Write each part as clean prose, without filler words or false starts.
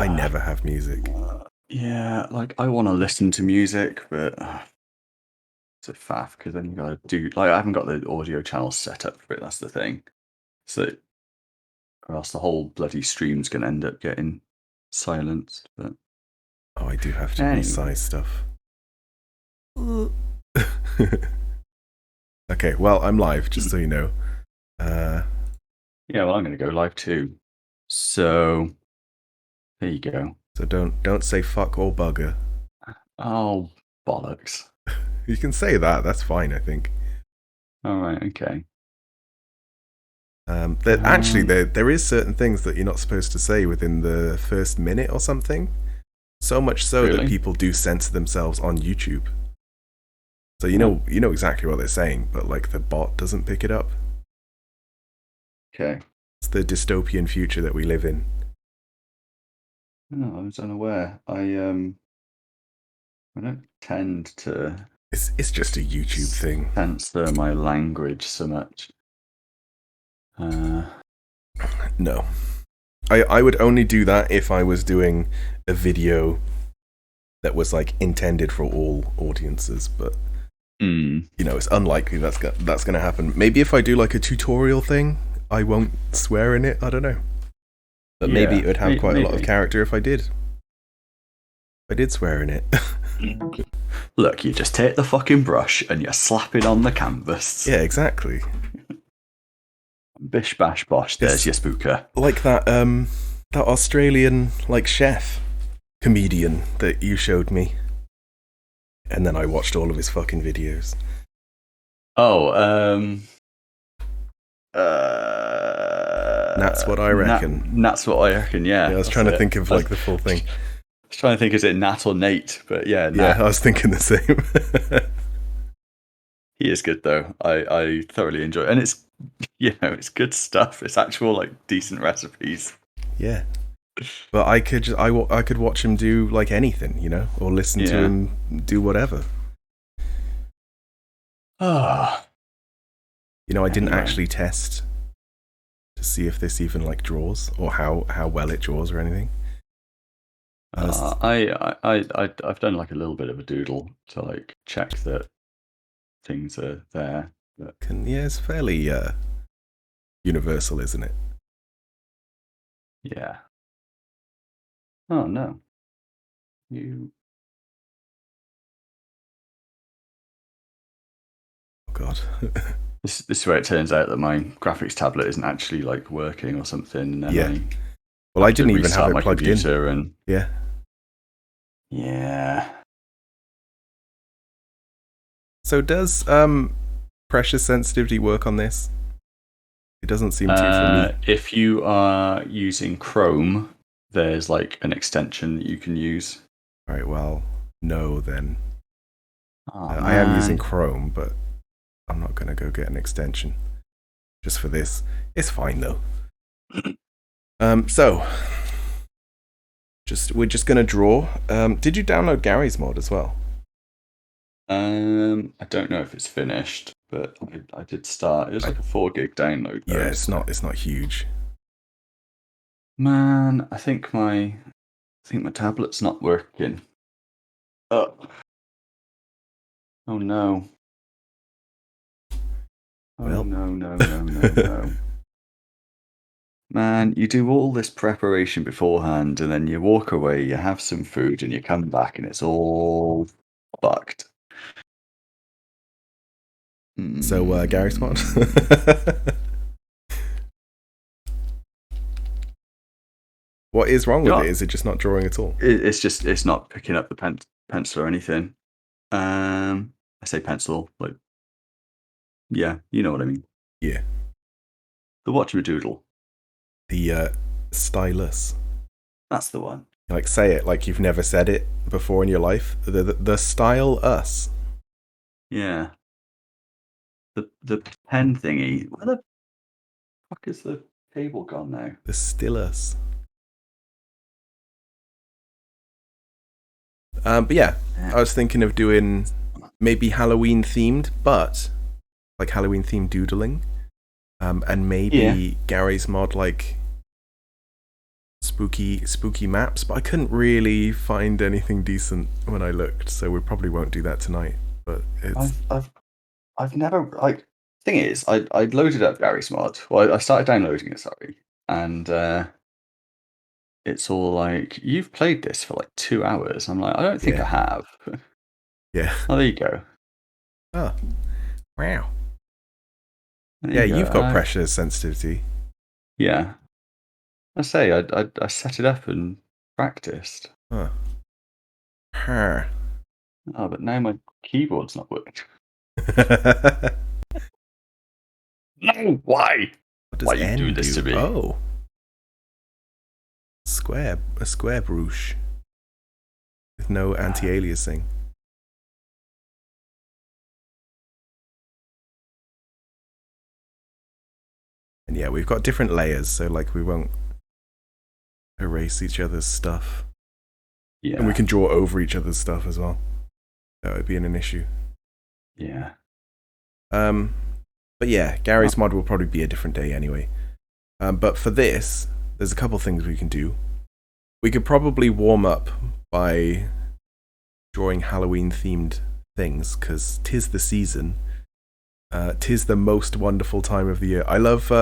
I never have music. Yeah, like I want to listen to music, but it's a faff because then you gotta do like I haven't got the audio channel set up for it. That's the thing. So, or else the whole bloody stream's gonna end up getting silenced. But Oh, I do have to anyway, resize stuff. Okay, well, I'm live, just so you know. yeah, well, I'm gonna go live too. So there you go. So don't say fuck or bugger. Oh bollocks! You can say that. That's fine, I think. All right, okay. Actually, there is certain things that you're not supposed to say within the first minute or something. So much so that Really? people do censor themselves on YouTube. So you know exactly what they're saying, but like the bot doesn't pick it up. Okay. It's the dystopian future that we live in. No, I was unaware. I don't tend to It's just a YouTube thing. censor my language so much. No. I would only do that if I was doing a video that was like intended for all audiences, but you know, it's unlikely that's going to happen. Maybe if I do like a tutorial thing, I won't swear in it. I don't know. But maybe it would have quite a lot of character if I did. I did swear in it. Look, you just take the fucking brush and you slap it on the canvas. Yeah, exactly. Bish bash bosh, there's your spooker. Like that Australian like chef comedian that you showed me. And then I watched all of his fucking videos. Oh, that's what I reckon. That's what I reckon, yeah. I was trying to think of like the full thing. I was trying to think, is it Nat or Nate? But yeah, Nat. Yeah, I was thinking the same. He is good though. I thoroughly enjoy it. And it's, you know, it's good stuff. It's actual like decent recipes. Yeah. But I could watch him do like anything, you know, or listen to him do whatever. Ah. You know, I didn't actually test to see if this even like draws or how well it draws or anything. I've done like a little bit of a doodle to like check that things are there. But yeah, it's fairly universal, isn't it? yeah. Oh no. You. Oh god. This is where it turns out that my graphics tablet isn't actually like working or something. And then well, I didn't even have it plugged in. And yeah. So does pressure sensitivity work on this? It doesn't seem to for me. If you are using Chrome, there's like an extension that you can use. Right, well, no then. I am using Chrome, but I'm not going to go get an extension just for this. It's fine though. So we're just going to draw. Did you download Gary's mod as well? I don't know if it's finished, but I did start. It was like a 4 gig download. Yeah, it's not huge. Man, I think my tablet's not working. Oh no. Well. No. Man, you do all this preparation beforehand and then you walk away, you have some food and you come back and it's all fucked. So, Gary's mod? What is wrong with it? Is it just not drawing at all? It's not picking up the pencil or anything. I say pencil, like, yeah, you know what I mean. Yeah. The Whatchamadoodle. The stylus. That's the one. Like, say it like you've never said it before in your life. The style us. Yeah. The pen thingy. Where the fuck is the cable gone now? The stylus. But yeah, I was thinking of doing maybe Halloween themed, but like Halloween themed doodling, and maybe Gary's mod like spooky maps, but I couldn't really find anything decent when I looked, so we probably won't do that tonight. But it's I've never like. Thing is, I loaded up Gary's mod. Well, I started downloading it. Sorry, and it's all like, you've played this for like 2 hours. I'm like, I don't think I have. Yeah. Oh, there you go. Oh, wow. There You've go. got pressure sensitivity. Yeah. I say I set it up and practiced. Huh. Huh. Oh, but now my keyboard's not working. No, why? What does Why are you N doing this do? to me? Oh. A square brush. With no anti-aliasing. And yeah, we've got different layers, so like we won't erase each other's stuff. Yeah. And we can draw over each other's stuff as well. That would be an issue. Yeah. But yeah, Gary's mod will probably be a different day anyway. But for this, there's a couple things we can do. We could probably warm up by drawing Halloween-themed things, because 'tis the season. 'Tis the most wonderful time of the year. I love,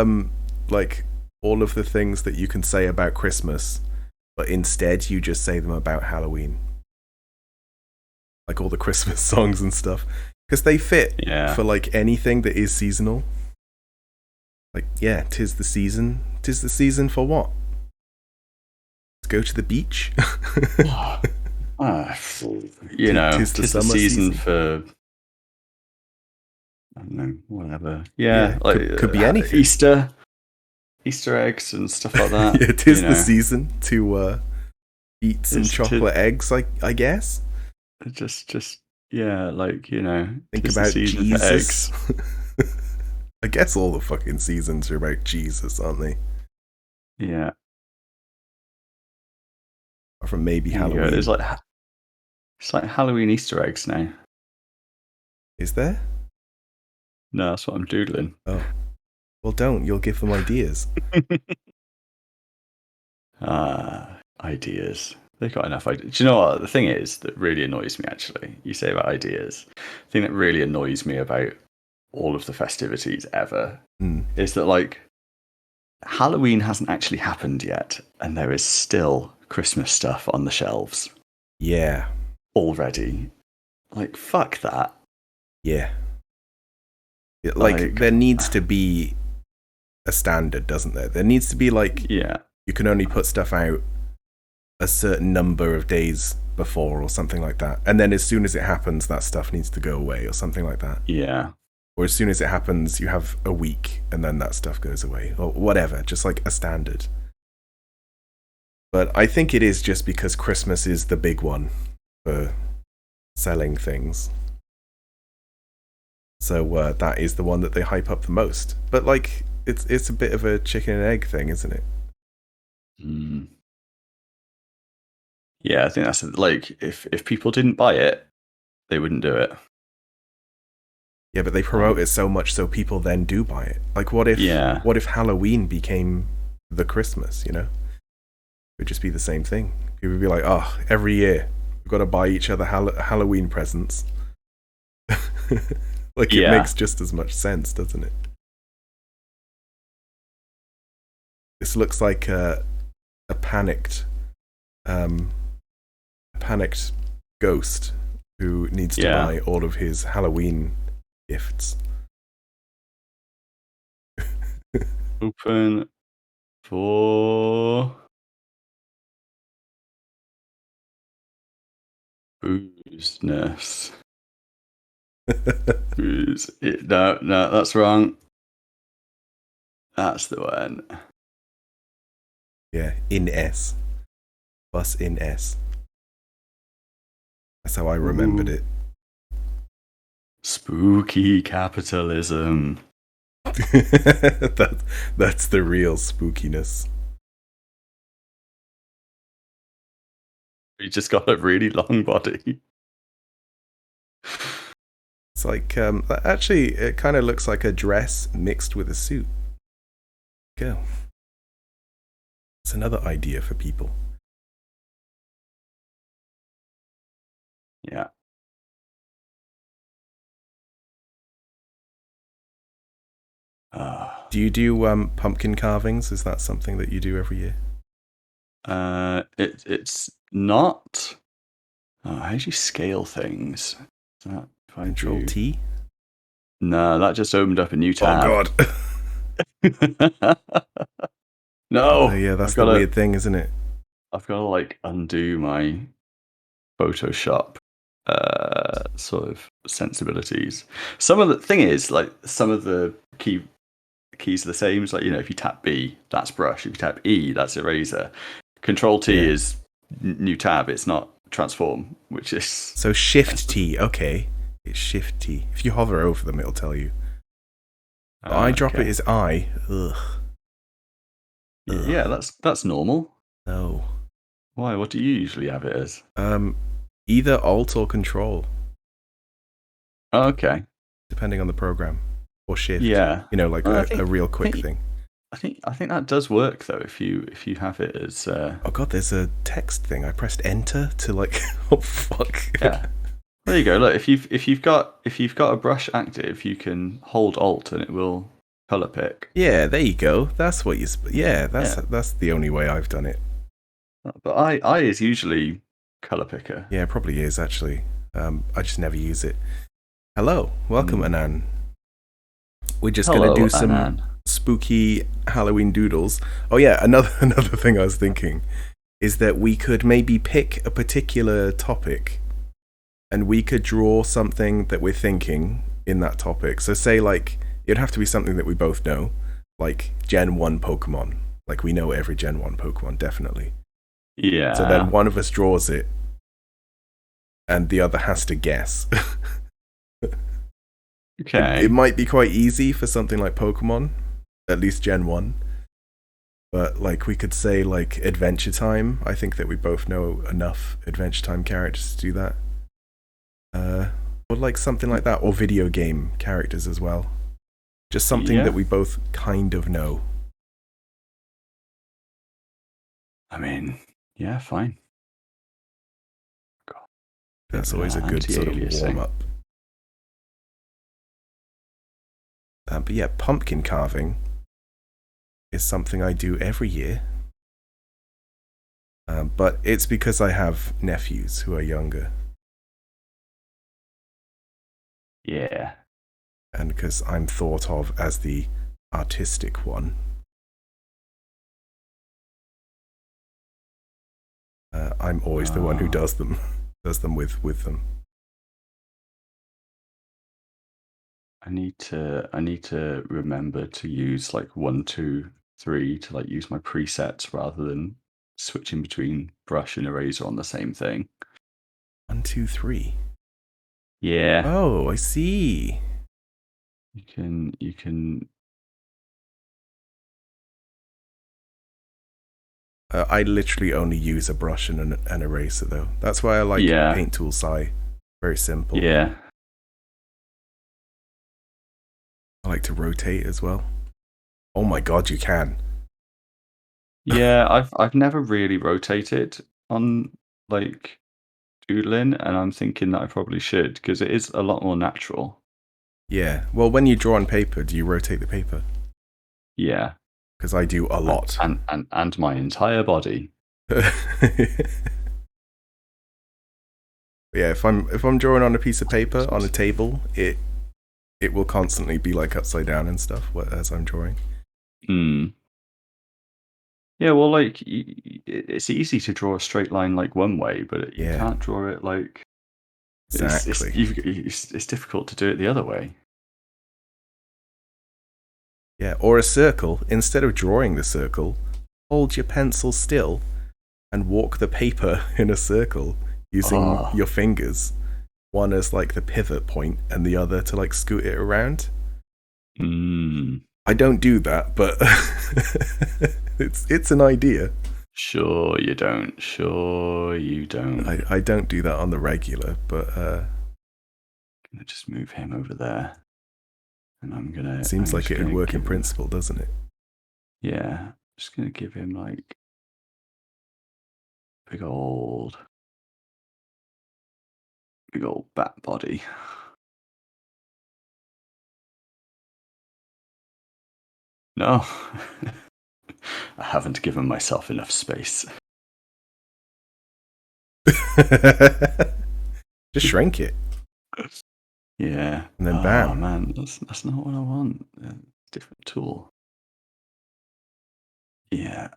like, all of the things that you can say about Christmas, but instead you just say them about Halloween. Like all the Christmas songs and stuff. Because they fit for, like, anything that is seasonal. Like, yeah, 'tis the season. 'Tis the season for what? Let's go to the beach? You know, 'tis the summer season for, I don't know, whatever. Yeah, like could be anything. Easter eggs and stuff like that. Yeah, 'tis the season to eat some chocolate eggs, I guess. Just yeah, like, you know, think about Jesus. I guess all the fucking seasons are about Jesus, aren't they? Yeah. Or from maybe Halloween. It's like Halloween Easter eggs now. Is there? No, that's what I'm doodling. Oh. Well, don't. You'll give them ideas. Ideas. They've got enough ideas. Do you know what? The thing is that really annoys me, actually, you say about ideas. The thing that really annoys me about all of the festivities ever is that, like, Halloween hasn't actually happened yet, and there is still Christmas stuff on the shelves. Yeah. Already. Like, fuck that. Yeah. Like, there needs to be a standard, doesn't there? There needs to be, like, you can only put stuff out a certain number of days before or something like that. And then as soon as it happens, that stuff needs to go away or something like that. Yeah. Or as soon as it happens, you have a week and then that stuff goes away. Or whatever, just like a standard. But I think it is just because Christmas is the big one for selling things. So that is the one that they hype up the most. But like, it's a bit of a chicken and egg thing, isn't it? Yeah, I think that's like, if people didn't buy it, they wouldn't do it. Yeah, but they promote it so much so people then do buy it. Like, what if Halloween became the Christmas, you know? It would just be the same thing. People would be like, oh, every year we've got to buy each other Halloween presents. Like, it makes just as much sense, doesn't it? This looks like a panicked ghost who needs to buy all of his Halloween gifts. Open for boozeness. Booze. No, that's wrong. That's the one. Yeah, in S. Bus in S. That's how I remembered it. Spooky capitalism. That's the real spookiness. You just got a really long body. It's like, actually, it kind of looks like a dress mixed with a suit. Go. It's another idea for people. Yeah. Do you do pumpkin carvings? Is that something that you do every year? It's not. Oh, how do you scale things? Is that if I Control do? T? No, that just opened up a new Oh tab. god. Oh No, yeah, that's the weird thing, isn't it? I've got to like undo my Photoshop sort of sensibilities. Some of the thing is like some of the keys are the same. So, like, you know, if you tap B, that's brush. If you tap E, that's eraser. Control T Yeah. is new tab. It's not transform, which is So Shift T, okay. It's Shift T. If you hover over them, it'll tell you. Eyedropper okay. is I. Ugh. Yeah, that's normal. No. Why? What do you usually have it as? Either Alt or Control, Oh, okay. depending on the program, or Shift. Yeah. You know, like a real quick thing. I think that does work though. If you have it as. Oh god, there's a text thing. I pressed Enter to like. Oh fuck. Yeah. There you go. Look, if you've got a brush active, you can hold Alt and it will color pick. Yeah, there you go. That's what you. That's the only way I've done it. But I is usually color picker. Yeah, it probably is actually. I just never use it. Hello, welcome, Anan. We're just going to do some Anan. spooky Halloween doodles. Oh yeah, another thing I was thinking is that we could maybe pick a particular topic and we could draw something that we're thinking in that topic. So say like it'd have to be something that we both know, like Gen 1 Pokemon. Like we know every Gen 1 Pokemon, definitely. Yeah. So then one of us draws it and the other has to guess. Okay. It might be quite easy for something like Pokemon, at least Gen 1. But like we could say like Adventure Time. I think that we both know enough Adventure Time characters to do that. Or like something like that, or video game characters as well. Just something that we both kind of know. I mean, yeah, fine. God. That's always a good sort of warm up. But yeah, pumpkin carving is something I do every year. But it's because I have nephews who are younger. Yeah. And because I'm thought of as the artistic one. I'm always the one who does them with them. I need to remember to use like 1, 2, 3 to like use my presets rather than switching between brush and eraser on the same thing. 1, 2, 3. Yeah. Oh, I see. You can. I literally only use a brush and an eraser though. That's why I like Paint Tool Sci. Very simple. Yeah. I like to rotate as well. Oh my god, you can. Yeah, I've never really rotated on like doodling, and I'm thinking that I probably should because it is a lot more natural. Yeah. Well, when you draw on paper, do you rotate the paper? Yeah. Because I do a lot. And my entire body. Yeah, if I'm drawing on a piece of paper on a table, it will constantly be like upside down and stuff as I'm drawing. Yeah, well, like it's easy to draw a straight line like one way, but you can't draw it like exactly. It's difficult to do it the other way. Yeah, or a circle. Instead of drawing the circle, hold your pencil still and walk the paper in a circle using your fingers. One as like the pivot point and the other to like scoot it around. I don't do that, but it's an idea. Sure you don't. I don't do that on the regular, but I'm gonna just move him over there. And I'm gonna seems like it would work in principle, doesn't it? Yeah. Just gonna give him like big old bat body. No, I haven't given myself enough space. Just shrink it. Yeah. And then Oh bam. man, that's not what I want. Different tool. Yeah.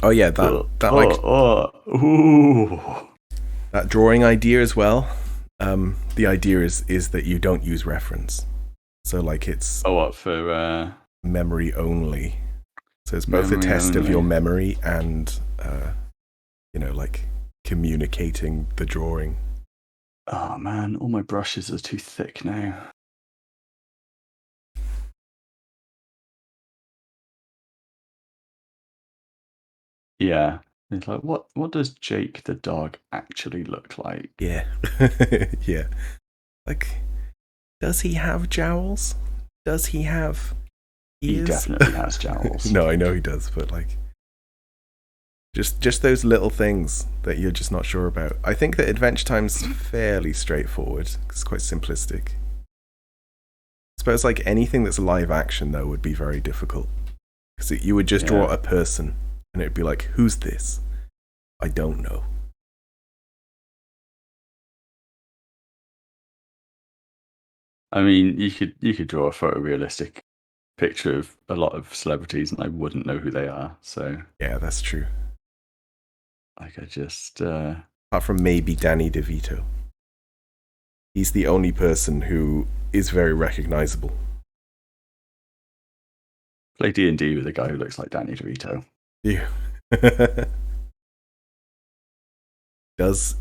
Oh yeah, Ooh. that drawing idea as well. The idea is that you don't use reference. So like it's What for memory only. So it's both a memory test of your only? memory and like communicating the drawing. Oh man, all my brushes are too thick now. Yeah. It's like what does Jake the dog actually look like? Yeah. Yeah. Like, does he have jowls? Does he have He ears? definitely has jowls. No, I know he does, but like just those little things that you're just not sure about. I think that Adventure Time's fairly straightforward. It's quite simplistic. I suppose like anything that's live action though would be very difficult. Because you would just draw a person and it'd be like, who's this? I don't know. I mean, you could draw a photorealistic picture of a lot of celebrities and I wouldn't know who they are. So Yeah, that's true. like I just Apart from maybe Danny DeVito. He's the only person who is very recognizable. play D&D with a guy who looks like Danny DeVito. Yeah. Does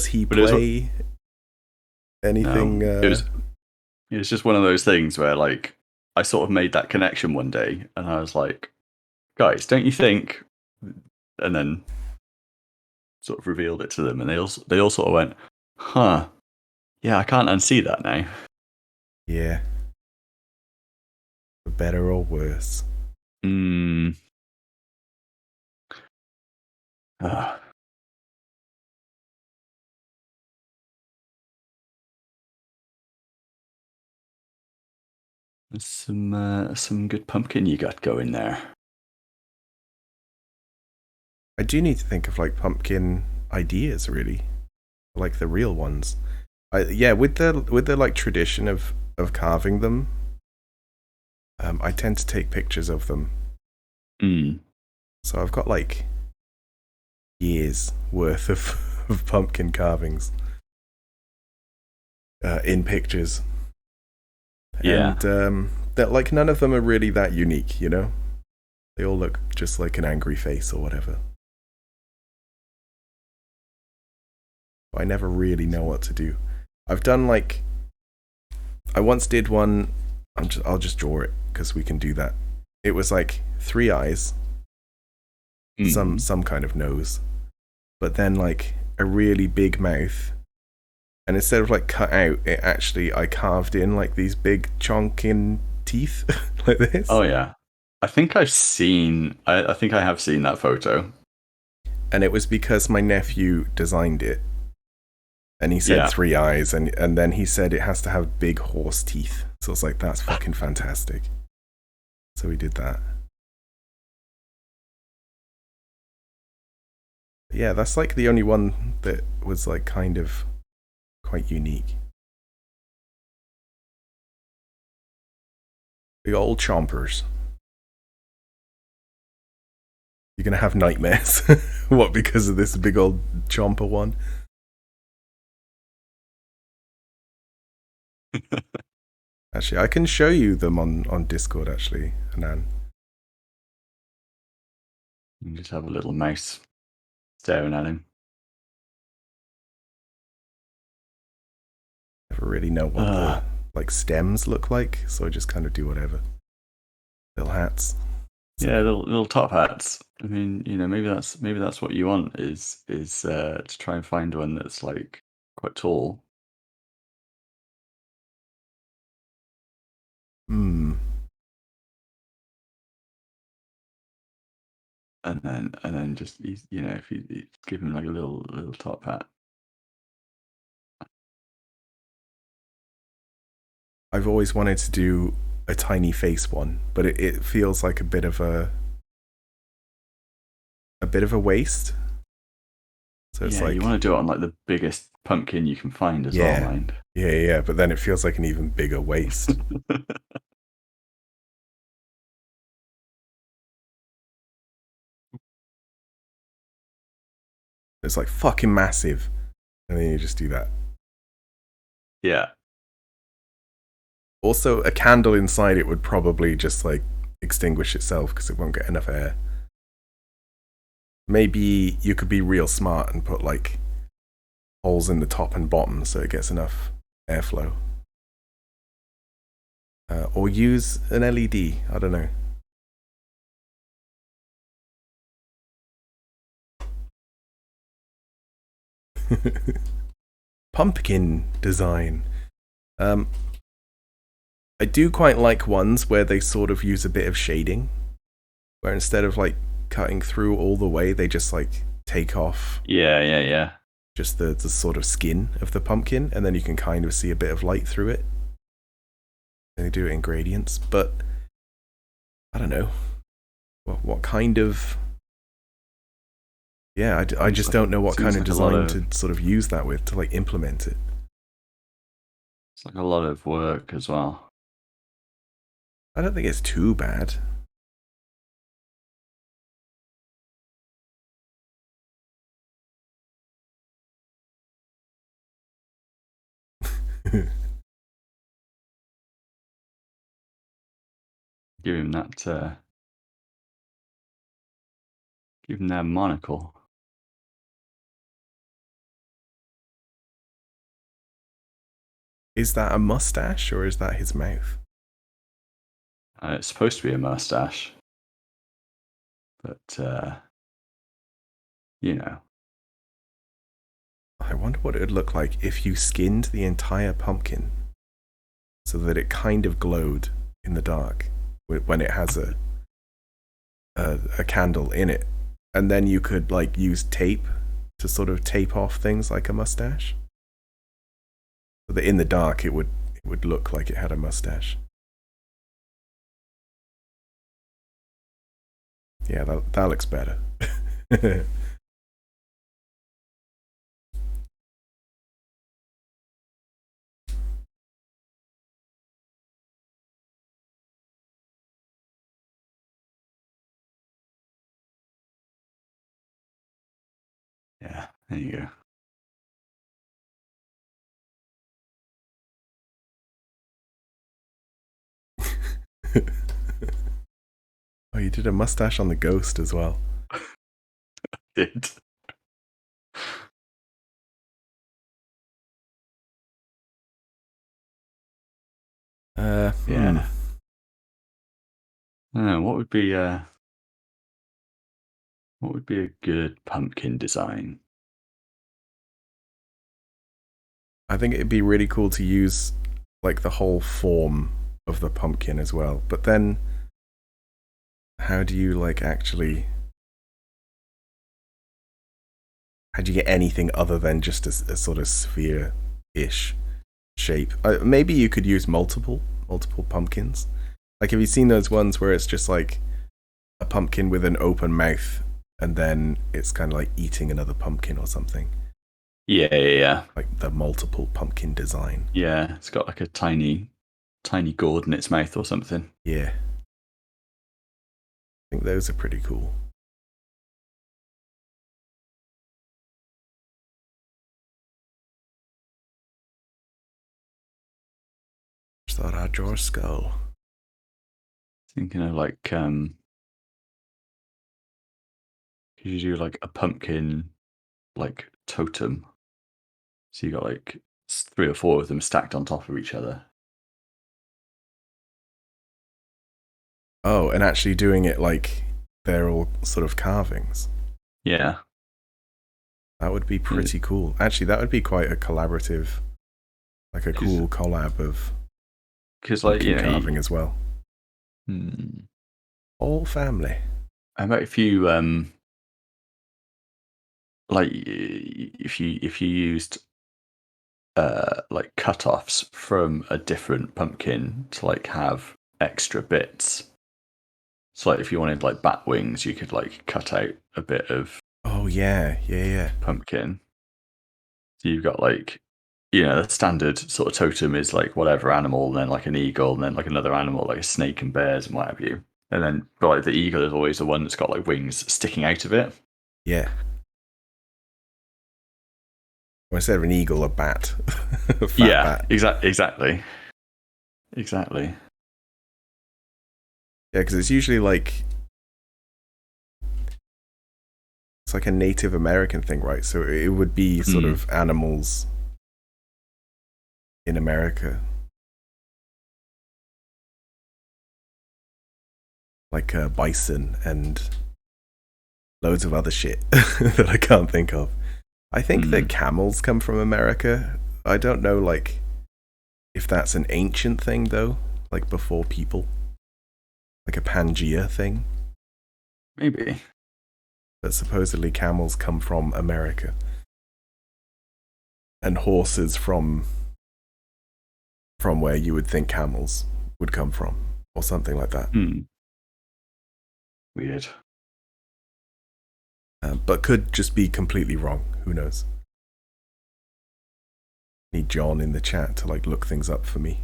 he But play anything? no, it was just one of those things where like I sort of made that connection one day and I was like, guys, don't you think? And then sort of revealed it to them and they all sort of went, huh, yeah, I can't unsee that now. Yeah. For better or worse. Hmm. Uh, there's some good pumpkin you got going there. I do need to think of like pumpkin ideas, really, like the real ones. Yeah, with the like tradition of carving them, I tend to take pictures of them. Mm. So I've got like years worth of pumpkin carvings in pictures, Yeah. and that like none of them are really that unique, you know. They all look just like an angry face or whatever. But I never really know what to do. I've done like I once did one. I'll just draw it because we can do that. It was like 3 eyes, some kind of nose, but then like a really big mouth. And instead of like cut out, I carved in like these big chonking teeth like this. Oh yeah. I think I've seen I think I have seen that photo. And it was because my nephew designed it. And he said 3 eyes, and then he said it has to have big horse teeth. So I was like, that's fucking fantastic. So we did that. Yeah, that's like the only one that was like kind of quite unique. Big old chompers. You're gonna have nightmares. What, because of this big old chomper one? Actually, I can show you them on Discord, actually, Anan. You just have a little mouse staring at him. Never really know what the like stems look like, so I just kind of do whatever. Little hats. So, yeah, little top hats. I mean, you know, maybe that's what you want is to try and find one that's like quite tall. hmm. and then just if you give him like a little top hat. I've always wanted to do a tiny face one, but it feels like a bit of a waste. So it's like, you want to do it on like the biggest pumpkin you can find as well, mind. Yeah, but then it feels like an even bigger waste. It's like fucking massive, and then you just do that. Yeah. Also, a candle inside it would probably just like extinguish itself because it won't get enough air. Maybe you could be real smart and put like holes in the top and bottom so it gets enough airflow. Or use an LED. I don't know. Pumpkin design. I do quite like ones where they sort of use a bit of shading, where instead of like cutting through all the way, they just like take off. Yeah. Just the sort of skin of the pumpkin, and then you can kind of see a bit of light through it. And they do it in gradients, but I don't know what kind of. Yeah, I just don't know what kind of design to sort of use that with to like implement it. It's like a lot of work as well. I don't think it's too bad. Give him that. Give him that monocle. Is that a mustache or is that his mouth? It's supposed to be a mustache, but I wonder what it would look like if you skinned the entire pumpkin so that it kind of glowed in the dark when it has a candle in it, and then you could like use tape to sort of tape off things like a mustache, so that in the dark it would look like it had a mustache. Yeah, that looks better. yeah, there you go. Oh, you did a mustache on the ghost as well. Did. Yeah. I don't know, what would be a good pumpkin design? I think it'd be really cool to use like the whole form of the pumpkin as well. But then how do you like actually how do you get anything other than just a sort of sphere-ish shape? Maybe you could use multiple pumpkins. Like, have you seen those ones where it's just like a pumpkin with an open mouth and then it's kind of like eating another pumpkin or something? Yeah. Like the multiple pumpkin design. Yeah, it's got like a tiny gourd in its mouth or something. Yeah. I think those are pretty cool. Just thought I'd draw a skull. Thinking of like, could you do like a pumpkin, like totem? So you got like 3 or 4 of them stacked on top of each other. Oh, and actually doing it like they're all sort of carvings. Yeah. That would be pretty cool. Actually, that would be quite a collaborative, like a cool collab of because like carving as well. Hmm. All family. How about if you like if you used like cut-offs from a different pumpkin to like have extra bits. So like if you wanted like bat wings, you could like cut out a bit of Oh yeah. pumpkin. So you've got like, the standard sort of totem is like whatever animal, and then like an eagle, and then like another animal, like a snake and bears and what have you. And then, but like the eagle is always the one that's got like wings sticking out of it. Yeah. Or instead of an eagle, a bat, a fat bat. Exactly. Yeah, because it's usually like it's like a Native American thing, right? So it would be sort of animals in America, like bison and loads of other shit that I can't think of. I think that camels come from America. I don't know, like, if that's an ancient thing though, like before people, like a Pangea thing. Maybe. But supposedly camels come from America, and horses from where you would think camels would come from, or something like that. Weird. But could just be completely wrong. Who knows? Need John in the chat to like look things up for me.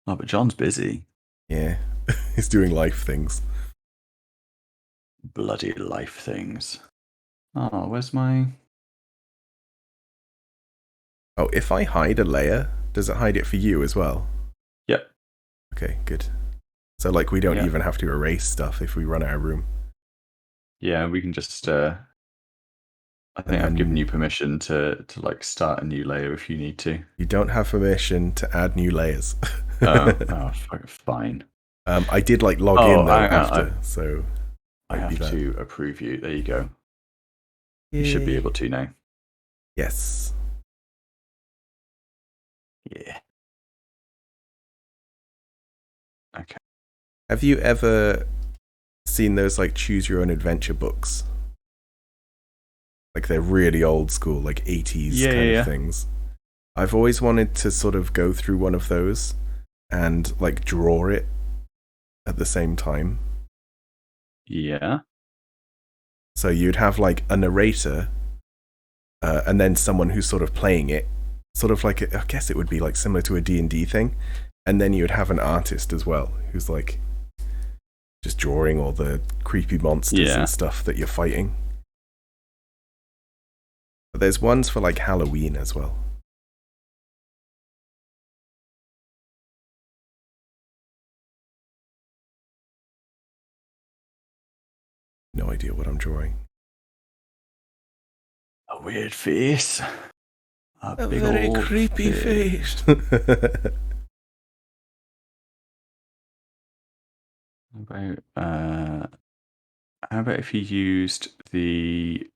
Oh, but John's busy. Yeah, he's doing life things. Bloody life things. Oh, where's my... Oh, if I hide a layer, does it hide it for you as well? Yep. Okay, good. So like we don't even have to erase stuff if we run out of room. Yeah, we can just I think I've given you permission to like start a new layer if you need to. You don't have permission to add new layers. oh, fine. I did like log in though after, so I have to approve you. There you go. Yay. You should be able to now. Yes. Yeah. Okay. Have you ever seen those like choose your own adventure books? Like they're really old school, like 80s kind of things. I've always wanted to sort of go through one of those and like draw it at the same time. Yeah. So you'd have like a narrator and then someone who's sort of playing it, sort of like, I guess it would be like similar to a D&D thing. And then you'd have an artist as well who's like just drawing all the creepy monsters and stuff that you're fighting. But there's ones for like Halloween as well. No idea what I'm drawing. A weird face. A big very old creepy face. How about if you used the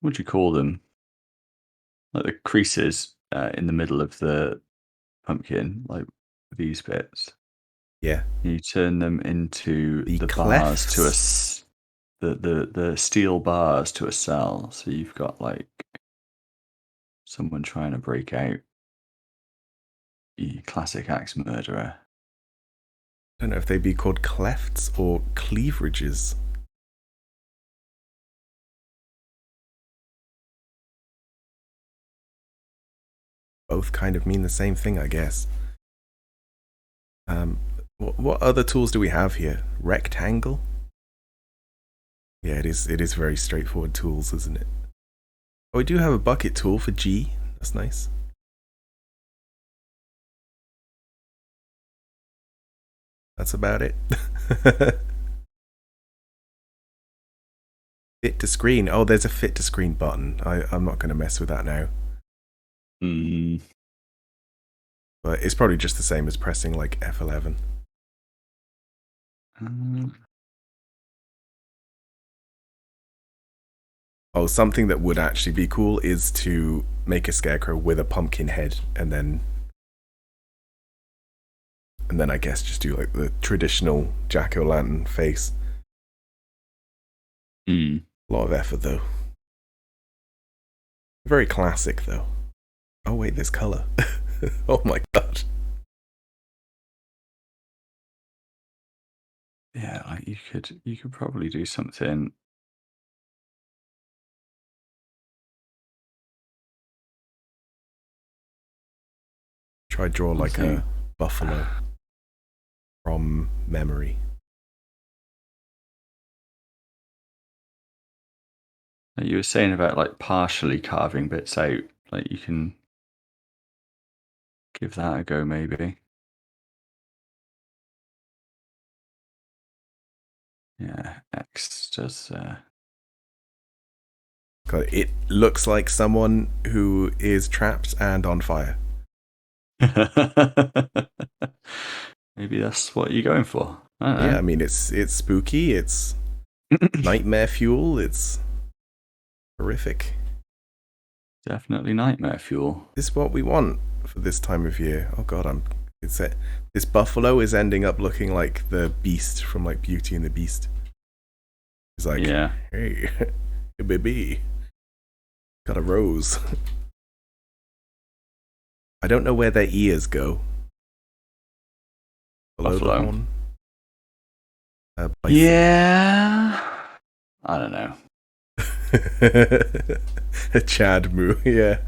what do you call them? Like the creases in the middle of the pumpkin, like these bits. Yeah. You turn them into the bars to the steel bars to a cell. So you've got like someone trying to break out. Classic axe murderer. I don't know if they'd be called clefts or cleaverages. Both kind of mean the same thing, I guess. What other tools do we have here? Rectangle? Yeah, it is very straightforward tools, isn't it? Oh, we do have a bucket tool for G. That's nice. That's about it. Fit to screen. Oh, there's a fit to screen button. I'm not going to mess with that now. But it's probably just the same as pressing like F11. Oh, something that would actually be cool is to make a scarecrow with a pumpkin head and then And then I guess just do like the traditional jack-o'-lantern face. A lot of effort though. Very classic though. Oh wait, there's color. Oh my god. Yeah, like you could probably do something. Try draw like a buffalo from memory. You were saying about like partially carving bits out. Like you can give that a go, maybe. Yeah, X does. It looks like someone who is trapped and on fire. Maybe that's what you're going for. I don't know. Yeah, I mean it's spooky, it's nightmare fuel, it's horrific. Definitely nightmare fuel. This is what we want for this time of year. Oh god, this buffalo is ending up looking like the beast from like Beauty and the Beast. He's like, yeah. Hey baby, got a rose. I don't know where their ears go. Below Buffalo. the horn. Yeah. I don't know. A Chad moo, yeah.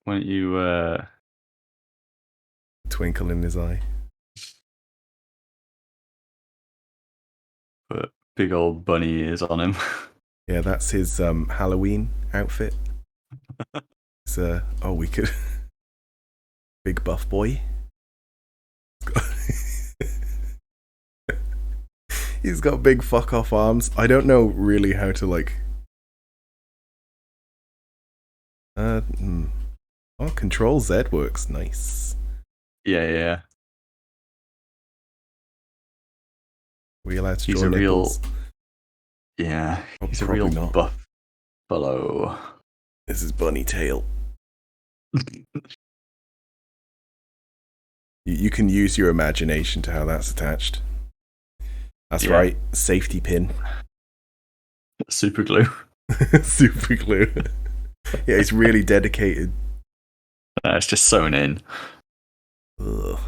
Why don't you twinkle in his eye. Put big old bunny ears on him. Yeah, that's his Halloween outfit. We could big buff boy. He's got big fuck off arms. I don't know really how to like. Control Z works. Nice. Yeah. We allowed to he's draw a nipples? Yeah, he's a probably real not. buffalo. This is bunny tail. You can use your imagination to how that's attached. That's right. Safety pin. Super glue. Super glue. Yeah, he's really dedicated. It's just sewn in. Ugh.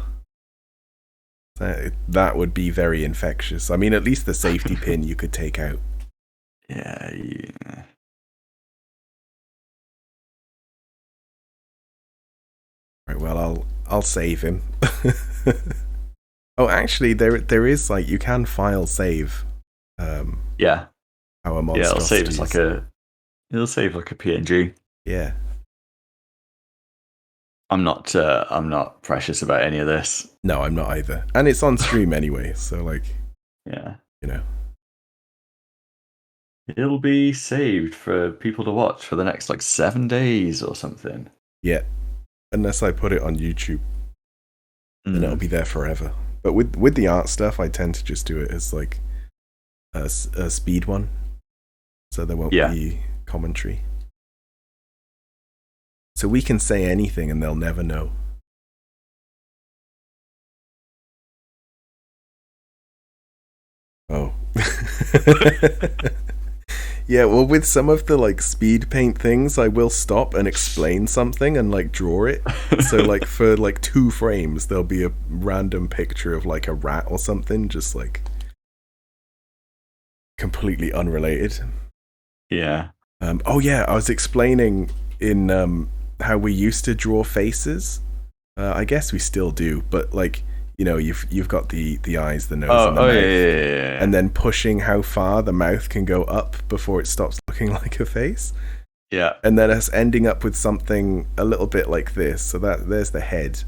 That would be very infectious. I mean, at least the safety pin you could take out. Yeah. Right, well, I'll save him. Oh, actually, there is like you can file save. Yeah. Our monstrosities. It'll save like a PNG. Yeah. I'm not precious about any of this. No, I'm not either. And it's on stream anyway, so like, yeah, you know. It'll be saved for people to watch for the next like 7 days or something. Yeah. Unless I put it on YouTube. Then it'll be there forever. But with the art stuff, I tend to just do it as like a speed one. So there won't be commentary. So we can say anything and they'll never know. Oh. Yeah, well, with some of the like speed paint things, I will stop and explain something and like draw it. So like for like 2 frames, there'll be a random picture of like a rat or something, just like completely unrelated. Yeah. Oh yeah, I was explaining in how we used to draw faces. I guess we still do, but like, you know, you've got the eyes, the nose, and the mouth, yeah. And then pushing how far the mouth can go up before it stops looking like a face. Yeah. And then us ending up with something a little bit like this. So there's the head,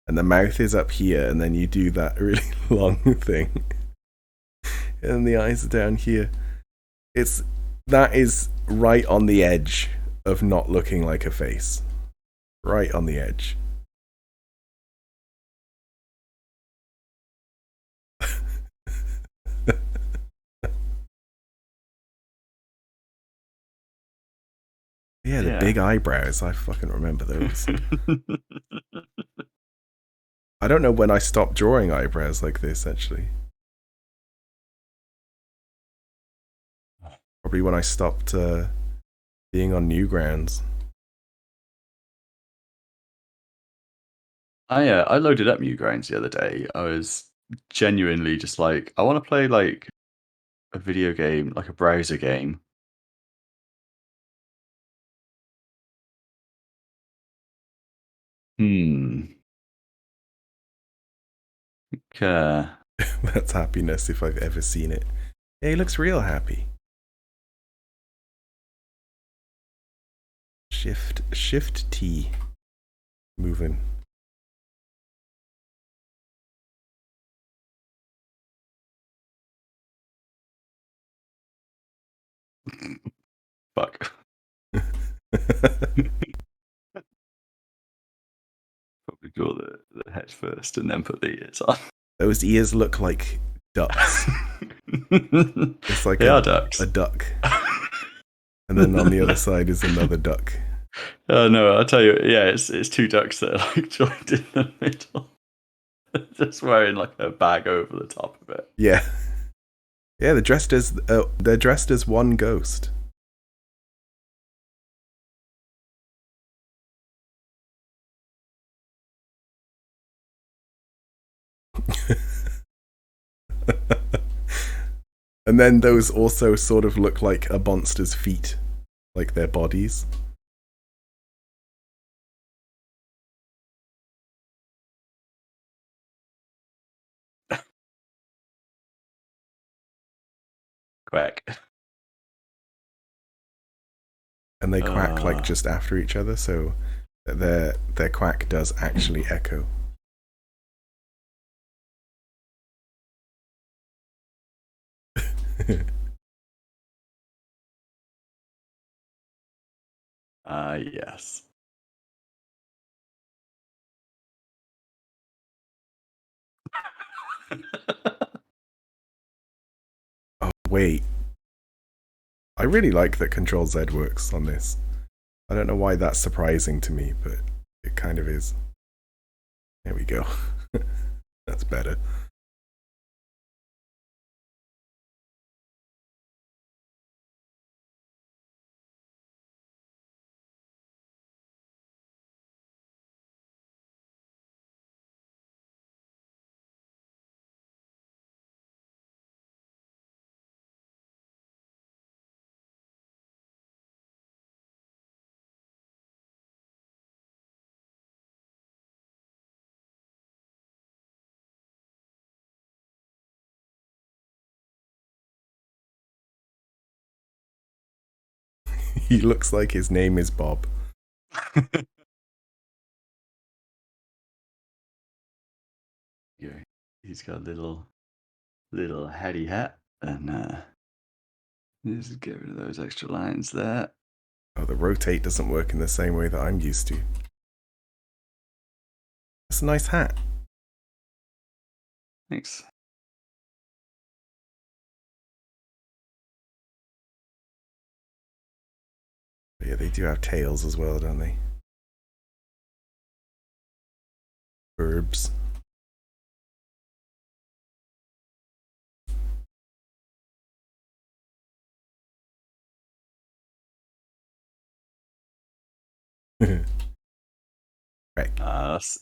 and the mouth is up here, and then you do that really long thing, and the eyes are down here. That is right on the edge of not looking like a face. Right on the edge. Yeah, the big eyebrows. I fucking remember those. I don't know when I stopped drawing eyebrows like this, actually. Probably when I stopped being on Newgrounds. I loaded up Newgrounds the other day. I was genuinely just like, I want to play like a video game, like a browser game. Okay. That's happiness if I've ever seen it. Yeah, he looks real happy. Shift T. Moving. Fuck. Probably draw the head first and then put the ears on. Those ears look like ducks. It's like they are ducks. A duck. And then on the other side is another duck. Oh no, I'll tell you, yeah, it's two ducks that are like joined in the middle. Just wearing like a bag over the top of it. Yeah. Yeah, they're dressed as one ghost. And then those also sort of look like a monster's feet, like their bodies. Quack. And they quack like just after each other, so their quack does actually echo. Yes. Oh, wait. I really like that Control Z works on this. I don't know why that's surprising to me, but it kind of is. There we go. That's better. He looks like his name is Bob. He's got a little heady hat, and just get rid of those extra lines there. Oh, the rotate doesn't work in the same way that I'm used to. That's a nice hat. Thanks. But yeah, they do have tails as well, don't they? Verbs. Quack.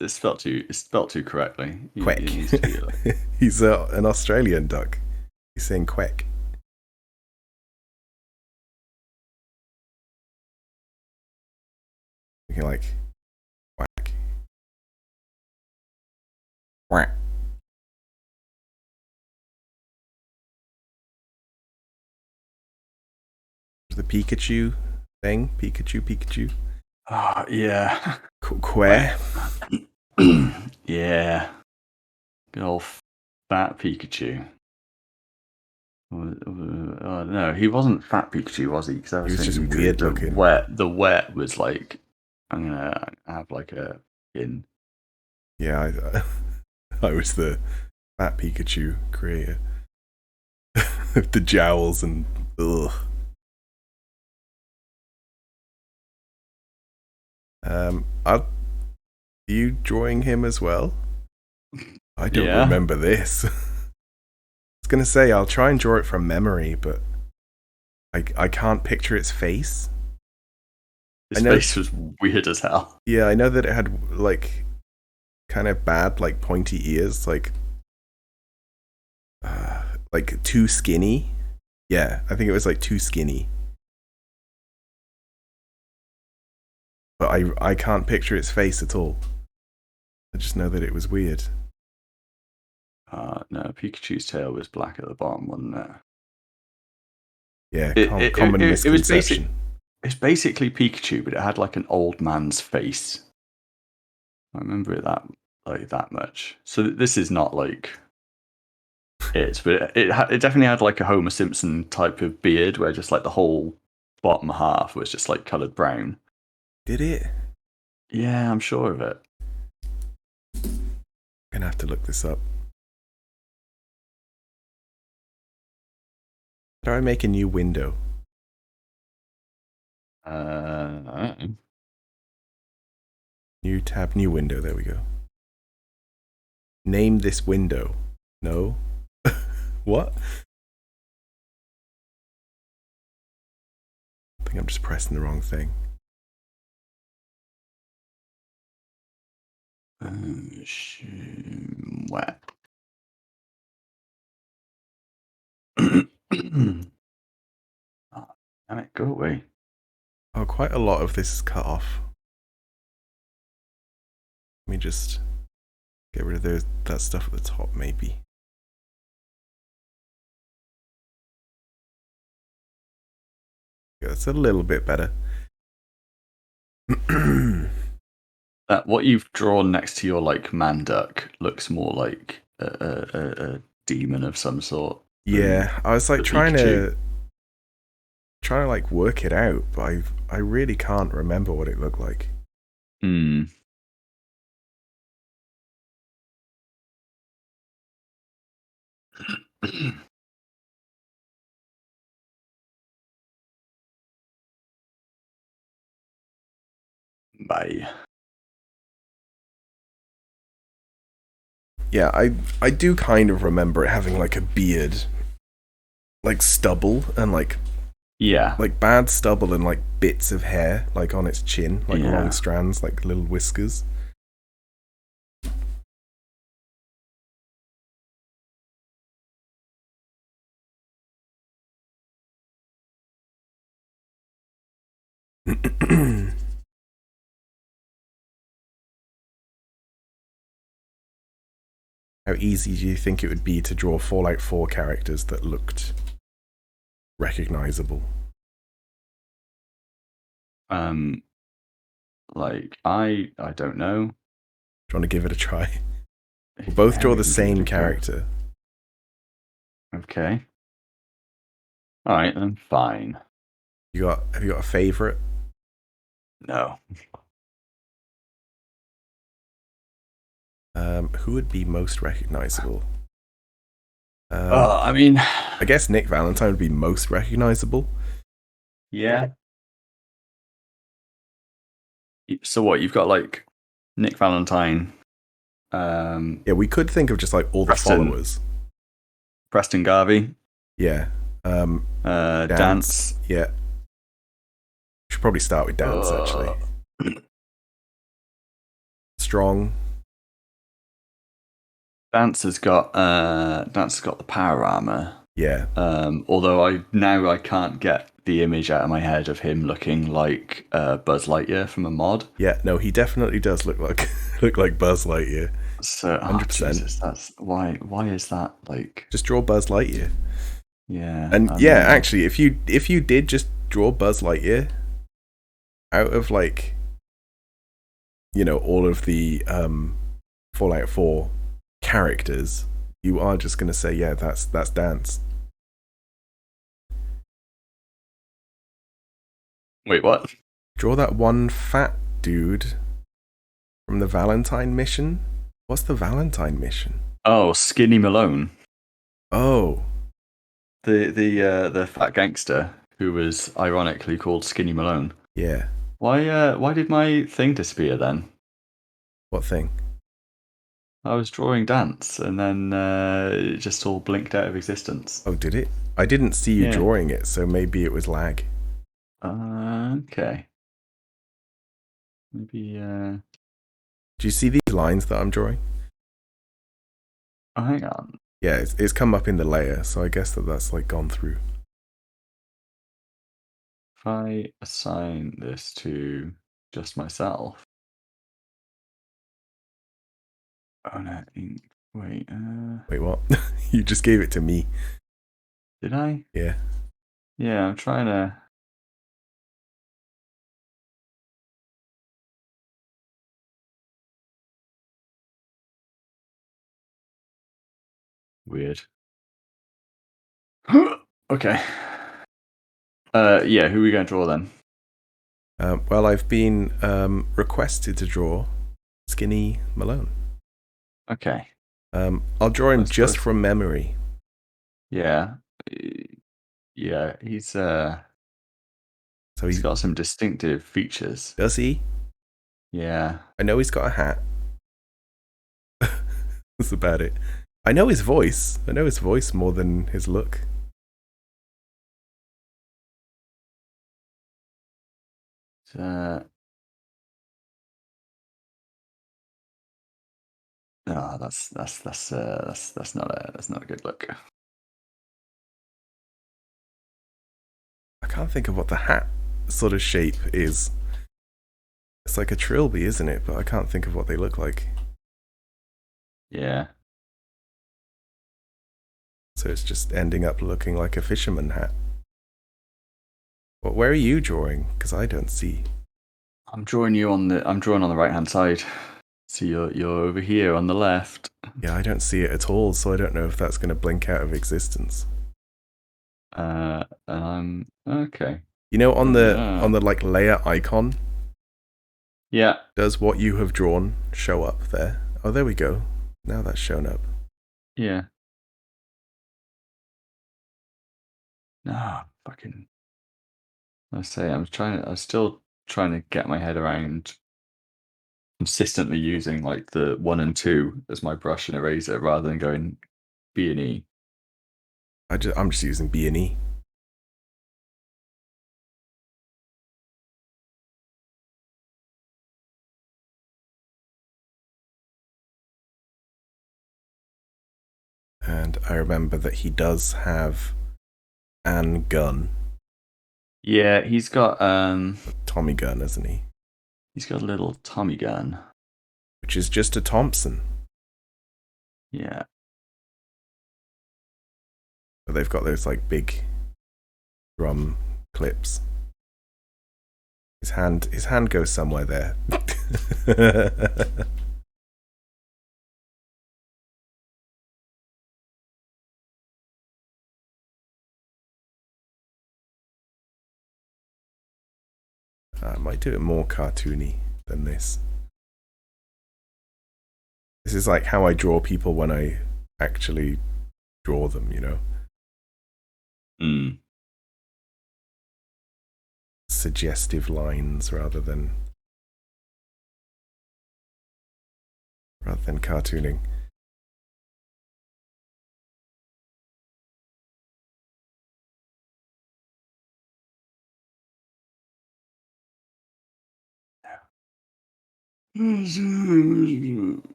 It's spelled too correctly. Quack. He's an Australian duck. He's saying quack. You're like quack. Quack. The Pikachu thing. Pikachu. Yeah. Quack. Yeah. Good old fat Pikachu. Oh, no, he wasn't fat Pikachu, was he? Because I was He was just thinking weird looking. The wet was like, I'm gonna have like a in. Yeah, I was the fat Pikachu creator. The jowls and ugh. Are you drawing him as well? I don't Yeah. remember this. I was gonna say I'll try and draw it from memory, but I can't picture its face. I His know, face was weird as hell. yeah, I know that it had like kind of bad, like pointy ears, like too skinny. Yeah, I think it was like too skinny. But I can't picture its face at all. I just know that it was weird. No, Pikachu's tail was black at the bottom, wasn't it? Yeah, common It was basic. misconception. It's basically Pikachu, but it had like an old man's face. I remember it that much. So this is not like it, but it definitely had like a Homer Simpson type of beard, where just like the whole bottom half was just like coloured brown. Did it? Yeah, I'm sure of it. Gonna have to look this up. How do I make a new window? New tab, new window. There we go. Name this window. No. What? I think I'm just pressing the wrong thing. What? Oh, damn it, go away. Oh, quite a lot of this is cut off. Let me just get rid of that stuff at the top, maybe. Yeah, that's a little bit better. What you've drawn next to your like man duck looks more like a demon of some sort. Yeah, I was like The trying Pikachu. to like work it out, but I really can't remember what it looked like. Hmm. Bye. Yeah, I do kind of remember it having like a beard, like stubble and Yeah. like bad stubble and like bits of hair like on its chin, like long Yeah. strands, like little whiskers. How easy do you think it would be to draw Fallout 4 characters that looked recognizable? Like I don't know. Do you want to give it a try? We'll both Yeah, draw we the can give it same a go. character. Okay. All right, then fine. Have you got a favorite? No. Who would be most recognizable? I mean, I guess Nick Valentine would be most recognizable. yeah. So what? You've got like Nick Valentine, Yeah, we could think of just like all the Preston followers. Preston Garvey, Yeah. Dance. Yeah. Should probably start with Dance actually. Strong. Dance has got the power armor. Yeah. Although I can't get the image out of my head of him looking like Buzz Lightyear from a mod. Yeah, no, he definitely does look like look like Buzz Lightyear. So, 100%. Jesus, that's why is that like? Just draw Buzz Lightyear. Yeah, And I yeah, mean, actually, if you did just draw Buzz Lightyear out of like, you know, all of the Fallout 4 characters, you are just gonna say, yeah, that's Dance. wait, what? Draw that one fat dude from the Valentine mission. What's the Valentine mission? Oh, Skinny Malone, Oh, the fat gangster who was ironically called Skinny Malone. yeah. Why did my thing disappear then? What thing? I was drawing dance, and then it just all blinked out of existence. Oh, did it? I didn't see you Yeah. drawing it, so maybe it was lag. Okay. Maybe. Do you see these lines that I'm drawing? Oh, hang on. Yeah, it's come up in the layer, so I guess that's like gone through. If I assign this to just myself. Oh no, wait. Wait, what? You just gave it to me. Did I? Yeah. Yeah, I'm trying to. Weird. Okay. Yeah, who are we going to draw then? Well, I've been requested to draw Skinny Malone. Okay. I'll draw him just from memory. Yeah. Yeah, he's got some distinctive features. Does he? Yeah. I know he's got a hat. That's about it. I know his voice. I know his voice more than his look. No, that's not a good look. I can't think of what the hat sort of shape is. It's like a trilby, isn't it? But I can't think of what they look like. Yeah. So it's just ending up looking like a fisherman hat. Where are you drawing? Because I don't see. I'm drawing on the right hand side. So you're over here on the left. Yeah, I don't see it at all, so I don't know if that's going to blink out of existence. And I'm okay. You know, on the like layer icon. Yeah. Does what you have drawn show up there? Oh, there we go. Now that's shown up. Yeah. No, fucking. I say I'm still trying to get my head around consistently using like the 1 and 2 as my brush and eraser rather than going B and E. I'm just using B and E. And I remember that he does have an gun. Yeah, he's got a Tommy gun, isn't he? He's got a little Tommy gun. Which is just a Thompson. Yeah. But they've got those like big drum clips. His hand goes somewhere there. I might do it more cartoony than this. This is like how I draw people when I actually draw them, you know? Suggestive lines rather than cartooning.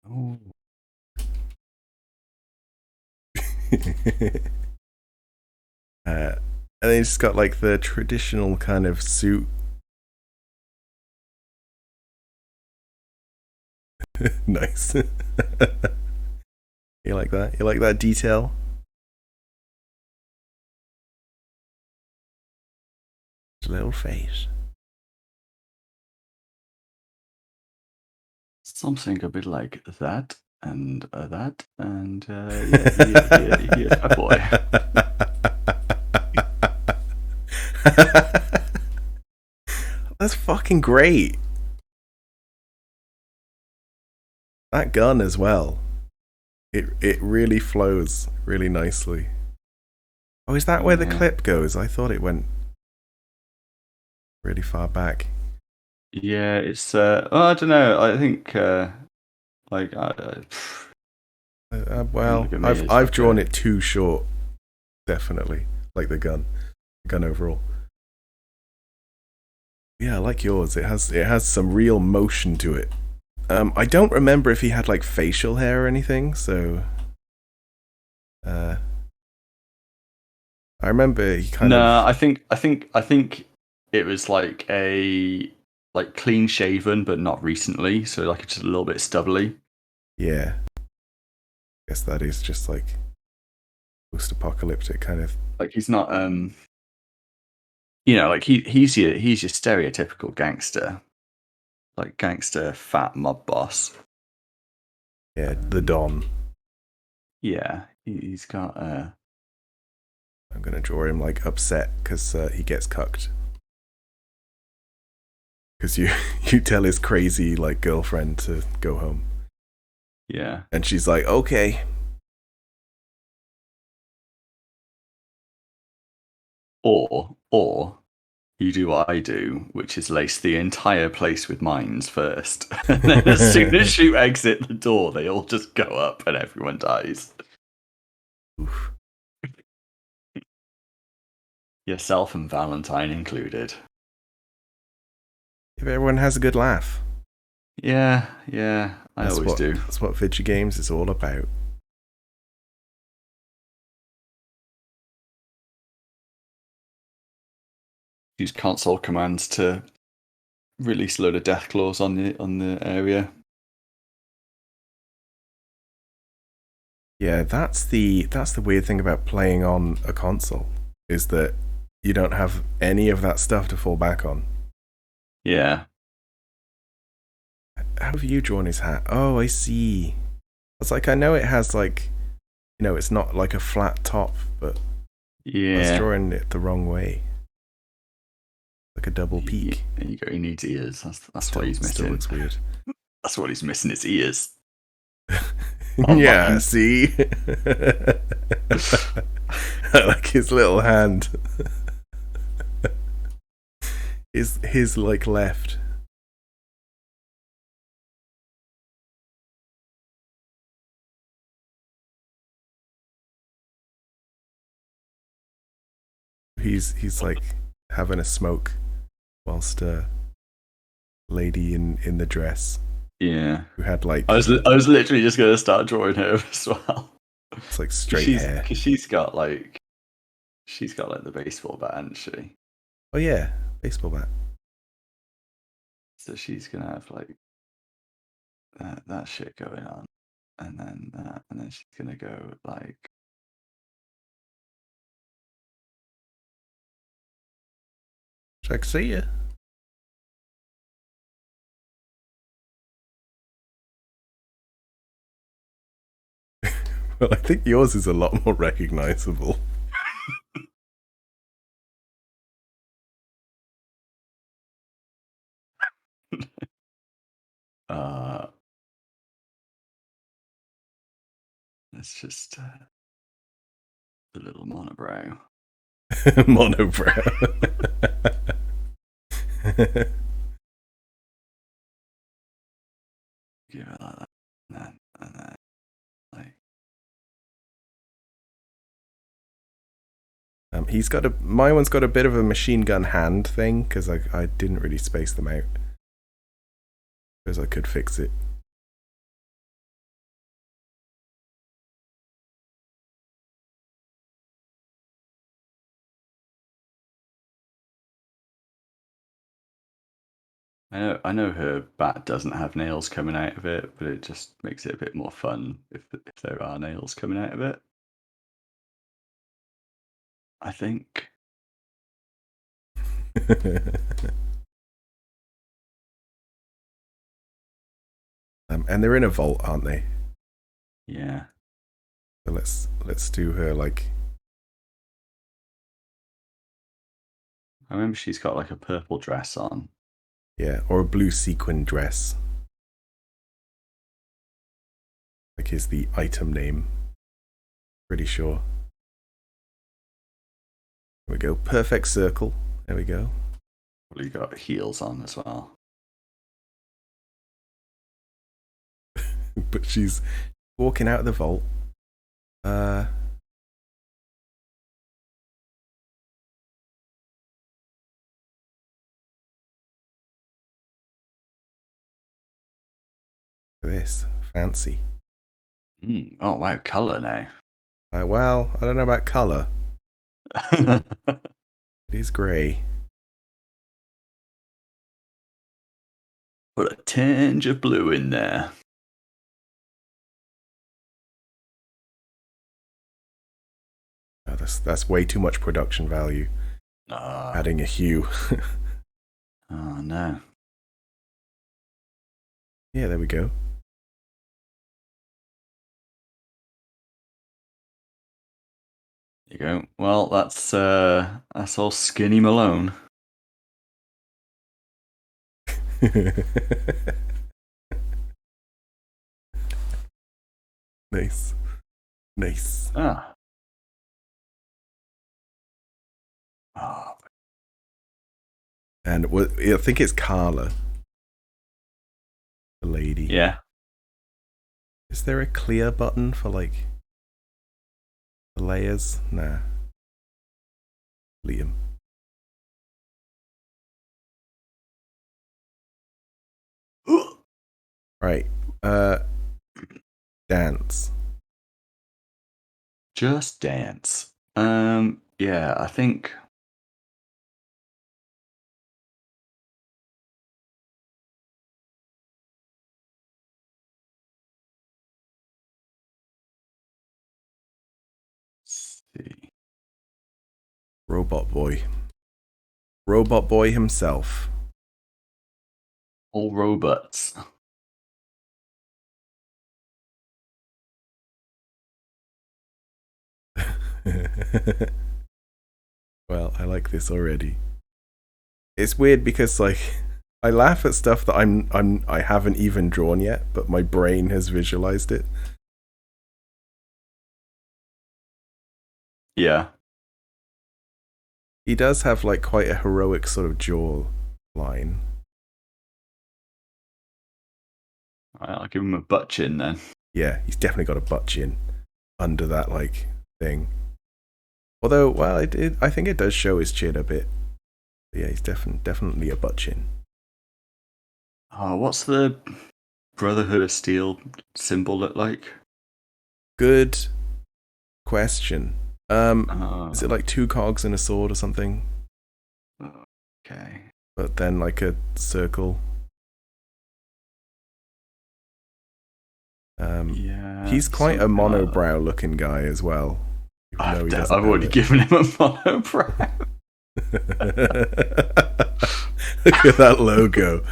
Oh. And then he's got like the traditional kind of suit. Nice. You like that? You like that detail? His little face. Something a bit like that and that and yeah, he a fat boy. That's fucking great. That gun as well. It really flows really nicely. Oh, is that where the clip goes? I thought it went really far back. Yeah, it's I don't know. I think like well, I've drawn it too short. Definitely, like the gun overall. Yeah, I like yours. It has some real motion to it. I don't remember if he had like facial hair or anything. So, I remember he kind of. No, I think it was like clean shaven, but not recently. So like it's just a little bit stubbly. Yeah, I guess that is just like post-apocalyptic kind of. Like he's not like he's your stereotypical gangster, like gangster fat mob boss. Yeah, the Don. Yeah, he's got I'm gonna draw him like upset because he gets cucked. Because you tell his crazy like girlfriend to go home. Yeah, and she's like, okay. or you do what I do, which is lace the entire place with mines first. And then as soon as you exit the door, they all just go up and everyone dies. Oof. Yourself and Valentine included. If everyone has a good laugh. Yeah, I always do. That's what video games is all about. Use console commands to release a load of death claws on the area. Yeah, that's the weird thing about playing on a console, is that you don't have any of that stuff to fall back on. Yeah. How have you drawn his hat? Oh, I see. It's like, I know it has like, it's not like a flat top, but yeah, I was drawing it the wrong way. Like a double peak. There you go. He needs ears. That's what he's missing. Still looks weird. That's what he's missing. His ears. Yeah, see? I like his little hand. his like left. He's like having a smoke whilst lady in the dress. Yeah. Who had like I was literally just gonna start drawing her as well. It's like straight hair. Because she's got like the baseball bat, hasn't she? Oh yeah, baseball bat. So she's gonna have like that shit going on, and then that, and then she's gonna go like. Check, see ya. Well, I think yours is a lot more recognizable. It's just the little monobrow. Monobrow. Give it like that, and then like. My one's got a bit of a machine gun hand thing because I didn't really space them out because I could fix it. I know her bat doesn't have nails coming out of it, but it just makes it a bit more fun if there are nails coming out of it. I think. And they're in a vault, aren't they? Yeah. So let's do her like. I remember she's got like a purple dress on. Yeah, or a blue sequin dress. Like is the item name. Pretty sure. There we go. Perfect circle. There we go. Probably got heels on as well. But she's walking out of the vault. This fancy. Oh wow, color now. Well, I don't know about color. It is grey. Put a tinge of blue in there. Oh, that's way too much production value. Adding a hue. Oh no. Yeah, there we go. There you go. Well, that's all Skinny Malone. Nice. Nice. Ah. Oh. And I think it's Carla. The lady. Yeah. Is there a clear button for like the layers? Nah. Liam. Right. Dance. Just Dance. Yeah, I think let's see. Robot Boy. Robot Boy himself. All robots. Well, I like this already. It's weird because like I laugh at stuff that I haven't even drawn yet, but my brain has visualized it. Yeah. He does have like quite a heroic sort of jaw line. Right, I'll give him a butt chin then. Yeah, he's definitely got a butt chin under that like thing. Although, well, I think it does show his chin a bit. Yeah, he's definitely a butt chin. Oh, what's the Brotherhood of Steel symbol look like? Good question. Is it like two cogs and a sword or something? Okay. But then like a circle. Yeah. He's quite a monobrow looking guy as well. I've already given him a monobrow. Look at that logo.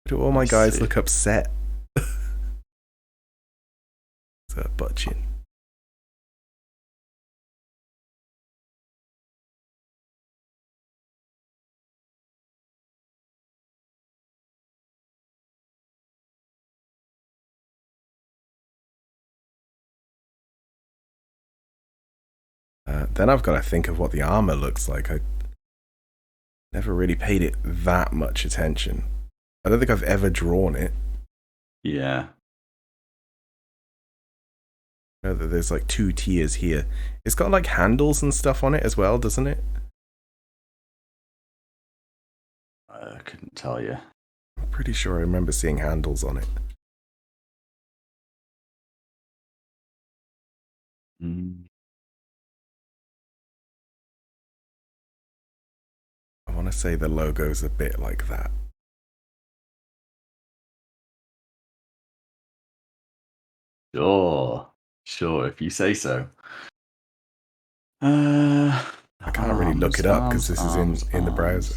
Do all my guys look upset? It's a butt chin. Then I've got to think of what the armor looks like. I never really paid it that much attention. I don't think I've ever drawn it. Yeah. I know that there's like two tiers here. It's got like handles and stuff on it as well, doesn't it? I couldn't tell you. I'm pretty sure I remember seeing handles on it. I want to say the logo's a bit like that. Sure, if you say so. I can't really look it up because this is in the browser.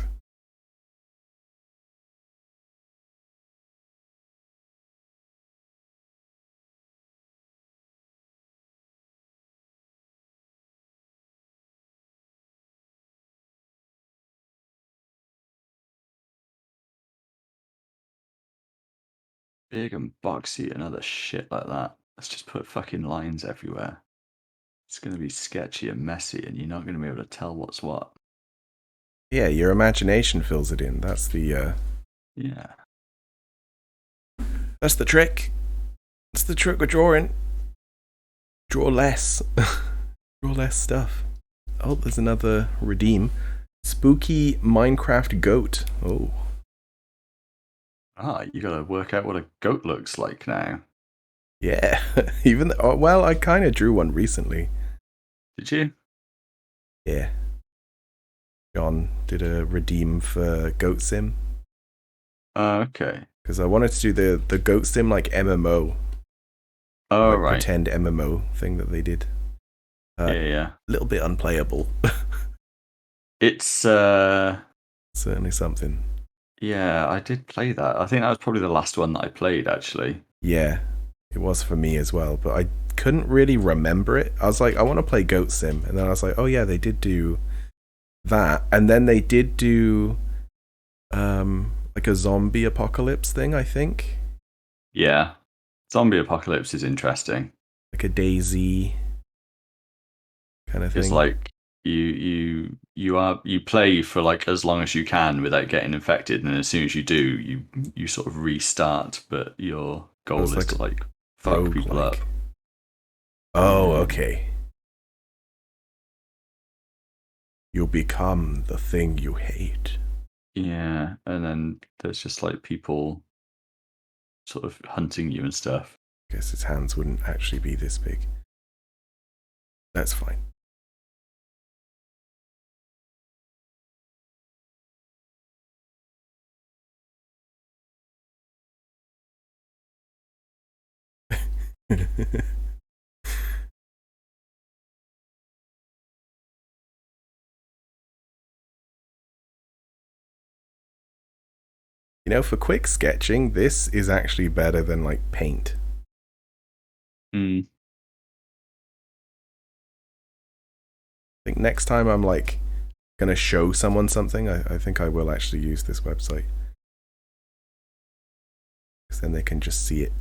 Big and boxy and other shit like that. Let's just put fucking lines everywhere. It's going to be sketchy and messy, and you're not going to be able to tell what's what. Yeah, your imagination fills it in. That's the yeah. That's the trick. That's the trick with drawing. Draw less. Draw less stuff. Oh, there's another redeem. Spooky Minecraft goat. Oh. Ah, you got to work out what a goat looks like now. Yeah. Even well, I kind of drew one recently. Did you? Yeah. John did a redeem for Goat Sim. Okay. Because I wanted to do the Goat Sim like MMO. Oh, like right. Pretend MMO thing that they did. Yeah. A little bit unplayable. It's certainly something. Yeah, I did play that. I think that was probably the last one that I played, actually. Yeah, it was for me as well, but I couldn't really remember it. I was like, I want to play Goat Sim, and then I was like, oh yeah, they did do that, and then they did do like a zombie apocalypse thing, I think. Yeah, zombie apocalypse is interesting. Like a DayZ kind of thing. It's like you play for like as long as you can without getting infected, and as soon as you do, you sort of restart, but your goal is to like fuck people up. Oh, okay. You'll become the thing you hate. Yeah, and then there's just like people sort of hunting you and stuff. Guess his hands wouldn't actually be this big. That's fine. You know, for quick sketching, this is actually better than like paint. I think next time I'm like gonna show someone something, I think I will actually use this website. Because then they can just see it.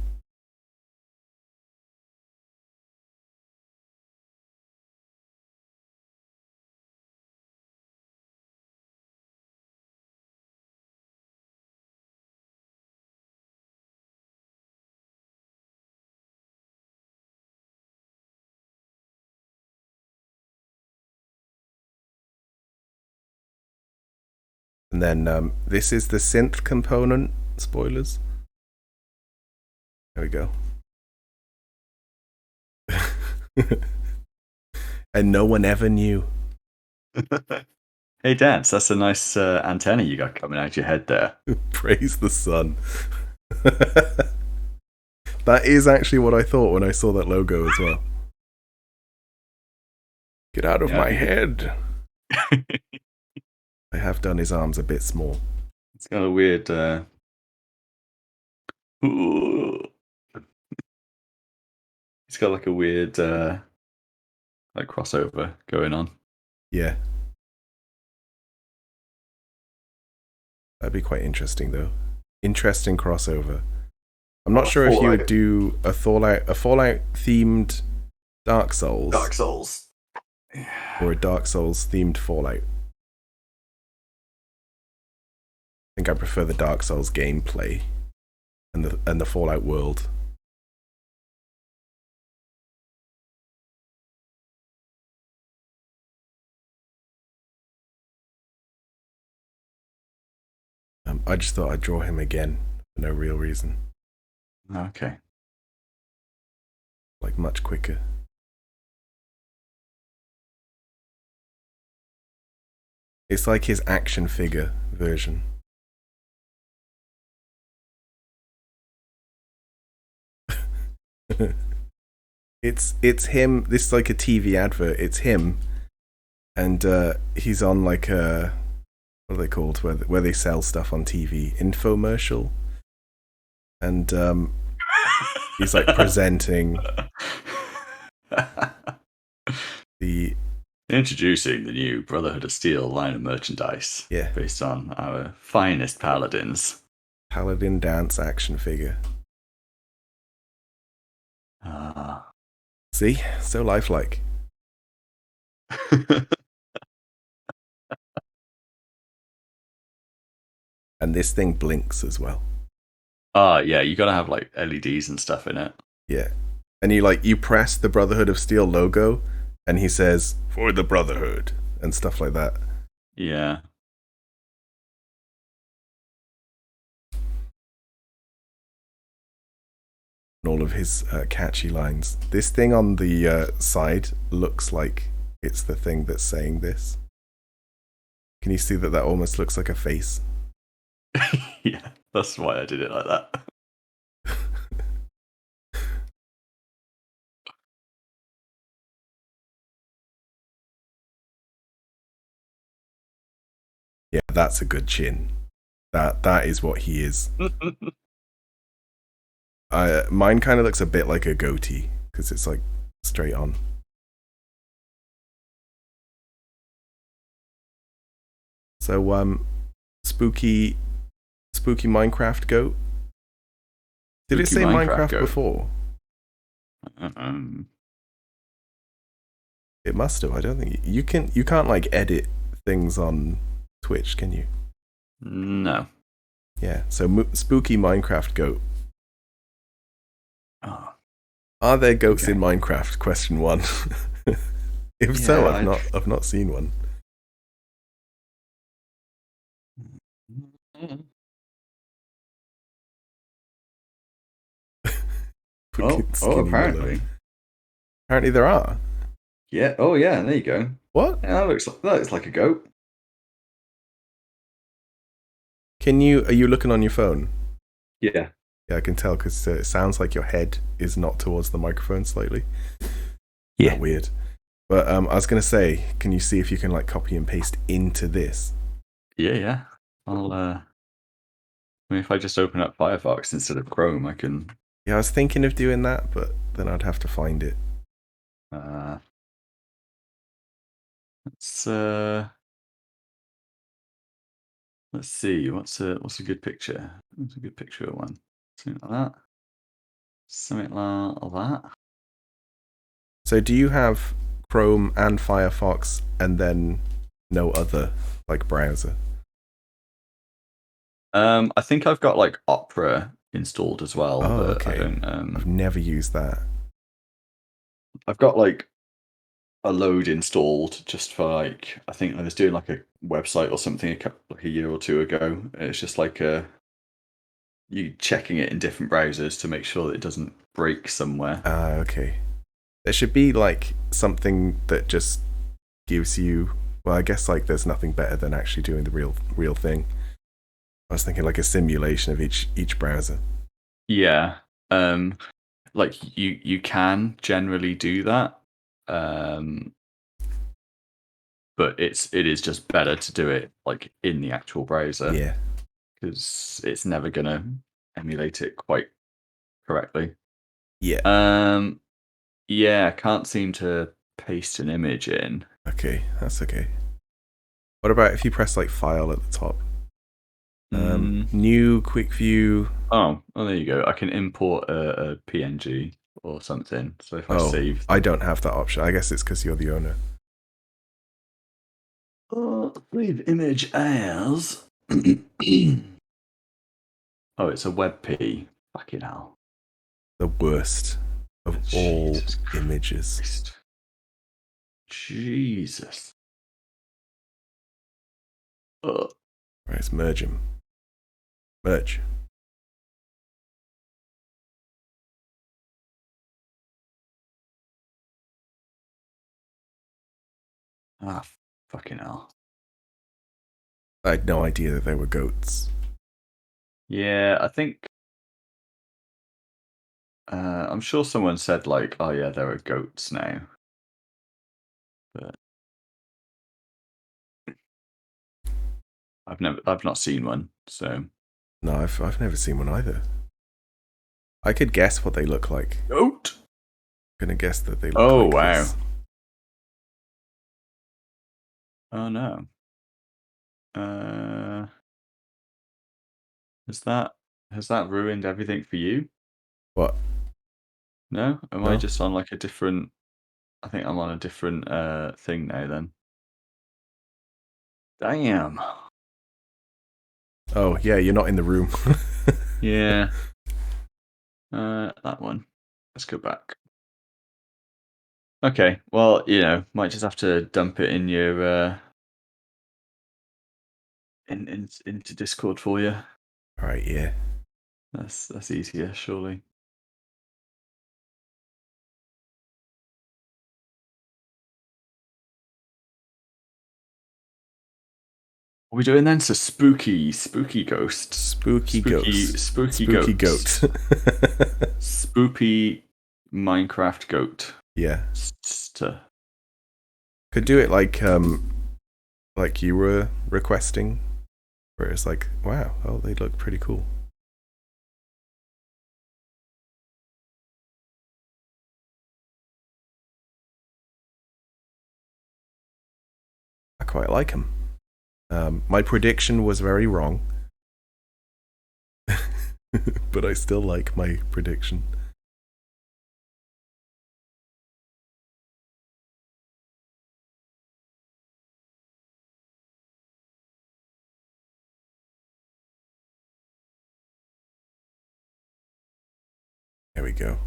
And then this is the synth component. Spoilers. There we go. And no one ever knew. Hey, Dance, that's a nice antenna you got coming out your head there. Praise the sun. That is actually what I thought when I saw that logo as well. Get out of my head. I have done his arms a bit small. It's got a weird he's got like a weird like crossover going on. Yeah. That'd be quite interesting though. Interesting crossover. I'm not sure if you would do a Fallout themed Dark Souls. Dark Souls. Or a Dark Souls themed Fallout. I think I prefer the Dark Souls gameplay and the Fallout world. I just thought I'd draw him again for no real reason. Okay. Like much quicker. It's like his action figure version. It's him. This is like a TV advert. It's him and he's on like a, what are they called, where they sell stuff on TV, infomercial, and he's like presenting the Introducing the new Brotherhood of Steel line of merchandise, yeah, based on our finest paladins. paladin dance action figure. Ah. See, so lifelike. And this thing blinks as well. Yeah, you gotta have like LEDs and stuff in it. Yeah. And you press the Brotherhood of Steel logo and he says, "For the Brotherhood," and stuff like that. Yeah. And all of his catchy lines. This thing on the side looks like it's the thing that's saying this. Can you see that almost looks like a face? Yeah, that's why I did it like that. Yeah, that's a good chin. That is what he is. Mine kind of looks a bit like a goatee because it's like straight on. So spooky Minecraft goat. Did it say Minecraft goat before? Um, It must have. I don't think you can't like edit things on Twitch, can you? no. Yeah. So spooky Minecraft goat. Oh, Are there goats okay. in Minecraft? Question one. If Yeah, so, I've not seen one. Fucking skinny Willow. Apparently. Apparently there are. Yeah. Oh, yeah. There you go. What? Yeah, that looks like a goat. Are you looking on your phone? Yeah. Yeah, I can tell because it sounds like your head is not towards the microphone slightly. Yeah. Weird. But I was gonna say, can you see if you can like copy and paste into this? Yeah, yeah. I mean, if I just open up Firefox instead of Chrome, I can. Yeah, I was thinking of doing that, but then I'd have to find it. Uh, let's let's see. What's a good picture? What's a good picture of one? Something like that. Something like that. So do you have Chrome and Firefox and then no other like browser? I think I've got like Opera installed as well, Oh, but I okay. don't. I've never used that. I've got like a load installed just for like I think I was doing like a website or something like a year or two ago. It's just like you checking it in different browsers to make sure that it doesn't break somewhere. Ah, okay. There should be like something that just gives you. Well, I guess like there's nothing better than actually doing the real thing. I was thinking like a simulation of each browser. Yeah. Like you can generally do that. But it is just better to do it like in the actual browser Yeah. because it's never gonna emulate it quite correctly. Yeah. Yeah, can't seem to paste an image in. Okay, that's okay. What about if you press like file at the top? New quick view. Oh, there you go. I can import a PNG or something. So if I Oh, save, I don't have that option. I guess it's because you're the owner. save image as. Oh, it's a WebP. Fucking hell. The worst of all Jesus images. Christ. Jesus. Right, let's merge them. Merge. Ah, fucking hell. I had no idea that they were goats. Yeah, I think. I'm sure someone said like, "Oh yeah, there are goats now," but I've not seen one, so. No, I've never seen one either. I could guess what they look like. Goat. I'm gonna guess that they look Oh like wow. this. Oh no. Uh, has that ruined everything for you? What? No? Am I No? just on like a different? I think I'm on a different thing now. Then. Damn. Oh yeah, you're not in the room. Yeah. That one. Let's go back. Okay. Well, might just have to dump it in your into Discord for you. All right, yeah. That's easier, surely. What are we doing then? So spooky ghosts, Spooky ghosts. spooky Spooky goats, goat. spoopy Minecraft goat. Yeah. St- Could do it like you were requesting, where it's like, wow, oh, they look pretty cool. I quite like them. My prediction was very wrong, but I still like my prediction. There we go.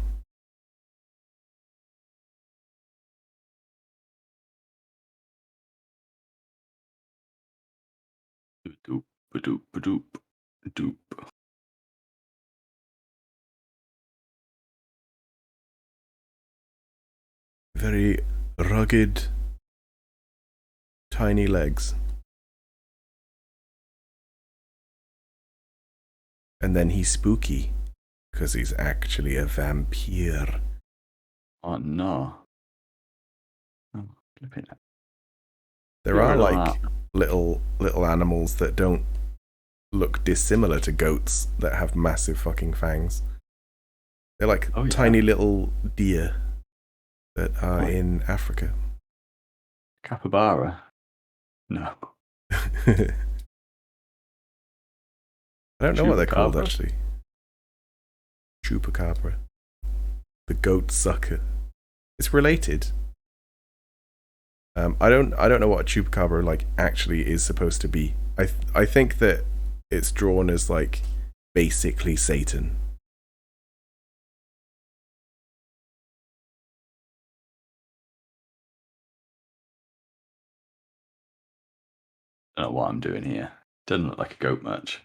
Doop, doop, doop, doop. Very rugged, tiny legs. And then he's spooky, because he's actually a vampire. Oh no. Oh, flipping it. There Get are rid of like that. little animals that don't look dissimilar to goats that have massive fucking fangs. They're like Oh, yeah. tiny little deer that are Like in Africa. capybara. No. I don't know what they're called Chupacabra? actually. Chupacabra. The goat sucker. It's related. I don't know what a chupacabra like actually is supposed to be. I think that it's drawn as like basically Satan. I don't know what I'm doing here. Doesn't look like a goat much.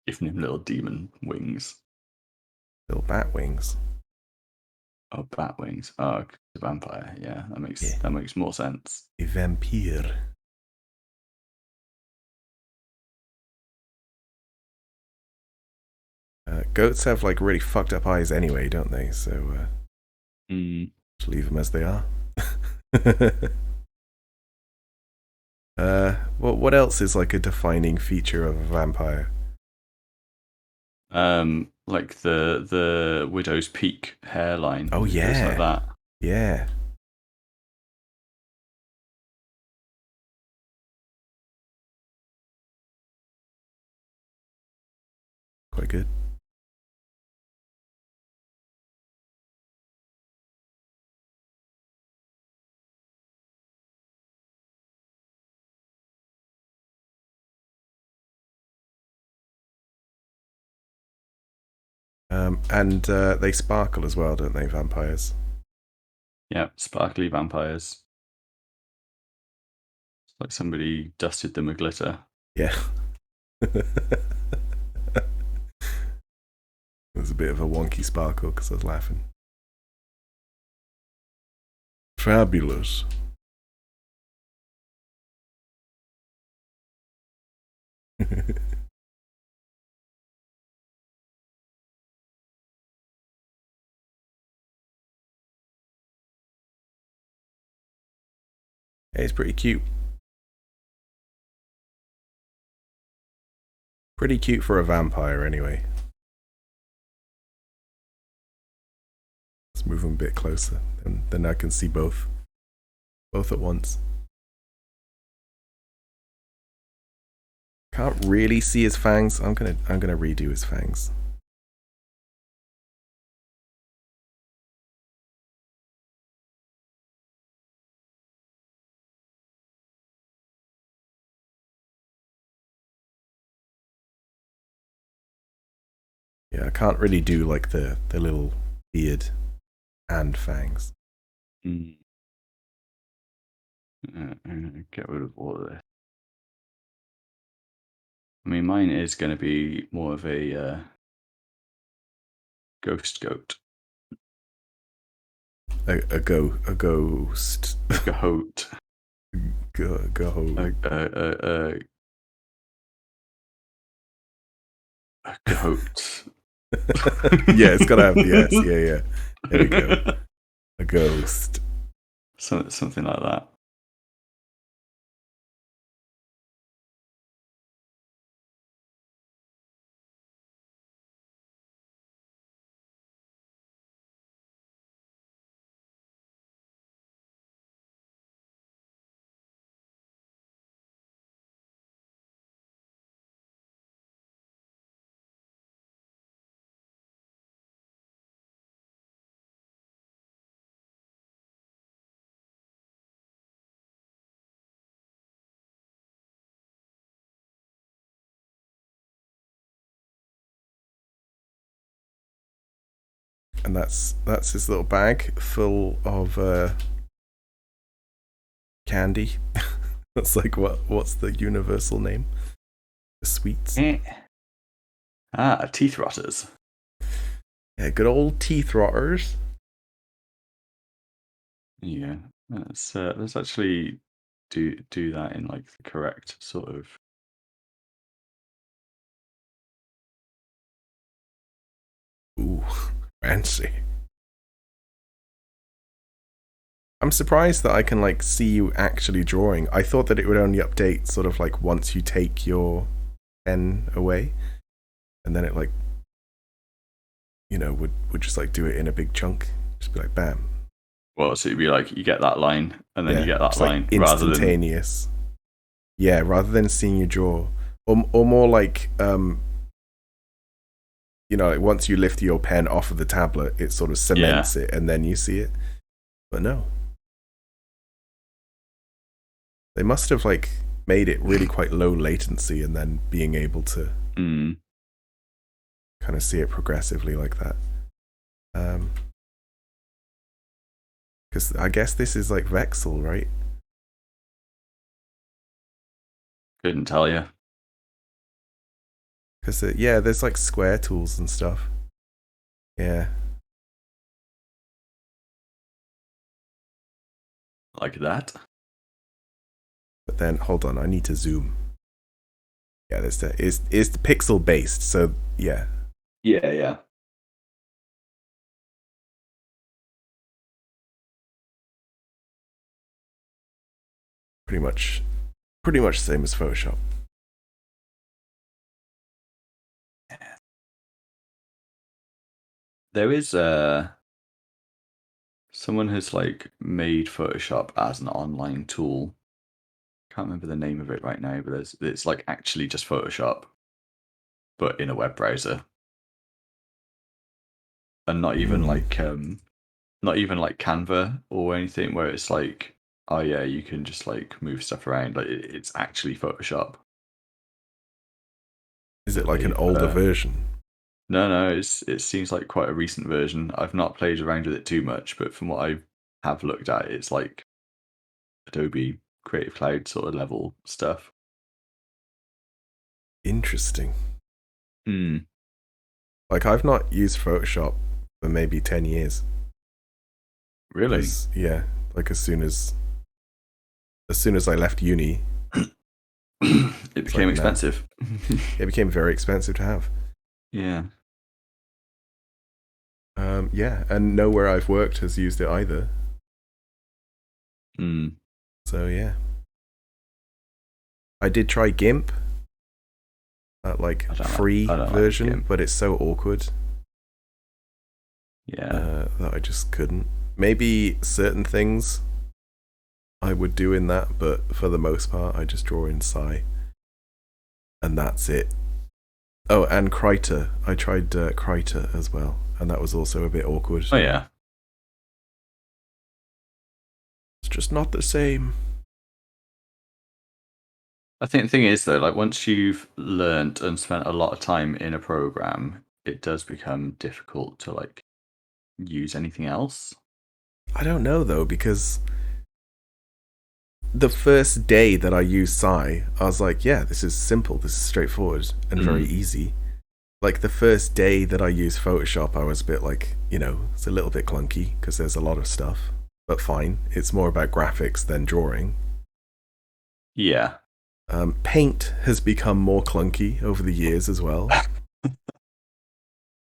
Giving him little demon wings. Little bat wings. Oh, bat wings. Oh, a vampire. Yeah, Yeah. that makes more sense. A vampire. Goats have like really fucked up eyes anyway, don't they? So just leave them as they are. What else is like a defining feature of a vampire? Like the widow's peak hairline. Oh It goes yeah, like that. yeah. Quite good. And they sparkle as well, don't they, vampires? Yeah, sparkly vampires. It's like somebody dusted them with glitter. Yeah. There's a bit of a wonky sparkle because I was laughing. Fabulous. Hey, it's pretty cute. Pretty cute for a vampire, anyway. Let's move him a bit closer, and then I can see both at once. Can't really see his fangs. I'm gonna redo his fangs. Yeah, I can't really do like the little beard and fangs. I'm gonna get rid of all of this. I mean, mine is going to be more of a ghost goat. A ghost. A goat. A goat. Yeah, it's gotta have the S. Yeah. There we go. A ghost. Something like that. And that's his little bag full of candy. That's like what's the universal name? The sweets. Teeth rotters. Yeah, good old teeth rotters. Yeah, let's actually do that in like the correct sort of. Ooh, fancy. I'm surprised that I can like see you actually drawing. I thought that it would only update sort of like once you take your pen away, and then it like, you know, would just like do it in a big chunk. Just be like bam. Well, so it'd be like you get that line, and then you get that line, like instantaneous. Rather than seeing you draw, or more like you know, like once you lift your pen off of the tablet, it sort of cements it, and then you see it. But no, they must have like made it really quite low latency, and then being able to kind of see it progressively like that. Because I guess this is like Vexel, right? Couldn't tell you. Because there's like square tools and stuff. Yeah. Like that. But then hold on, I need to zoom. Yeah, there's the is the pixel based, so yeah. Yeah. Pretty much the same as Photoshop. There is someone has like made Photoshop as an online tool. Can't remember the name of it right now, but it's like actually just Photoshop, but in a web browser, and not even like Canva or anything where it's like, oh yeah, you can just like move stuff around. Like it's actually Photoshop. Is it like an older version? No, it seems like quite a recent version. I've not played around with it too much, but from what I have looked at, it's like Adobe Creative Cloud sort of level stuff. Interesting. Like I've not used Photoshop for maybe 10 years. Really? Yeah, like as soon as I left uni, it became expensive. It became very expensive to have. Yeah. Yeah, and nowhere I've worked has used it either. So yeah, I did try GIMP, that like free I don't like version, GIMP. but it's so awkward. Yeah. That I just couldn't. Maybe certain things I would do in that, but for the most part, I just draw in Psy, and that's it. Oh, and Krita. I tried Krita as well, and that was also a bit awkward. Oh yeah. It's just not the same. I think the thing is though, like once you've learnt and spent a lot of time in a program, it does become difficult to like use anything else. I don't know though, because the first day that I used Psy, I was like, yeah, this is simple, this is straightforward and very easy. Like the first day that I used Photoshop, I was a bit like, it's a little bit clunky because there's a lot of stuff, but fine. It's more about graphics than drawing. Yeah. Paint has become more clunky over the years as well.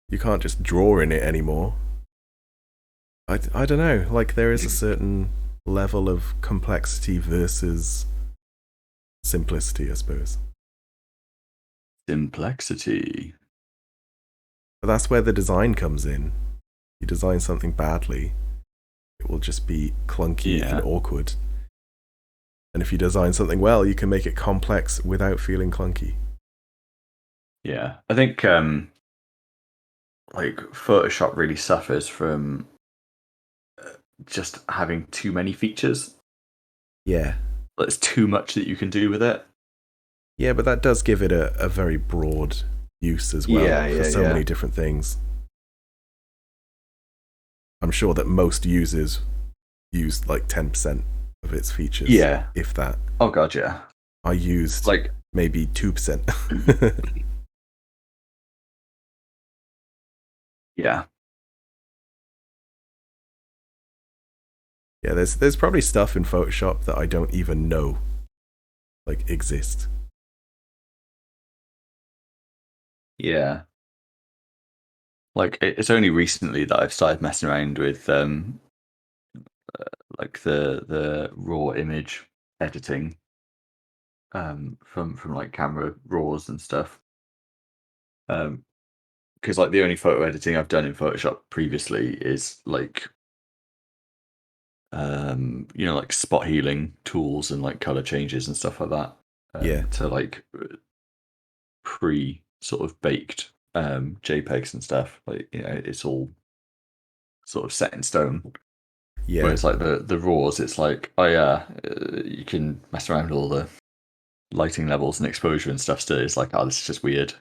You can't just draw in it anymore. I don't know. Like there is a certain level of complexity versus simplicity, I suppose. Simplexity. But that's where the design comes in. You design something badly, it will just be clunky and awkward. And if you design something well, you can make it complex without feeling clunky. Yeah. I think like Photoshop really suffers from just having too many features. Yeah. There's too much that you can do with it. Yeah, but that does give it a very broad use as well for so many different things. I'm sure that most users use like 10% of its features. Yeah. If that. Oh god, yeah. I used like maybe 2%. Yeah. Yeah, there's probably stuff in Photoshop that I don't even know like exist. Yeah. Like it's only recently that I've started messing around with like the raw image editing from like camera raws and stuff. Because like the only photo editing I've done in Photoshop previously is like like spot healing tools and like color changes and stuff like that. Yeah. To like pre sort of baked JPEGs and stuff. Like it's all sort of set in stone. Yeah. Whereas like the raws, it's like, oh yeah, you can mess around with all the lighting levels and exposure and stuff. Still, it's like, oh, this is just weird.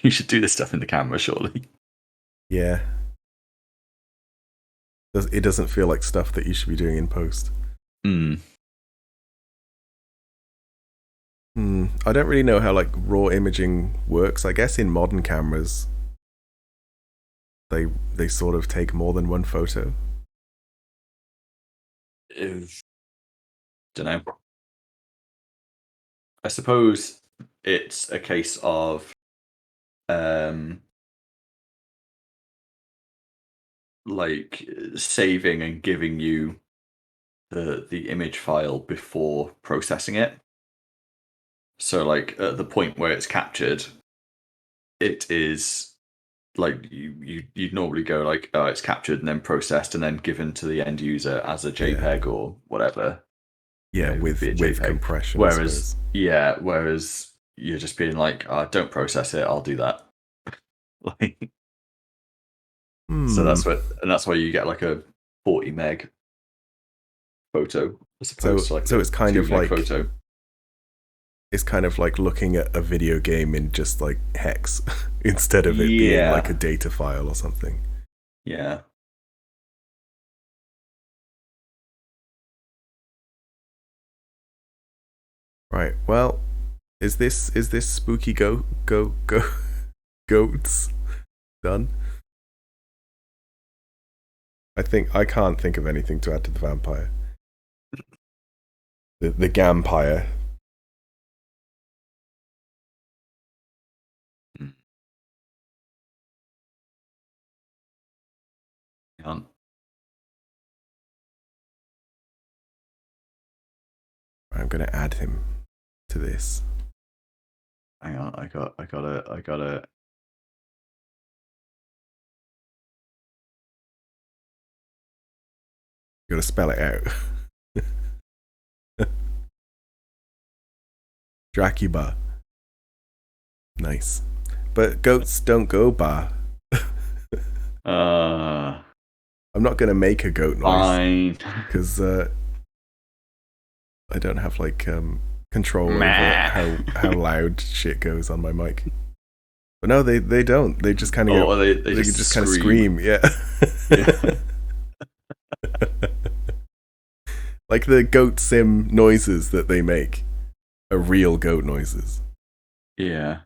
You should do this stuff in the camera, surely. Yeah. It doesn't feel like stuff that you should be doing in post. I don't really know how like raw imaging works. I guess in modern cameras, they sort of take more than one photo. Don't know. I suppose it's a case of like saving and giving you the image file before processing it. So like at the point where it's captured, it is like you'd normally go like, oh, it's captured and then processed and then given to the end user as a JPEG or whatever. Yeah, It would be a with JPEG. compression, I suppose. Whereas you're just being like, oh, don't process it, I'll do that. Like, so that's why you get like a 40 meg photo as opposed to like So a it's kind 2 of meg like photo. it's kind of like looking at a video game in just like hex instead of it being like a Yeah. data file or something. Yeah. Right. Well, is this spooky goats done? I can't think of anything to add to the vampire. The gampire. Mm. Hang on. I'm gonna add him to this. Hang on, I gotta. You gotta spell it out. Dracuba. Nice. But goats don't go ba. I'm not gonna make a goat noise. Fine. Because I don't have like control over how loud shit goes on my mic. But no, they don't. They just kind of they just kind of scream. Yeah. Yeah. Like the goat sim noises that they make are real goat noises. Yeah.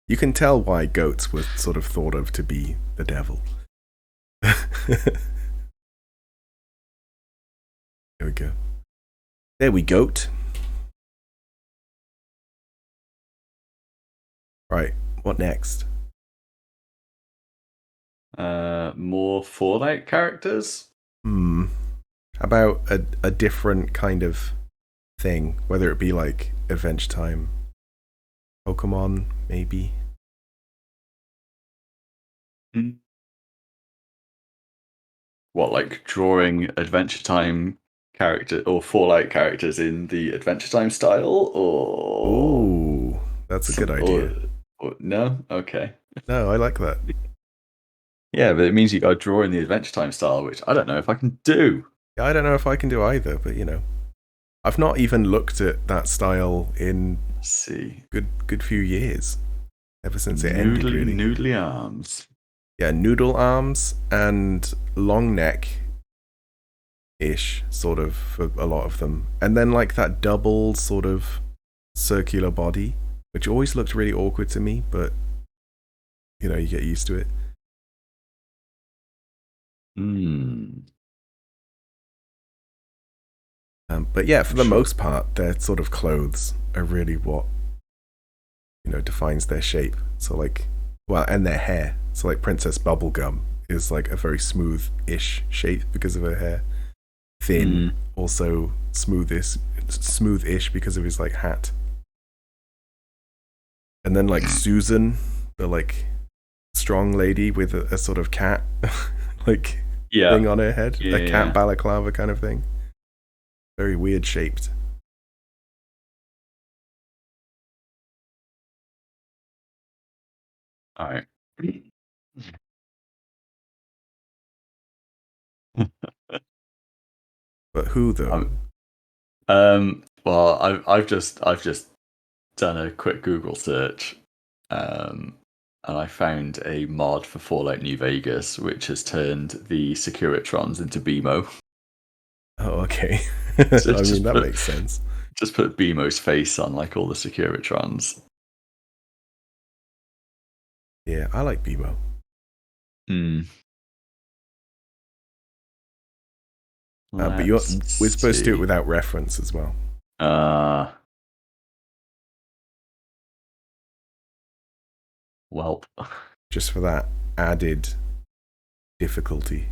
You can tell why goats were sort of thought of to be the devil. There we go. There we goat. Right, what next? More Fallout characters? How about a different kind of thing, whether it be like Adventure Time Pokemon, maybe? What, like drawing Adventure Time character or Fallout characters in the Adventure Time style, or Ooh, that's a good idea. Or no? Okay. No, I like that. Yeah, but it means you got to draw in the Adventure Time style, which I don't know if I can do. Yeah, I don't know if I can do either, but you know, I've not even looked at that style in Let's see. good few years, ever since it ended. Really, noodly arms. Yeah, noodle arms and long neck ish, sort of, for a lot of them, and then like that double sort of circular body, which always looked really awkward to me, but you know, you get used to it. But yeah, for the most part, their sort of clothes are really what, you know, defines their shape. So like, well, and their hair. So like Princess Bubblegum is like a very smooth-ish shape because of her hair. Finn also smooth-ish because of his like hat. And then like Susan, the like strong lady with a sort of cat like thing on her head, a cat balaclava kind of thing. Very weird shaped. All right. But who though? Well, I've just done a quick Google search, and I found a mod for Fallout New Vegas, which has turned the Securitrons into BMO. Oh, okay. So I mean, that makes sense. Just put BMO's face on like all the Securitrons. Yeah, I like BMO. But we're supposed to do it without reference as well. Well, just for that added difficulty.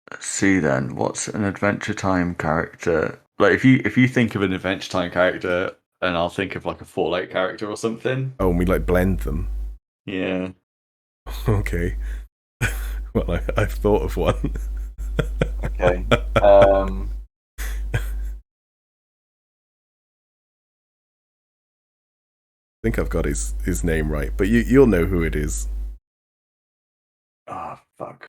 Let's see then. What's an Adventure Time character? Like if you think of an Adventure Time character, and I'll think of like a Fallout character or something. Oh, and we like blend them. Yeah. Okay. Well, I've thought of one. Okay. I think I've got his name right, but you'll know who it is. Ah, fuck.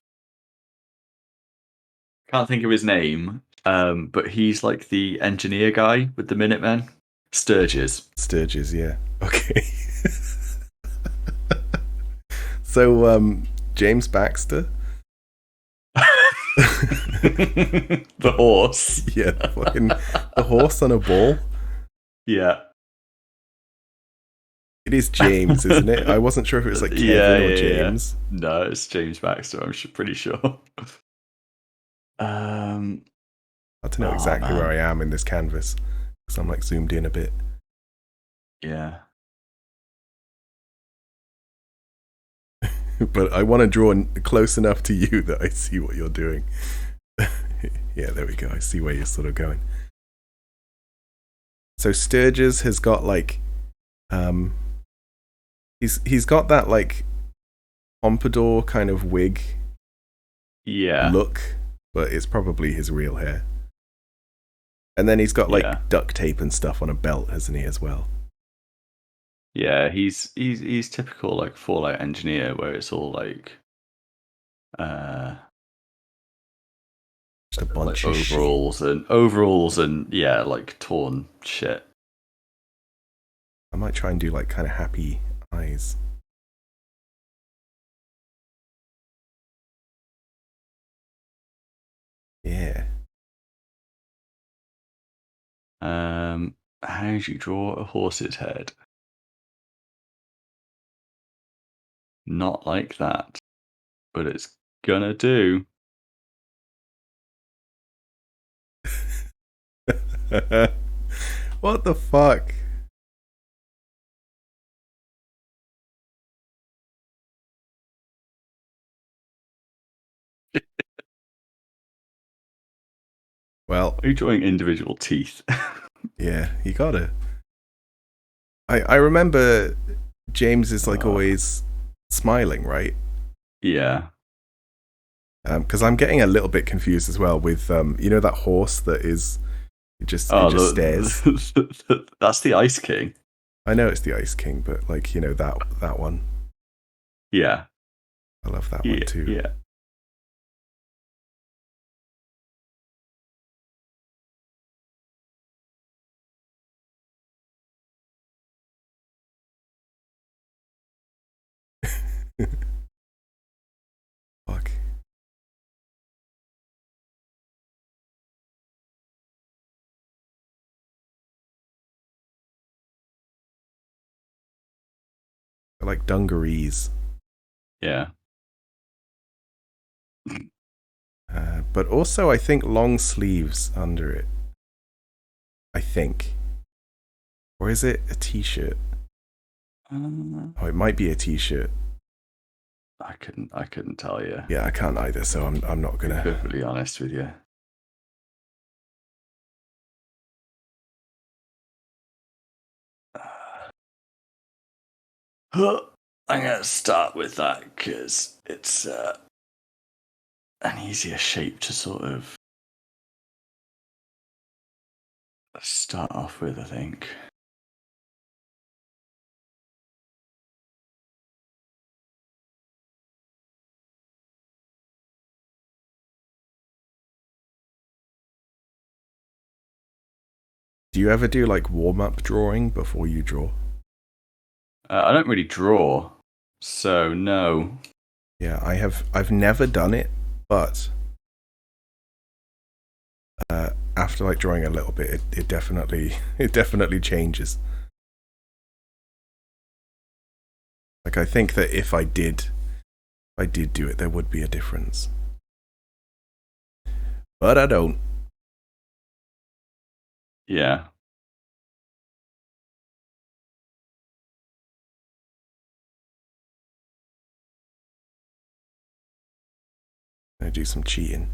Can't think of his name. But he's like the engineer guy with the Minutemen. Sturgis. Sturgis, yeah. Okay. So, James Baxter. The horse. Yeah, fucking the horse on a ball. Yeah. It is James, isn't it? I wasn't sure if it was like Kevin or James. Yeah. No, it's James Baxter. I'm pretty sure. I have to know exactly where I am in this canvas because I'm like zoomed in a bit. Yeah. But I want to draw close enough to you that I see what you're doing. Yeah, there we go. I see where you're sort of going. So Sturgis has got like, he's got that like pompadour kind of wig look, but it's probably his real hair. And then he's got like duct tape and stuff on a belt, hasn't he, as well? Yeah, he's typical like Fallout engineer, where it's all like just a bunch like of overalls and yeah, like torn shit. I might try and do like kind of happy eyes. Yeah. How do you draw a horse's head? Not like that, but it's gonna do. What the fuck? Well, are you drawing individual teeth? Yeah, you gotta. I remember James is like always smiling, right? Yeah. Because I'm getting a little bit confused as well with you know that horse that is it just stares. That's the Ice King. I know it's the Ice King, but like you know that one. Yeah. I love that one too. Yeah. Fuck. I like dungarees. Yeah. But also I think long sleeves under it. I think. Or is it a t-shirt? Oh, it might be a t-shirt. I couldn't tell you. Yeah, I can't either, so I'm not gonna. Be perfectly honest with you. I'm gonna start with that because it's an easier shape to sort of start off with, I think. Do you ever do like warm-up drawing before you draw? I don't really draw, so no. Yeah, I've never done it, but after like drawing a little bit, it definitely it definitely changes. Like I think that if I did do it, there would be a difference. But I don't. Yeah. I do some cheating.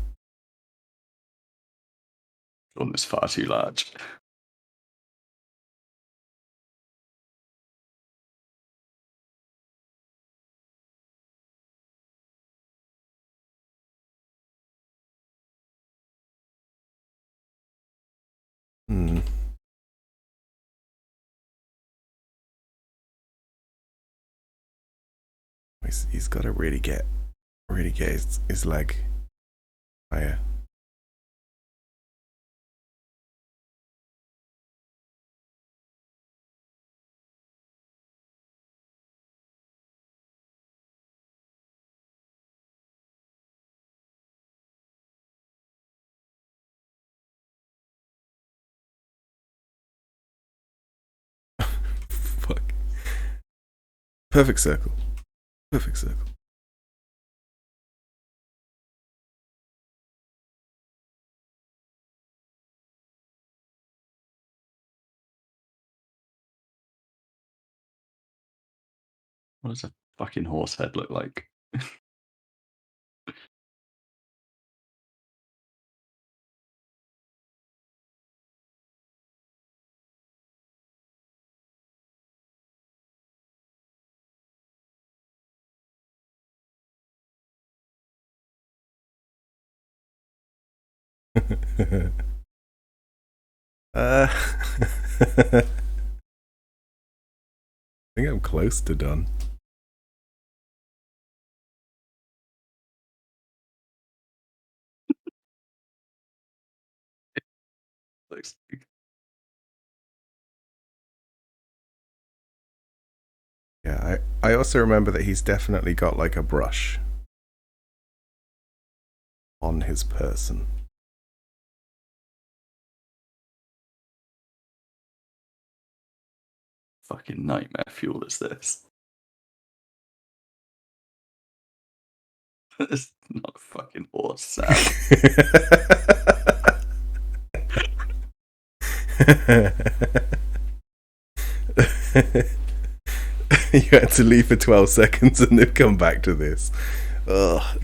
One that's far too large. Hmm. He's got to really get his leg higher. Fuck. Perfect circle. Perfect circle. What does a fucking horse head look like? I think I'm close to done. Looks Yeah, I also remember that he's definitely got like a brush on his person. fucking nightmare fuel is this? It's not a fucking horse, Sam. You had to leave for 12 seconds and they've come back to this. Ugh.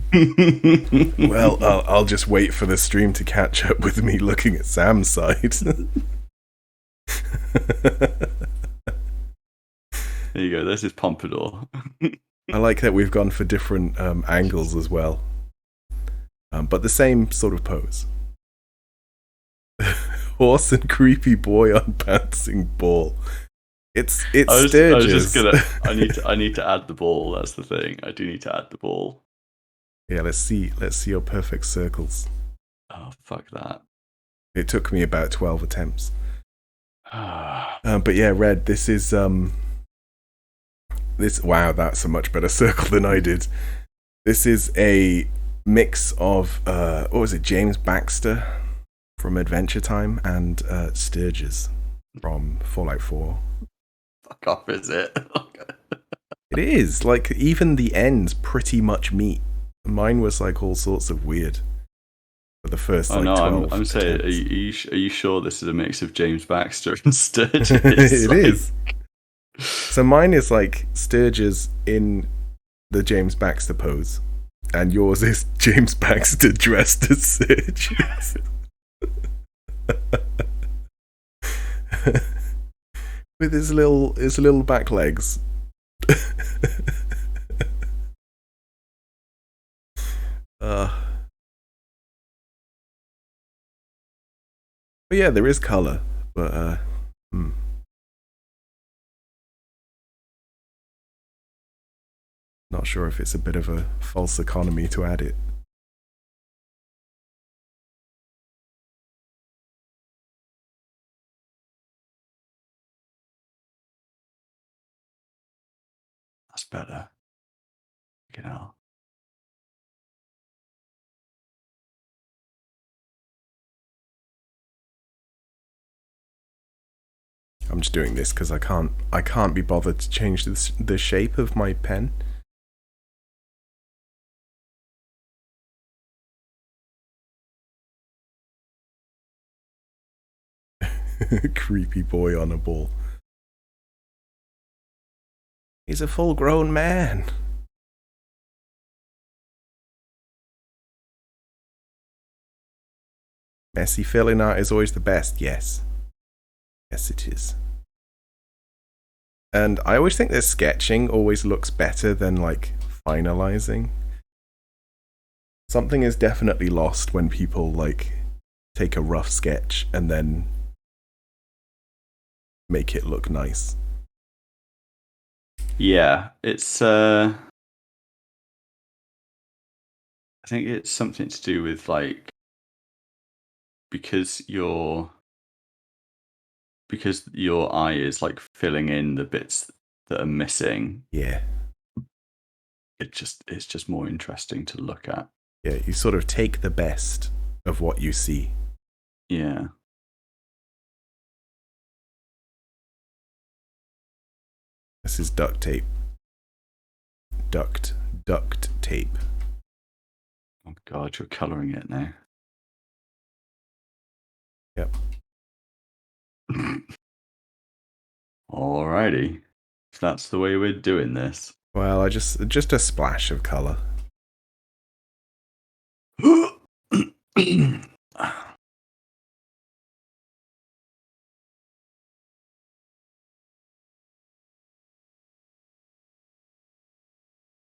Well, I'll just wait for the stream to catch up with me looking at Sam's side. There you go, there's his pompadour. I like that we've gone for different angles as well. But the same sort of pose. Horse and creepy boy on bouncing ball. It's Sturgis. I was just gonna. I need to add the ball. That's the thing. I do need to add the ball. Yeah, let's see your perfect circles. Oh fuck that! It took me about 12 attempts. But yeah, Red. This is this. Wow, that's a much better circle than I did. This is a mix of what was it? James Baxter from Adventure Time and Sturgis from Fallout 4. Fuck off, is it? It is, like, even the ends pretty much meet. Mine was like all sorts of weird for the first like 12 I'm saying, are you sure this is a mix of James Baxter and Sturgis? It is. So mine is like Sturgis in the James Baxter pose, and yours is James Baxter dressed as Sturgis. With his little back legs. But yeah, there is color, but not sure if it's a bit of a false economy to add it. That's better. You know. I'm just doing this because I can't be bothered to change the shape of my pen. Creepy boy on a ball. He's a full-grown man. Messy filling art is always the best, yes. Yes, it is. And I always think that sketching always looks better than, like, finalizing. Something is definitely lost when people, like, take a rough sketch and then make it look nice. Yeah, it's I think it's something to do with like because your eye is like filling in the bits that are missing. Yeah. It's just more interesting to look at. Yeah, you sort of take the best of what you see. Yeah. This is duct tape. Duct tape. Oh god, you're colouring it now. Yep. Alrighty. If that's the way we're doing this. Well, I just a splash of color.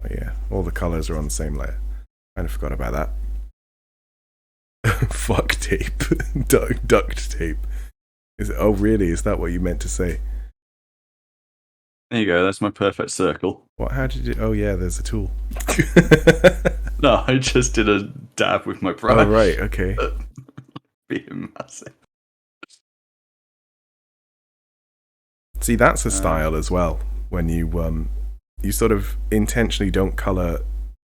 But yeah, all the colors are on the same layer. Kind of forgot about that. Fuck tape. Duct tape. Oh, really? Is that what you meant to say? There you go. That's my perfect circle. What? How did you? Oh, yeah. There's a tool. No, I just did a dab with my brush. Oh, right. Okay. Being massive. See, that's a style as well. When you sort of intentionally don't color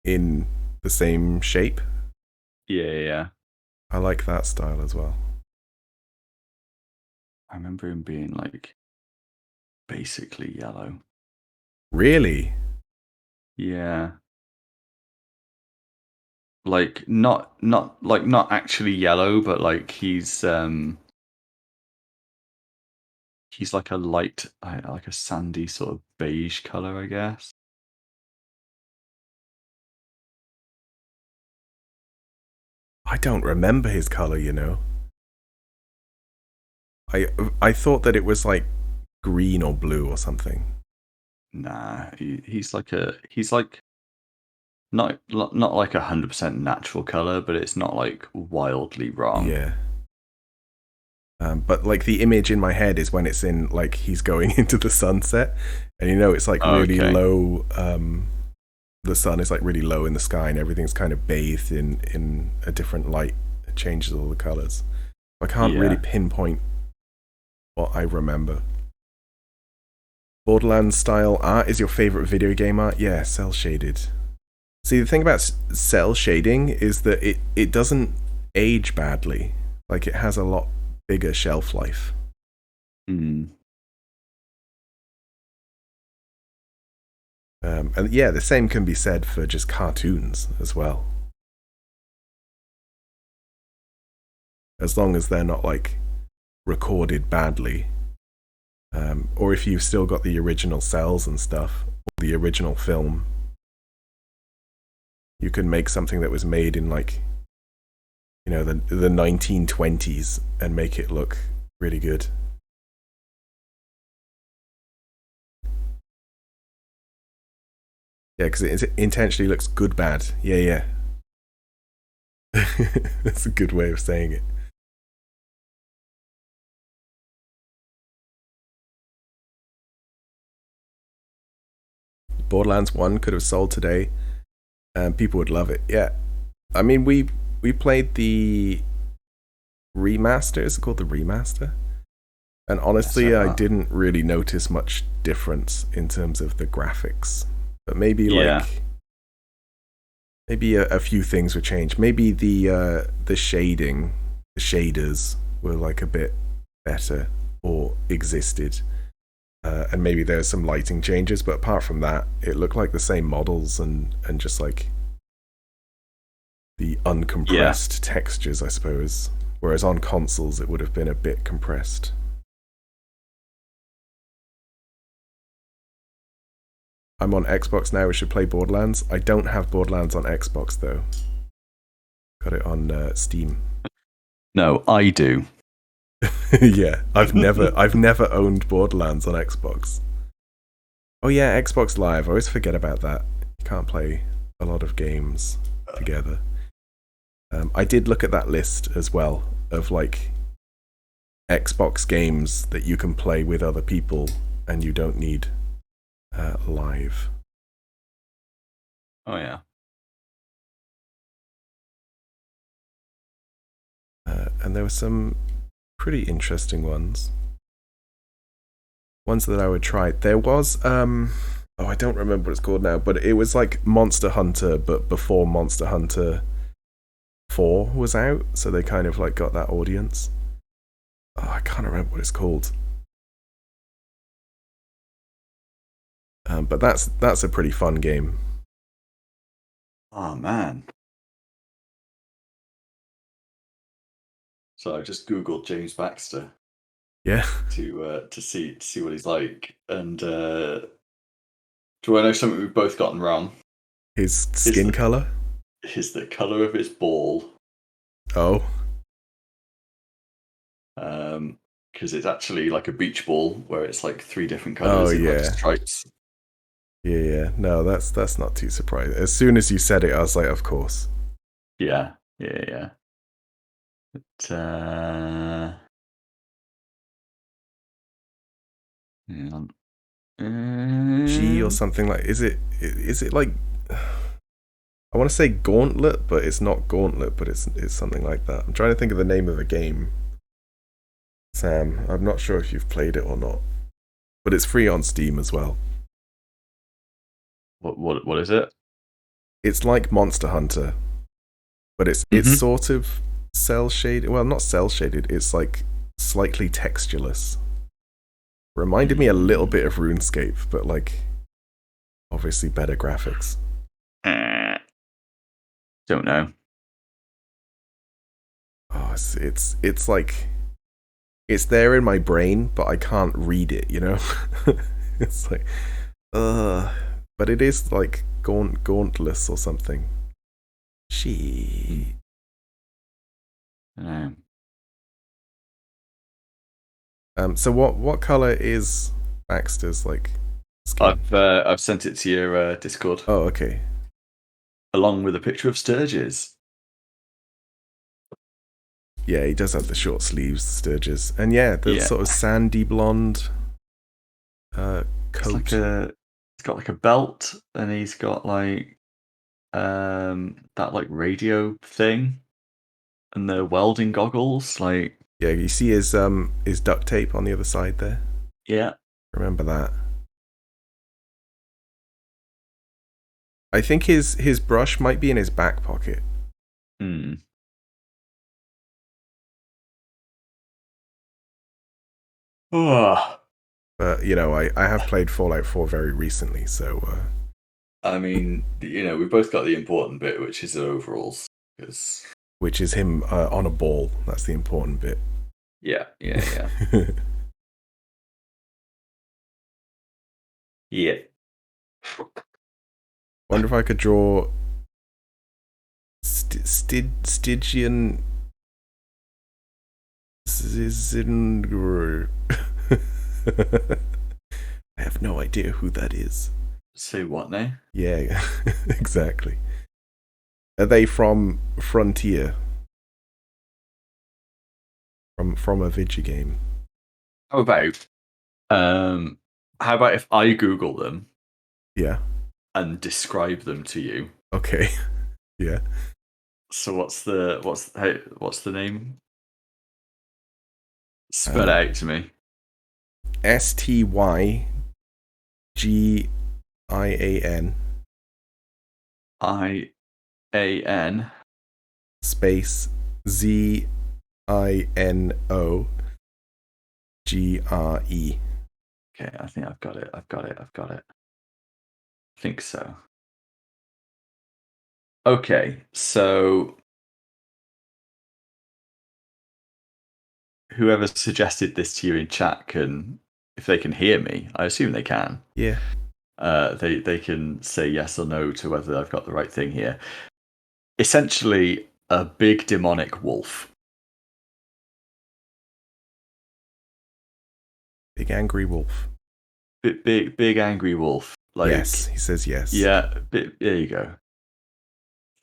in the same shape. Yeah. I like that style as well. I remember him being like basically yellow. Really? Yeah. Like not actually yellow, but like he's like a light, like a sandy sort of beige color, I guess. I don't remember his color, you know. I thought that it was like green or blue or something. Nah, he's like not like 100% natural color, but it's not like wildly wrong. Yeah. But like the image in my head is when it's in like he's going into the sunset, and you know it's like really low. The sun is like really low in the sky, and everything's kind of bathed in a different light. It changes all the colors. I can't really pinpoint what I remember. Borderlands style art is your favorite video game art? Yeah, cell shaded. See, the thing about cell shading is that it doesn't age badly. Like it has a lot bigger shelf life. Mm. And yeah, the same can be said for just cartoons as well. As long as they're not like recorded badly, or if you've still got the original cells and stuff, or the original film, you can make something that was made in like, you know, the 1920s and make it look really good. Yeah, because it intentionally looks good bad. Yeah. That's a good way of saying it. Borderlands 1 could have sold today, and people would love it. Yeah. I mean, we played the remaster. Is it called the remaster? And honestly, I didn't really notice much difference in terms of the graphics. But maybe like maybe a few things were changed. Maybe the shading, the shaders were like a bit better or existed. And maybe there's some lighting changes, but apart from that, it looked like the same models and just like the uncompressed textures, I suppose. Whereas on consoles, it would have been a bit compressed. I'm on Xbox now. We should play Borderlands. I don't have Borderlands on Xbox though. Got it on Steam. No, I do. Yeah, I've never owned Borderlands on Xbox. Oh yeah, Xbox Live. I always forget about that. You can't play a lot of games together. I did look at that list as well of like Xbox games that you can play with other people and you don't need live. Oh yeah. And there were some pretty interesting ones. Ones that I would try. There was I don't remember what it's called now, but it was like Monster Hunter, but before Monster Hunter 4 was out, so they kind of like got that audience. Oh, I can't remember what it's called. But that's a pretty fun game. Oh man. So I just googled James Baxter. Yeah. To see what he's like, and Do I know something we've both gotten wrong? His Is skin the color? is the color of his ball? Oh. Because it's actually like a beach ball where it's like three different Oh colors in like yeah. stripes. Yeah, yeah. No, that's not too surprising. As soon as you said it, I was like, of course. Yeah, yeah, yeah. But, hang on. G or something like is it like I want to say Gauntlet, but it's not Gauntlet, but it's something like that. I'm trying to think of the name of the game. Sam, I'm not sure if you've played it or not. But it's free on Steam as well. What is it? It's like Monster Hunter, but it's Mm-hmm. sort of cell shaded. Well, not cell shaded. It's like slightly textureless. Reminded me a little bit of RuneScape, but like obviously better graphics. Don't know. Oh, it's like it's there in my brain, but I can't read it. You know, it's like but it is like gauntless or something. She. So what color is Baxter's like skin? I've sent it to your Discord Oh, okay. along with a picture of Sturgis. Yeah, he does have the short sleeves, Sturgis, and yeah, the Yeah, sort of sandy blonde it's like coat. it's got like a belt, and he's got like that like radio thing, and the welding goggles. Like, Yeah, you see his duct tape on the other side there. yeah, Remember that? I think his brush might be in his back pocket. hmm. Oh, But you know, I have played Fallout 4 very recently, so I mean, we both got the important bit, which is the overalls. Because which is him on a ball. That's the important bit. yeah, yeah, yeah, yeah. Wonder if I could draw Stygian Zingru. I have no idea who that is. Say what now? Yeah, exactly. Are they from Frontier? From a video game? How about um, how about if I Google them Yeah. and describe them to you? Okay. Yeah. So what's the name? Spell it out to me. Stygian IAN. space ZINOGRE. Okay, I think I've got it. I've got it. I've got it. I think so. Okay, so whoever suggested this to you in chat can, if they can hear me, I assume they can. Yeah. They can say yes or no to whether I've got the right thing here. Essentially, a big demonic wolf. Big angry wolf. Big angry wolf. Yes, Like, he says yes. yeah, there you go.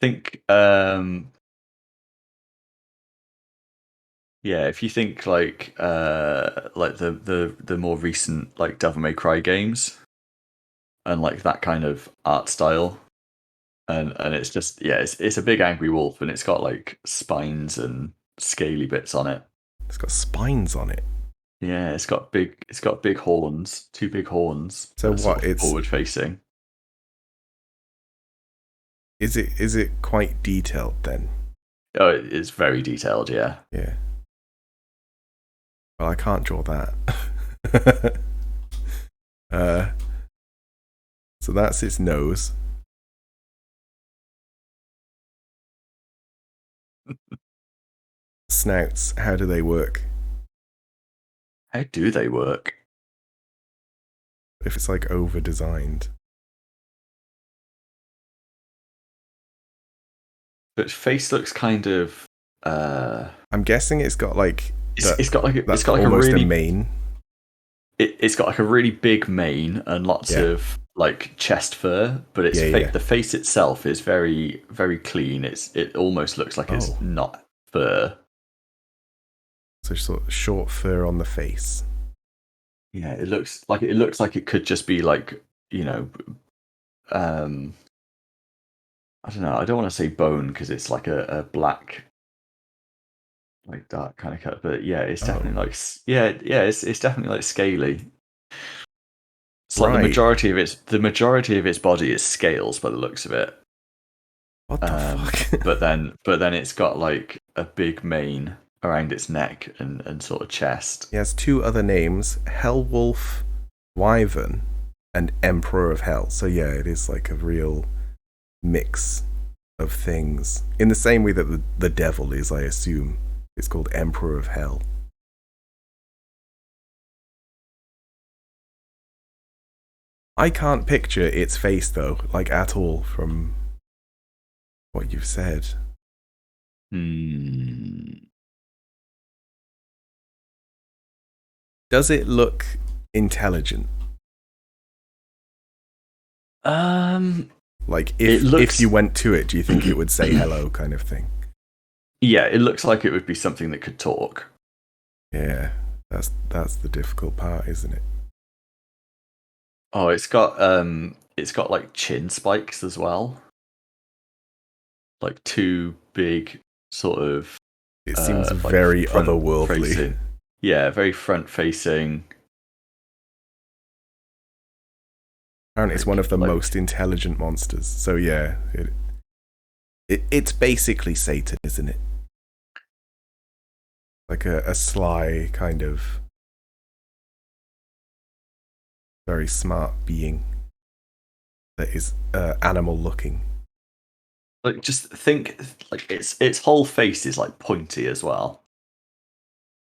Think, yeah, if you think like the more recent like Devil May Cry games and like that kind of art style, and it's just yeah, it's a big angry wolf, and it's got like spines and scaly bits on it. It's got spines on it. Yeah, it's got big horns, two big horns So that are sort what? of forward facing. Is it quite detailed then? Oh, it is very detailed. Yeah. Yeah. Well, I can't draw that. uh, so that's its nose. Snouts, how do they work? How do they work? If it's like over designed. Its face looks kind of. I'm guessing it's got like It's got like that's it's got like a almost a really mane. it's got like a really big mane and lots Yeah, of like chest fur, but yeah, yeah. the face itself is very very clean. It almost looks like it's Oh, not fur. so sort of short fur on the face. Yeah, it looks like it could just be like um I don't know. I don't want to say bone because it's like a black like dark kind of cut, but yeah, it's Oh, definitely like yeah, it's definitely like scaly. It's like right. the majority of its body is scales by the looks of it. What the fuck? But then it's got like a big mane around its neck and sort of chest. He has two other names: Hellwolf, Wyvern, and Emperor of Hell. So yeah, it is like a real mix of things. In the same way that the devil is, I assume, it's called Emperor of Hell. I can't picture its face though, like at all from what you've said. Hmm. Does it look intelligent? Um. Like It if looks. you went to it, do you think it would say hello kind of thing? Yeah, it looks like it would be something that could talk. Yeah. That's the difficult part, isn't it? Oh, it's got like chin spikes as well. Like two big sort of It seems like very front otherworldly. facing. Yeah, very front facing. Apparently it's one of the Like most intelligent monsters. So yeah, it's basically Satan, isn't it? Like a sly kind of very smart being that is animal looking. just think like its whole face is like pointy as well.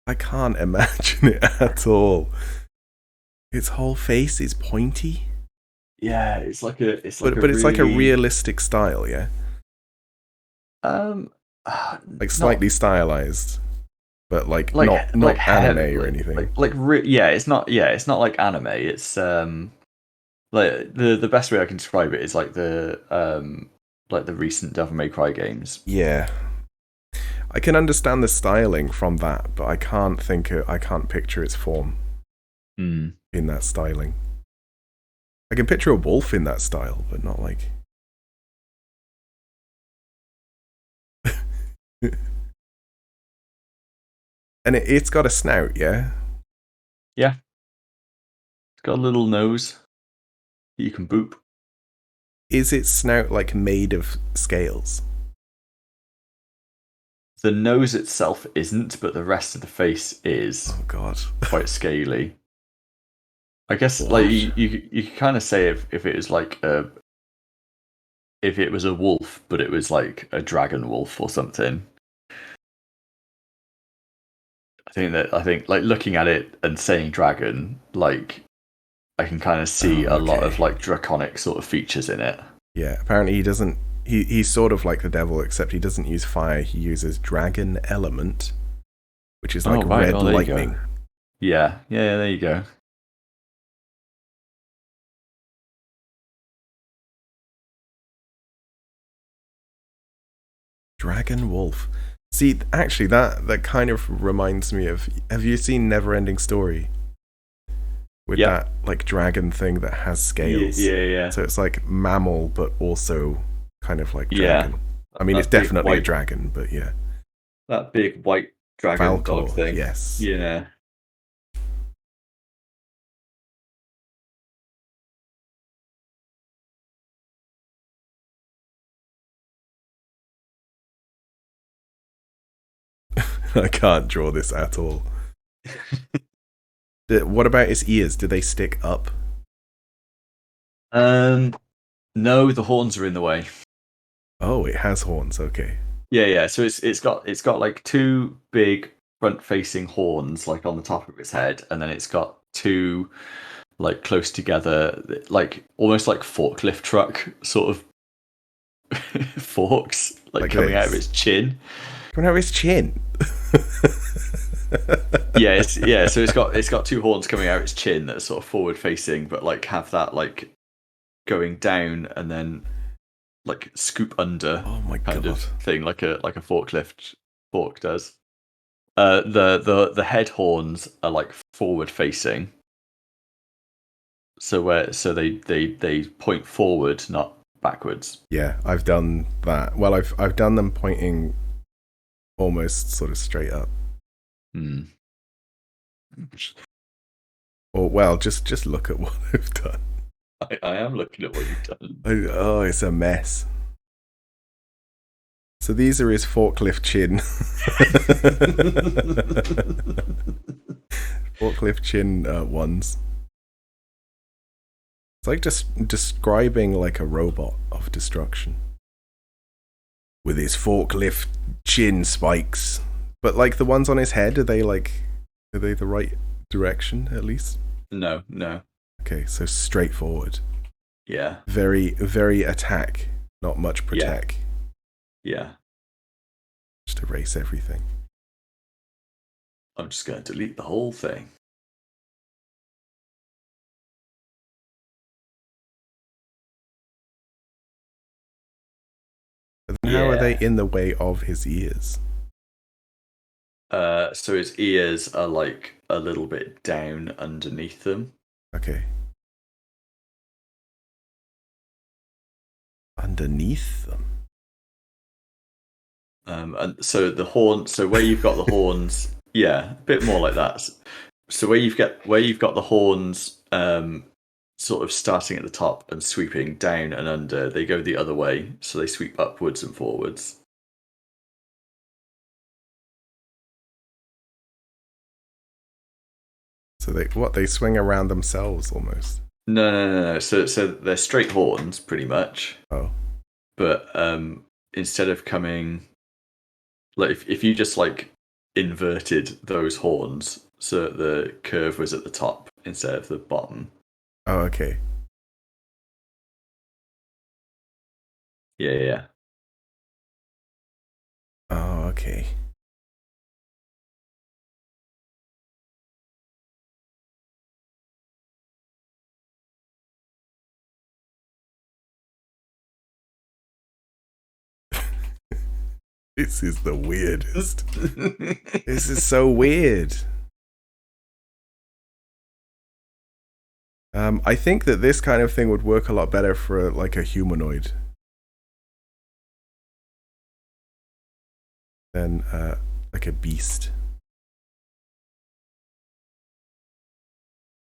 I can't imagine it at all. Its whole face is pointy, Yeah, it's like a but it's like a really realistic style, yeah, um like not slightly stylized, but like not anime heavy or anything. yeah, it's not like anime. It's like the best way I can describe it is like the recent Devil May Cry games. Yeah, I can understand the styling from that, but I can't picture its form Hmm. in that styling. I can picture a wolf in that style, but not like. And it's got a snout, yeah? Yeah, it's got a little nose that you can boop. Is its snout like made of scales? The nose itself isn't, but the rest of the face is Oh god. quite scaly. I guess like What? you could kind of say if it was like a if it was a wolf, but it was like a dragon wolf or something. I think like looking at it and saying dragon, like I can kind of Oh, see a lot of okay. like draconic sort of features in it. Yeah, apparently he doesn't. He's sort of like the devil, except he doesn't use fire. He uses dragon element, which is like Oh right, red oh there you go. lightning. Yeah, there you go. Dragon wolf. See, actually, that kind of reminds me of. Have you seen Neverending Story? With Yep. that like dragon thing that has scales. Yeah. So it's like mammal, but also kind of like Yeah. dragon. I mean, it's That big definitely a white dragon, but yeah. that big white dragon dog Falcor, thing. yes. Yeah. I can't draw this at all. What about its ears? Do they stick up? Um no, the horns are in the way. Oh, it has horns. Okay. Yeah. So it's got like two big front facing horns like on the top of its head, and then it's got two like close together like almost like forklift truck sort of forks like Like coming out of this. its chin. Coming out of his chin. Yeah. So it's got two horns coming out its chin that are sort of forward facing, but like have that like going down and then like scoop under Oh my kind of god. thing, like a forklift fork does. The head horns are like forward facing, so they point forward, not backwards. Yeah, I've done that. Well, I've done them pointing almost sort of straight up. Hmm. Or well, just look at what I've done. I am looking at what you've done. Oh, it's a mess. So these are his forklift chin. Forklift chin ones. It's like just describing like a robot of destruction. With his forklift chin spikes. But like the ones on his head, are they the right direction at least? No. Okay, so straightforward. Yeah. Very, very attack, not much protect. Yeah. Just erase everything. I'm just going to delete the whole thing. But then how are they in the way of his ears? So his ears are like a little bit down underneath them. Okay. Underneath them. And so the horn. So where you've got the horns, yeah, a bit more like that. So where you've got the horns, sort of starting at the top and sweeping down and under, they go the other way. So they sweep upwards and forwards. So they swing around themselves almost. No. So they're straight horns, pretty much. Oh. But instead of coming, like if you just like inverted those horns so that the curve was at the top instead of the bottom. Oh, okay. Yeah. Oh, okay. This is the weirdest. This is so weird. I think that this kind of thing would work a lot better for like a humanoid than like a beast.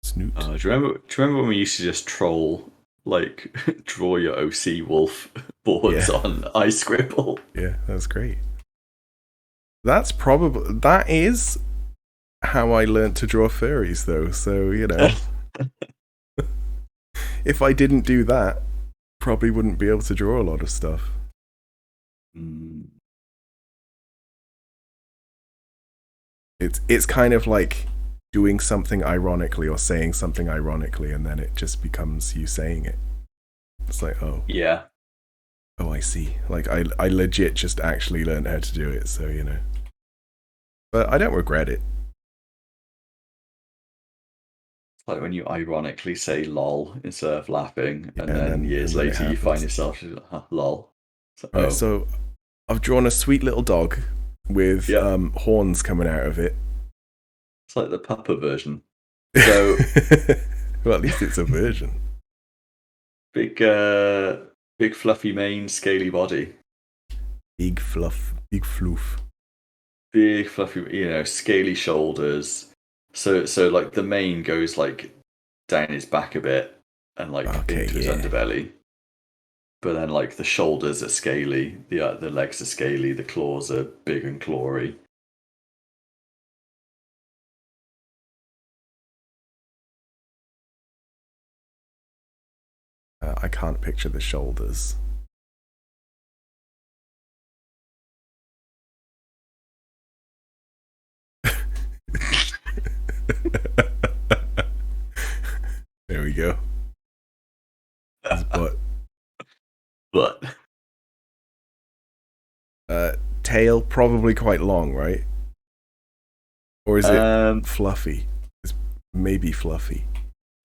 Snoot. Do you remember when we used to just troll, like draw your OC wolf boards on iScribble? Yeah, that's great. That is how I learnt to draw furries, though. So you know, if I didn't do that, probably wouldn't be able to draw a lot of stuff. It's kind of like doing something ironically or saying something ironically, and then it just becomes you saying it. It's like, oh Yeah. Oh, I see. Like I legit just actually learned how to do it, so you know. But I don't regret it. It's like when you ironically say lol instead of laughing, Yeah, and then years and then it later you find happens. yourself lol. Right, so I've drawn a sweet little dog with horns coming out of it. It's like the pupper version. So well, at least it's a version. Big fluffy mane, scaly body. Big fluff, big floof. Big fluffy, scaly shoulders. So like the mane goes like down his back a bit and like into his underbelly. But then like the shoulders are scaly, the legs are scaly, the claws are big and clawy. I can't picture the shoulders. There we go. His butt. But Tail probably quite long, right? Or is it fluffy? It's maybe fluffy.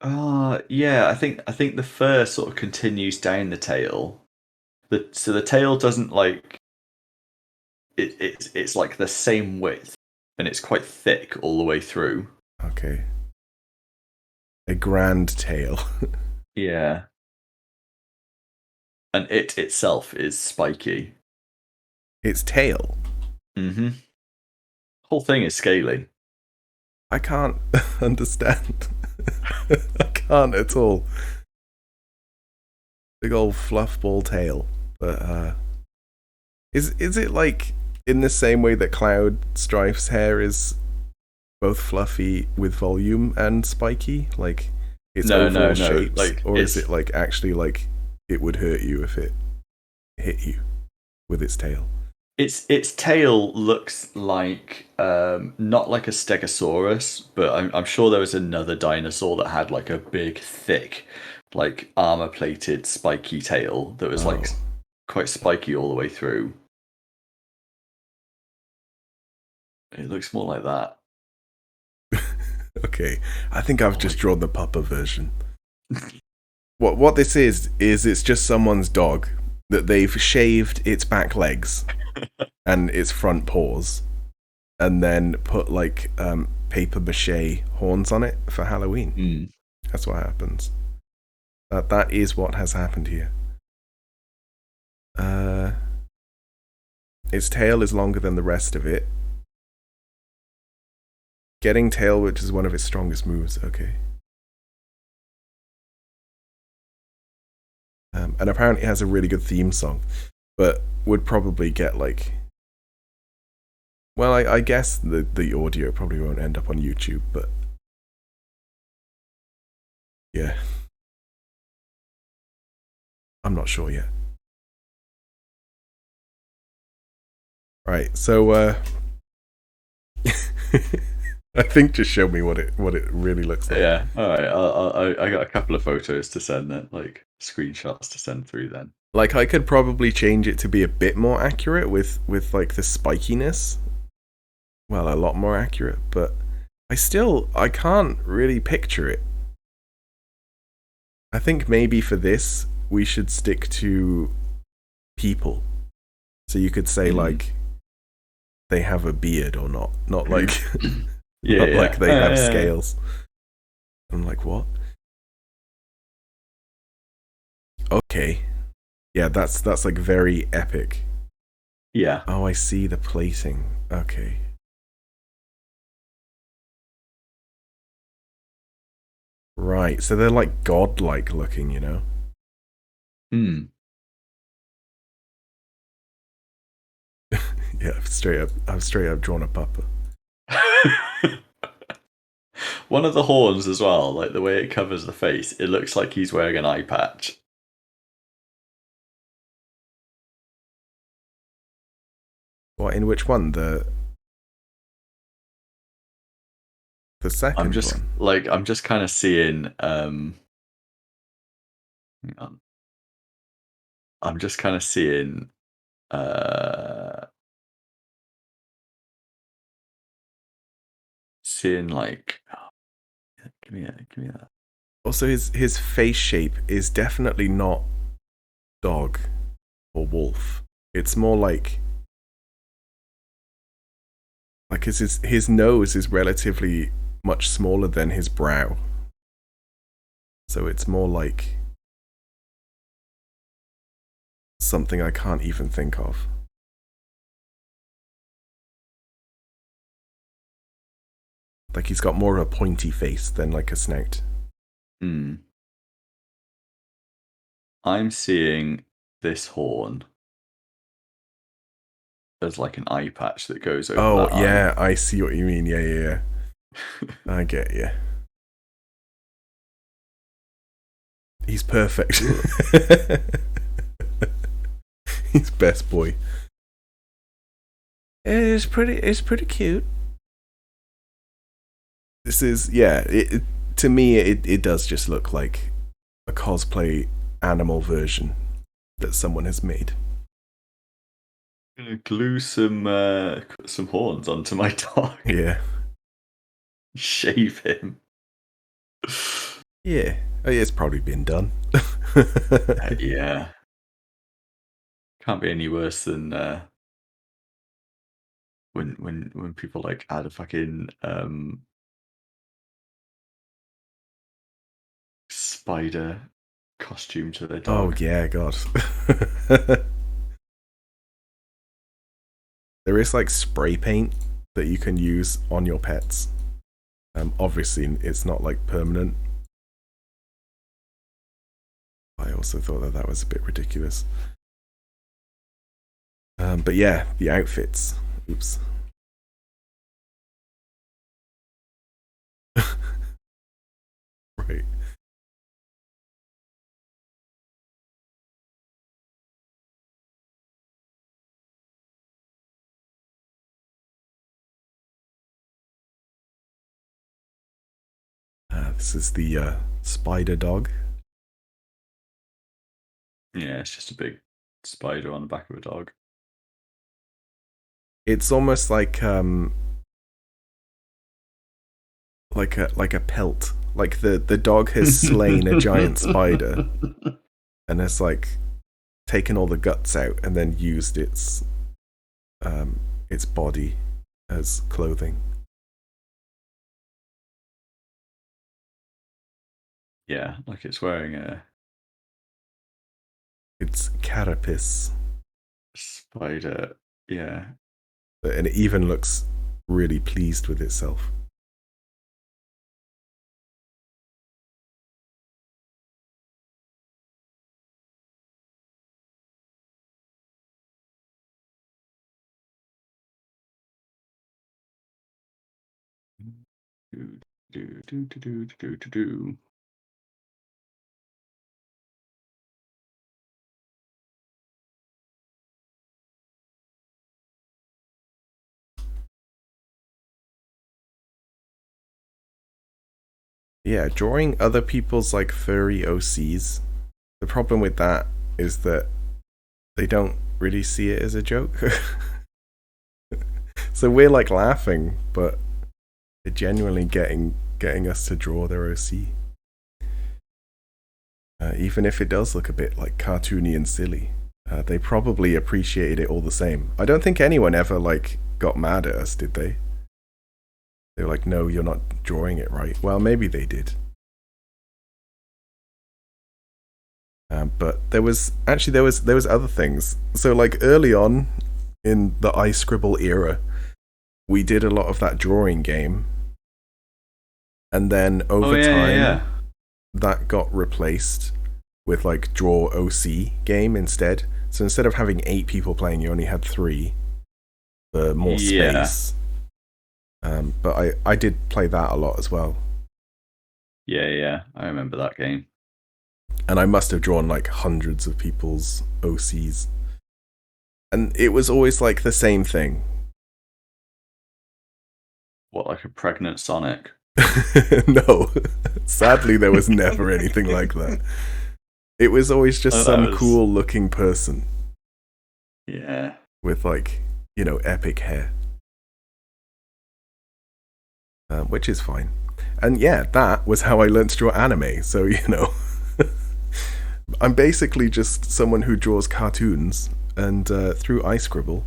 Yeah, I think the fur sort of continues down the tail. So the tail doesn't like it's like the same width and it's quite thick all the way through. Okay. A grand tail. Yeah. And it itself is spiky. Its tail. Mm-hmm. Whole thing is scaly. I can't understand. I can't at all. Big old fluff ball tail. But is it like in the same way that Cloud Strife's hair is both fluffy with volume and spiky? Like its overall shapes? Like, or is it like actually like it would hurt you if it hit you with its tail? Its tail looks like not like a Stegosaurus, but I'm sure there was another dinosaur that had like a big, thick, like armor-plated, spiky tail that was like quite spiky all the way through. It looks more like that. Okay, I think I've just drawn the Papa version. What this is it's just someone's dog that they've shaved its back legs and its front paws, and then put like paper mache horns on it for Halloween. That's what happens. That is what has happened here. Its tail is longer than the rest of it. Getting tail, which is one of its strongest moves. Okay. And apparently it has a really good theme song, but would probably get like... Well, I guess the audio probably won't end up on YouTube, but... Yeah. I'm not sure yet. Right, so I think just show me what it really looks like. Yeah, alright, I got a couple of photos to send then, like screenshots to send through then. Like I could probably change it to be a bit more accurate with like the spikiness. Well, a lot more accurate, but I can't really picture it. I think maybe for this we should stick to people. So you could say like they have a beard or not like like they have scales. I'm like, what? Okay. Yeah, that's like very epic. Yeah. Oh, I see the placing. Okay. Right, so they're like godlike looking, you know? Yeah, I've straight up drawn a papa. One of the horns as well, like the way it covers the face, it looks like he's wearing an eye patch. What, in which one? The second one? I'm just kind of seeing hang on. I'm just kind of seeing like give me that. Also, his face shape is definitely not dog or wolf. It's more like his nose is relatively much smaller than his brow. So it's more like something I can't even think of. Like he's got more of a pointy face than like a snout. I'm seeing this horn as like an eye patch that goes over that yeah, eye. I see what you mean. Yeah. I get you. He's perfect. He's best boy. It's pretty cute. This is, to me it does just look like a cosplay animal version that someone has made. Glue some horns onto my dog. Yeah. Shave him. Yeah. Oh, yeah, it's probably been done. Yeah. Can't be any worse than when people like add a fucking spider costume to their Oh, dog. yeah, God. There is like spray paint that you can use on your pets. Obviously, it's not like permanent. I also thought that that was a bit ridiculous. But yeah, the outfits. Oops. Right. This is the spider dog. Yeah, it's just a big spider on the back of a dog. It's almost like a pelt. Like the dog has slain a giant spider and has like taken all the guts out and then used its body as clothing. Yeah, like it's wearing a It's carapace, spider. Yeah. and it even looks really pleased with itself. Do, do, do, do, do, do, do, do. Yeah, drawing other people's like furry OCs. The problem with that is that they don't really see it as a joke. So we're like laughing, but they're genuinely getting us to draw their OC. Even if it does look a bit like cartoony and silly, they probably appreciated it all the same. I don't think anyone ever like got mad at us, did they? They were like, "No, you're not drawing it right." Well, maybe they did. But there was other things. So like early on in the iScribble era, we did a lot of that drawing game, and then over time that got replaced with like draw OC game instead. So instead of having 8 people playing, you only had 3 for more space. But I did play that a lot as well. Yeah, I remember that game. And I must have drawn like hundreds of people's OCs. And it was always like the same thing. What, like a pregnant Sonic? No, sadly, there was never anything like that. It was always just some cool looking person. Yeah. With like, epic hair. Which is fine. And yeah, that was how I learned to draw anime. So, I'm basically just someone who draws cartoons, and through iScribble,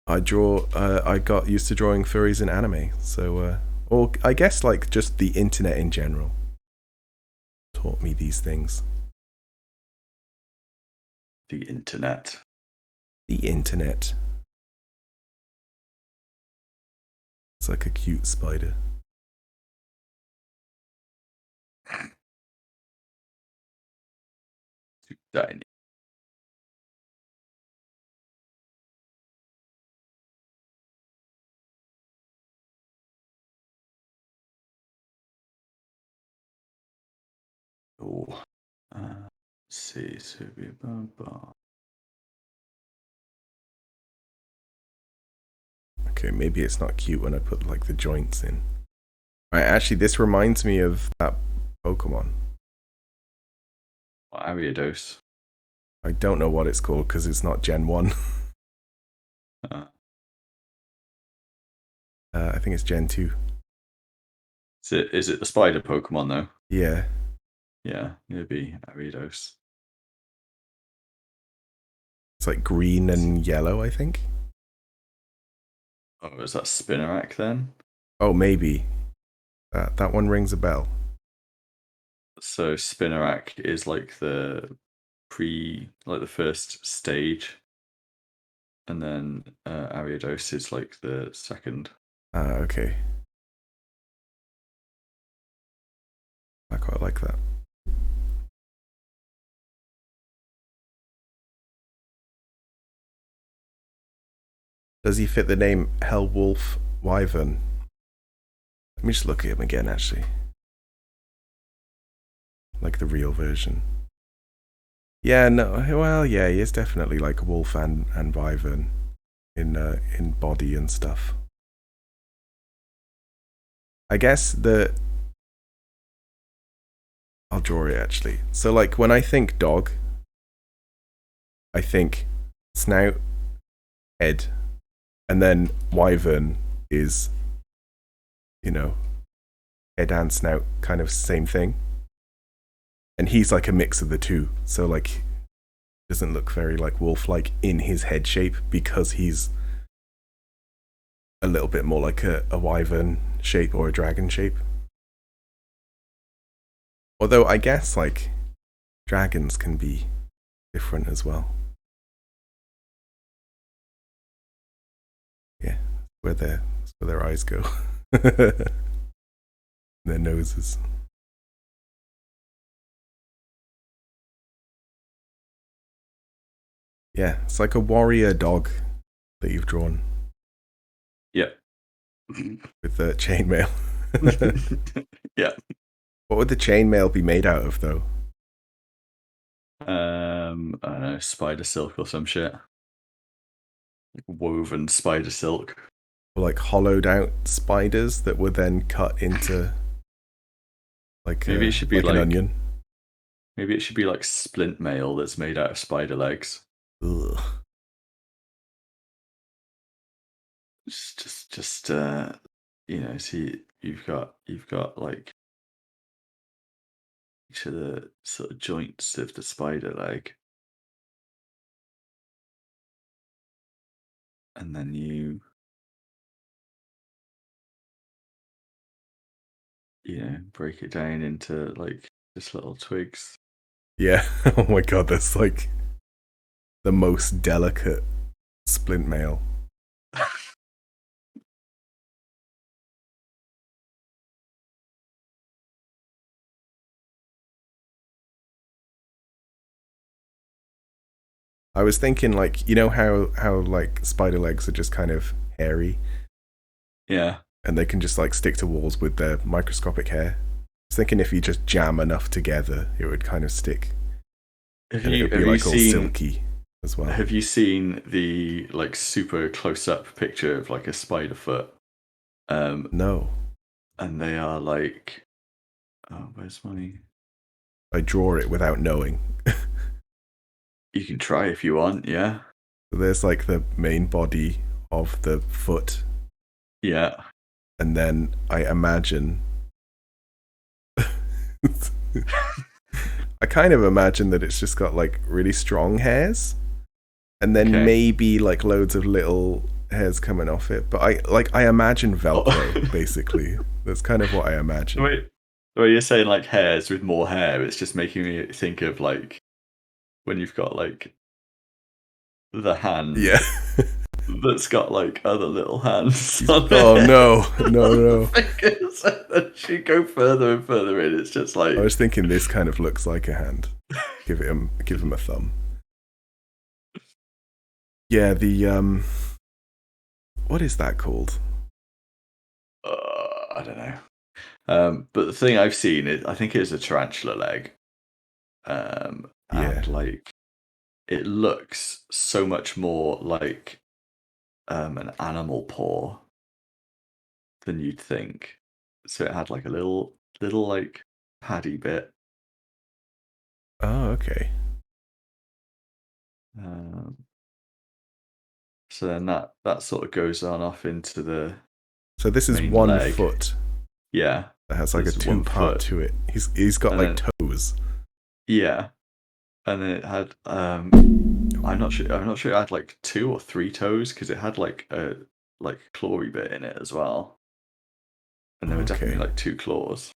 I got used to drawing furries in anime. So, or I guess like just the internet in general taught me these things. The internet. The internet. It's like a cute spider. Too tiny. Oh. Let's see. So be Okay, maybe it's not cute when I put like the joints in. Right, actually, this reminds me of that Pokemon. Ariados. I don't know what it's called because it's not Gen 1. Uh, I think it's Gen 2. is it the spider Pokemon though? Yeah. Yeah, it'd be Ariados. It's like green and yellow, I think. Oh, is that Spinarak then? Oh, maybe. That one rings a bell. So Spinarak is like the first stage, and then Ariados is like the second. Okay. I quite like that. Does he fit the name Hellwolf Wyvern? Let me just look at him again, actually. Like the real version. Yeah, no, well, yeah, he is definitely like a wolf and wyvern in body and stuff. I guess I'll draw it actually. So like when I think dog, I think snout, head, and then wyvern is, head and snout, kind of same thing. And he's like a mix of the two. So like doesn't look very like wolf-like in his head shape because he's a little bit more like a wyvern shape or a dragon shape. Although I guess like dragons can be different as well. Yeah, that's where their eyes go. Their noses. Yeah, it's like a warrior dog that you've drawn Yep. with the chainmail. Yeah. What would the chainmail be made out of though? I don't know, spider silk or some shit. Like woven spider silk. Or like hollowed out spiders that were then cut into like Maybe it should be like an like onion. maybe it should be like splint mail that's made out of spider legs. Ugh. So you've got like each of the sort of joints of the spider leg, and then you break it down into like just little twigs. Yeah. Oh my god, that's like the most delicate splint mail. I was thinking like how like spider legs are just kind of hairy Yeah. and they can just like stick to walls with their microscopic hair. I was thinking if you just jam enough together, it would kind of stick, Have and it you would be have you like all seen silky as well. have you seen the like super close up picture of like a spider foot? No, And they are like, oh, where's my? I draw it without knowing. You can try if you want. Yeah. So there's like the main body of the foot, Yeah. and then I imagine. I kind of imagine that it's just got like really strong hairs, and then Okay. maybe like loads of little hairs coming off it. But I imagine Velcro Oh. basically. That's kind of what I imagine. Wait. Well, you're saying like hairs with more hair. It's just making me think of like when you've got like the Yeah. hand that's got like other little hands on Oh it. no, no, On the no. fingers. And then you go further and further in. It's just I like was thinking this kind of looks like a hand. Give him a thumb. Yeah, the what is that called? I don't know. But the thing I've seen is I think it's a tarantula leg. Yeah. And like it looks so much more like an animal paw than you'd think. So it had like a little like paddy bit. Oh, okay. Um, So then that sort of goes on off into the So this is main one leg. foot Yeah. that has like a There's 1 two-part foot. to it. He's got And like then, toes. yeah. And then it had I'm not sure it had like 2 or 3 toes because it had like a clawy bit in it as well. And there were definitely Okay. like 2 claws.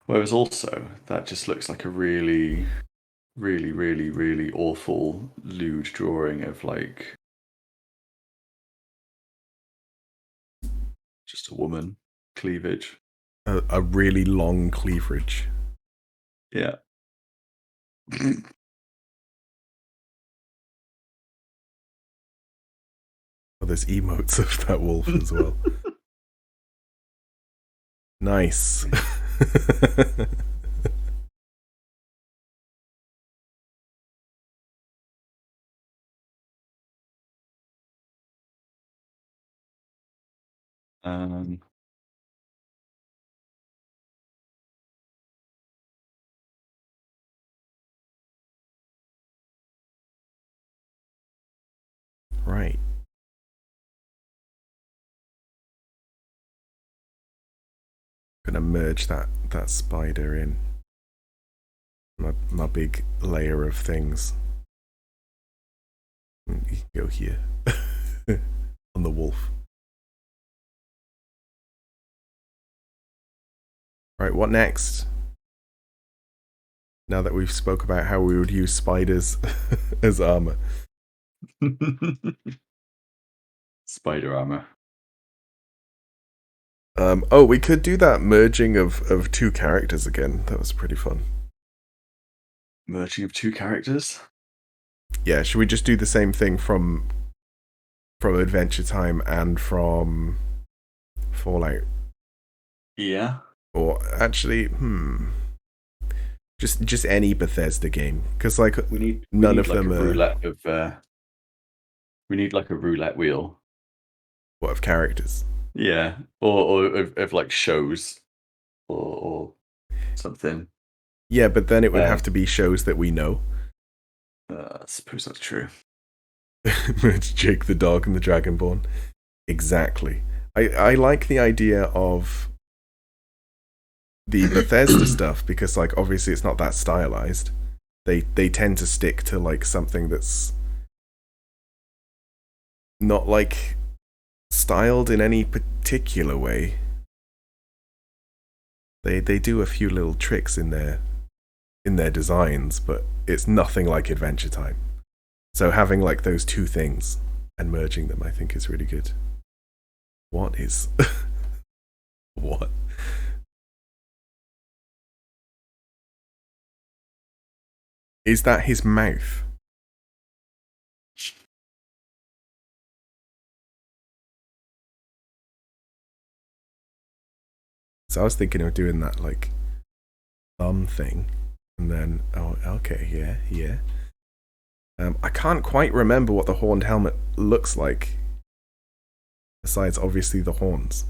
Whereas also that just looks like a really, really, really, really awful lewd drawing of like just a woman cleavage. A really long cleavage. Yeah. Oh, there's emotes of that wolf as well. Nice. um, Right. Gonna merge that spider in my big layer of things. You can go here on the wolf. Right, what next? Now that we've spoke about how we would use spiders as armor. spider armor. Oh, we could do that merging of 2 characters again. That was pretty fun. Merging of 2 characters? Yeah, should we just do the same thing from Adventure Time and from Fallout? Yeah. Or actually, just any Bethesda game, because like none of them are. We need like a roulette wheel. What, of characters? Yeah, or of like shows or something. Yeah, but then it would have to be shows that we know. I suppose that's true. It's Jake the dog and the Dragonborn. Exactly. I like the idea of the Bethesda stuff because like obviously it's not that stylized. They tend to stick to like something that's not like styled in any particular way. They do a few little tricks in their designs, but it's nothing like Adventure Time. So having like those 2 things and merging them, I think, is really good. What is what? Is that his mouth? So I was thinking of doing that like thumb thing, and then oh, okay, yeah. I can't quite remember what the horned helmet looks like. Besides, obviously, the horns.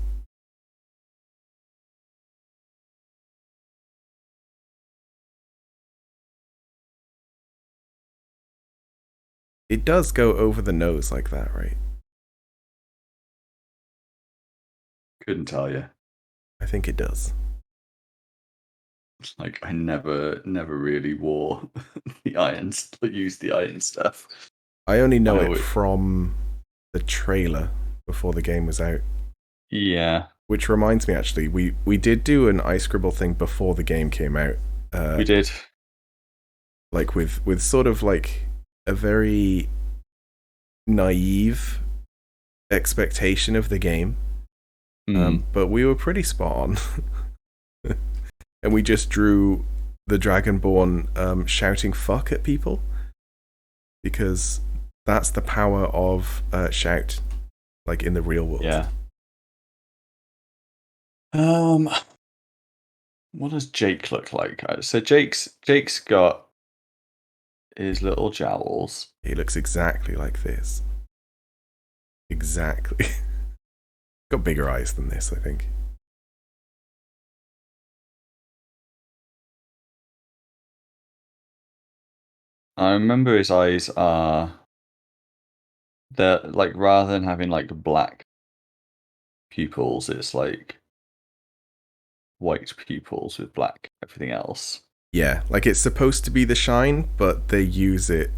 It does go over the nose like that, right? Couldn't tell you. I think it does. Like I never really wore the irons, used the iron stuff. I only know it from the trailer before the game was out. Yeah. Which reminds me, actually, we did do an iScribble thing before the game came out. We did. Like with sort of like a very naive expectation of the game. But we were pretty spot on. And we just drew the Dragonborn shouting fuck at people. Because that's the power of shout, like in the real world. Yeah. What does Jake look like? So Jake's got his little jowls. He looks exactly like this. Exactly. Got bigger eyes than this, I think. I remember his eyes they're like rather than having like black pupils, it's like white pupils with black everything else. Yeah, like it's supposed to be the shine, but they use it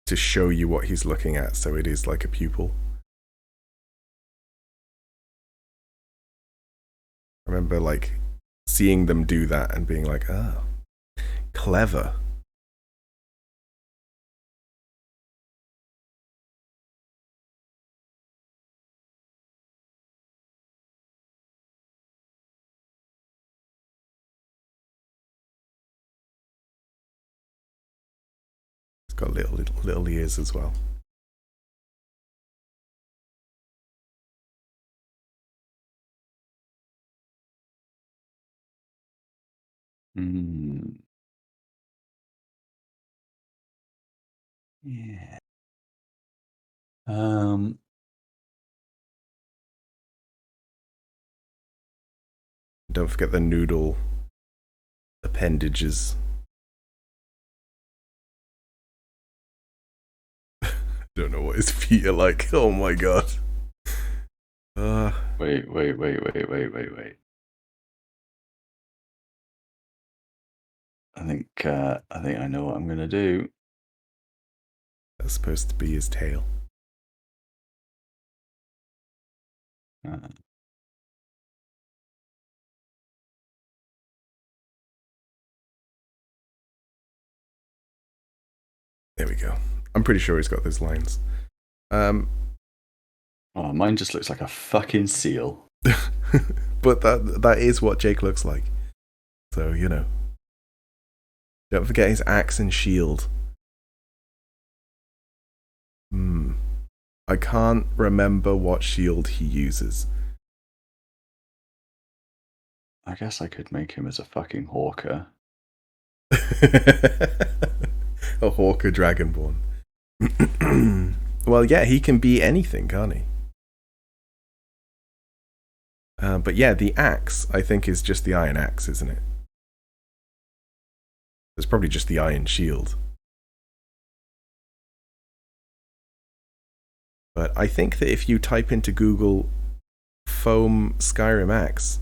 to show you what he's looking at, so it is like a pupil. I remember like seeing them do that and being like, oh, clever. It's got little ears as well. Mm. Yeah. Don't forget the noodle appendages. Don't know what his feet are like. Oh my god. Wait. I think I know what I'm gonna do. That's supposed to be his tail. There we go. I'm pretty sure he's got those lines. Oh, mine just looks like a fucking seal. But that is what Jake looks like. So, you know. Don't forget his axe and shield. I can't remember what shield he uses. I guess I could make him as a fucking hawker. A hawker dragonborn. Well, yeah, he can be anything, can't he? But yeah, the axe, I think, is just the iron axe, isn't it? It's probably just the iron shield. But I think that if you type into Google foam Skyrim axe,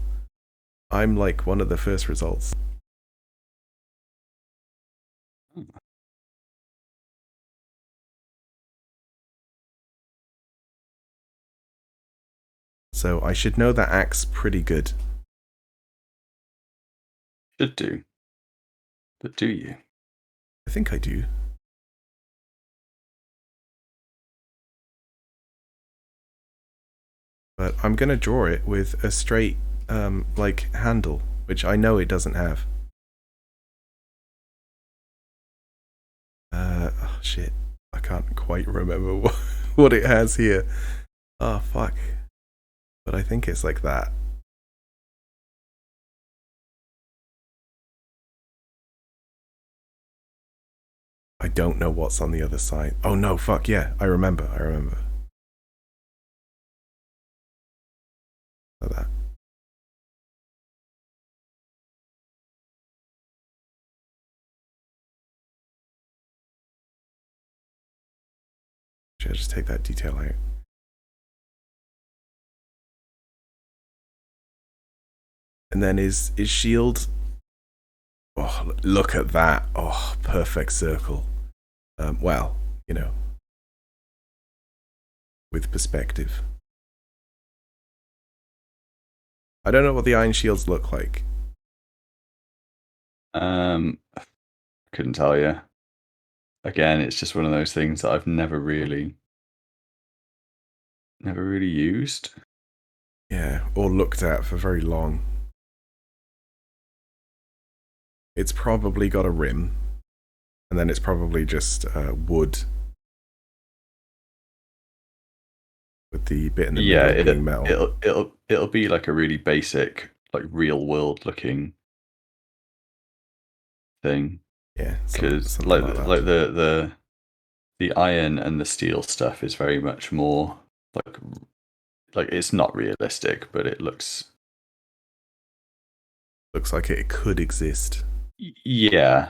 I'm like one of the first results. So I should know that axe pretty good. Should do. But do you? I think I do. But I'm gonna draw it with a straight like handle, which I know it doesn't have. Oh shit. I can't quite remember what it has here. Oh fuck. But I think it's like that. I don't know what's on the other side. Oh no, fuck yeah. I remember. Like that. Should I just take that detail out? And then his shield. Oh, look at that. Oh, perfect circle. Well, you know, with perspective. I don't know what the iron shields look like. Couldn't tell you. Again, it's just one of those things that I've never really used. Yeah, or looked at for very long. It's probably got a rim, and then it's probably just wood with the bit in the middle being metal. It'll be like a really basic, like real world looking thing. Yeah, Because something like that. The iron and the steel stuff is very much more like it's not realistic, but it looks like it could exist. Yeah.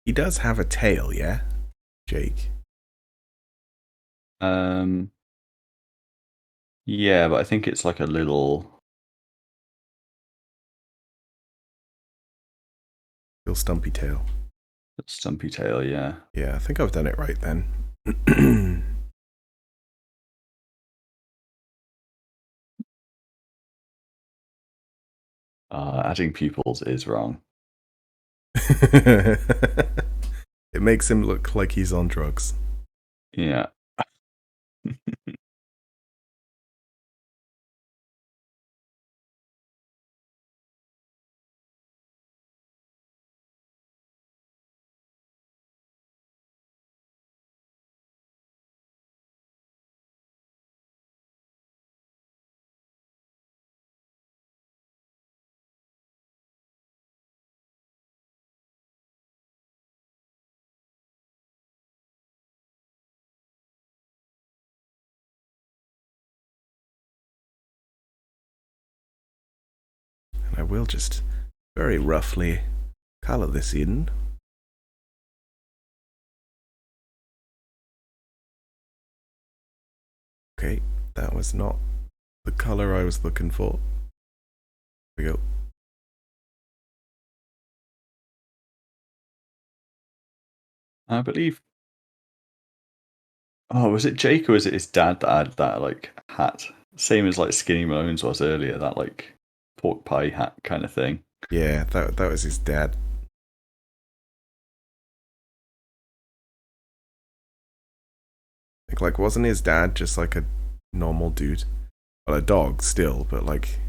He does have a tail, yeah, Jake. Yeah, but I think it's like a little Stumpy tail. stumpy tail. Yeah. Yeah, I think I've done it right then. Adding pupils is wrong. It makes him look like he's on drugs. Yeah. And I will just very roughly colour this in. Okay, that was not the colour I was looking for. Here we go. I believe. Oh, was it Jake or was it his dad that had that like hat? Same as like Skinny Malone's was earlier, that like pork pie hat kind of thing. Yeah, that was his dad. Like, wasn't his dad just like a normal dude? Well, a dog still, but like.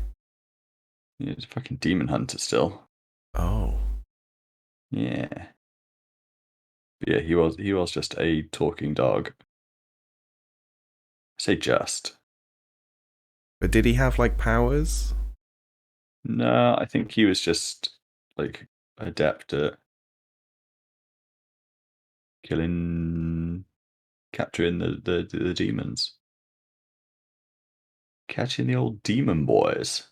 Yeah, he's a fucking demon hunter still. Oh. Yeah. But yeah, he was just a talking dog. I say just. But did he have like powers? No, I think he was just like adept at capturing the demons. Catching the old demon boys.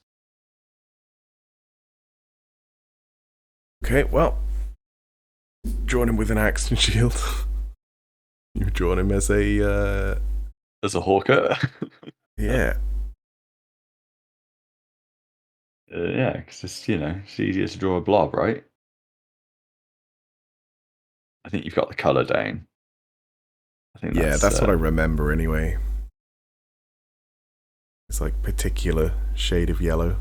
Okay, well. Drawn him with an axe and shield. You've drawn him as a. As a hawker. Yeah. Yeah, because it's, it's easier to draw a blob, right? I think you've got the colour down. I think Yeah, that's what I remember anyway. It's like particular shade of yellow.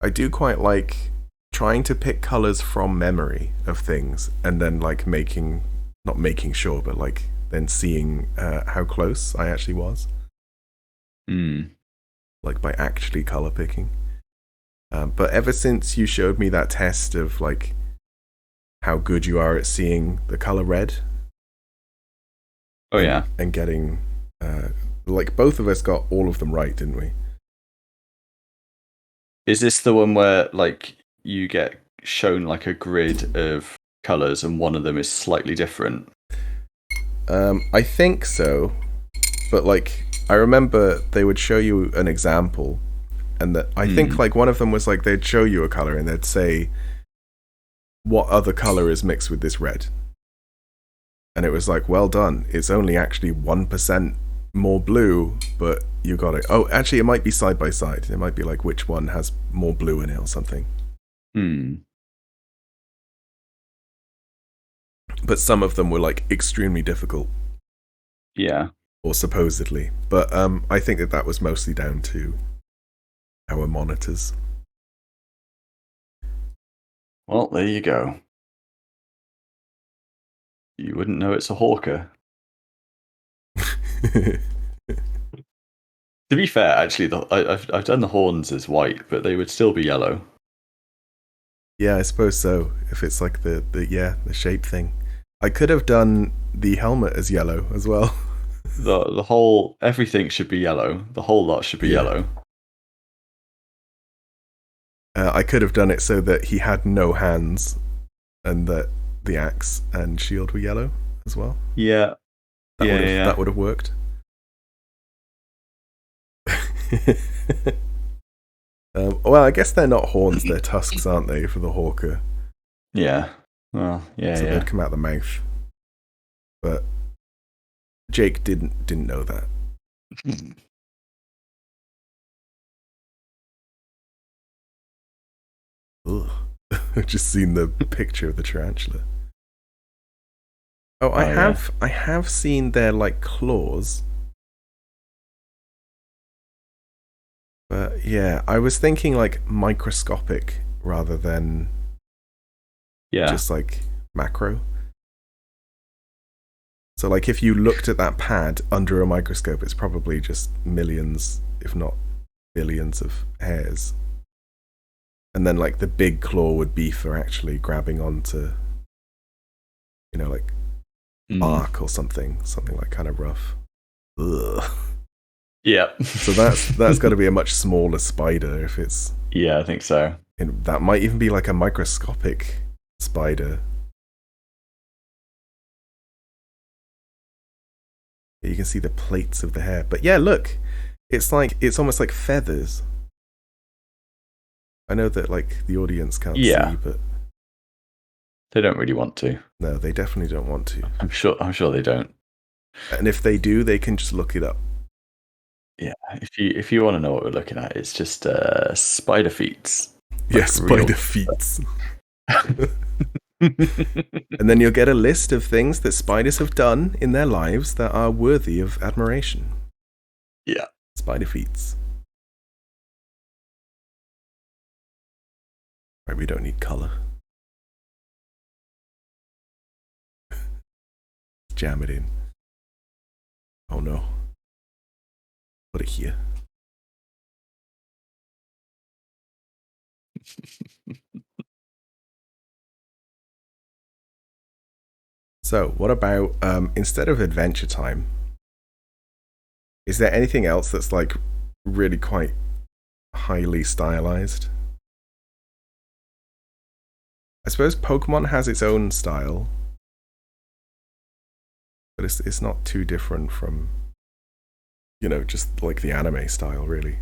I do quite like trying to pick colors from memory of things and then like not making sure, but like then seeing how close I actually was. Like by actually color picking. But ever since you showed me that test of like how good you are at seeing the color red. Oh, yeah. And getting, like both of us got all of them right, didn't we? Is this the one where like you get shown like a grid of colors and one of them is slightly different? I think so, but like I remember they would show you an example, and that I think like one of them was like they'd show you a color and they'd say what other color is mixed with this red, and it was like, well done, it's only actually 1% more blue, but you got it. Oh, actually, it might be side by side. It might be like which one has more blue in it or something. But some of them were like extremely difficult. Yeah. Or supposedly. But I think that was mostly down to our monitors. Well, there you go. You wouldn't know it's a hawker. To be fair, actually, I've done the horns as white, but they would still be yellow. Yeah, I suppose so. If it's like the shape thing, I could have done the helmet as yellow as well. The whole everything should be yellow. The whole lot should be yellow. I could have done it so that he had no hands, and that the axe and shield were yellow as well. Yeah, Yeah. That would have worked. Well, I guess they're not horns; they're tusks, aren't they, for the hawker? Yeah. Well, So yeah. they'd come out the mouth. But Jake didn't know that. Ugh. I've just seen the picture of the tarantula. Oh, I have seen their like claws. But yeah, I was thinking like microscopic rather than just like macro. So like if you looked at that pad under a microscope, it's probably just millions, if not billions of hairs. And then like the big claw would be for actually grabbing onto, like bark or something like kind of rough. Ugh. Yeah. So that's got to be a much smaller spider if it's. Yeah, I think so. That might even be like a microscopic spider. You can see the plates of the hair. But yeah, look, it's almost like feathers. I know that like the audience can't see, but they don't really want to. No, they definitely don't want to. I'm sure they don't. And if they do, they can just look it up. Yeah, if you want to know what we're looking at, it's just spider feet. Yeah, spider feet. And then you'll get a list of things that spiders have done in their lives that are worthy of admiration. Yeah. Spider feet. Right, we don't need colour. Jam it in. Oh no. Put it here. So, what about instead of Adventure Time? Is there anything else that's like really quite highly stylized? I suppose Pokemon has its own style, but it's not too different from, just like the anime style, really.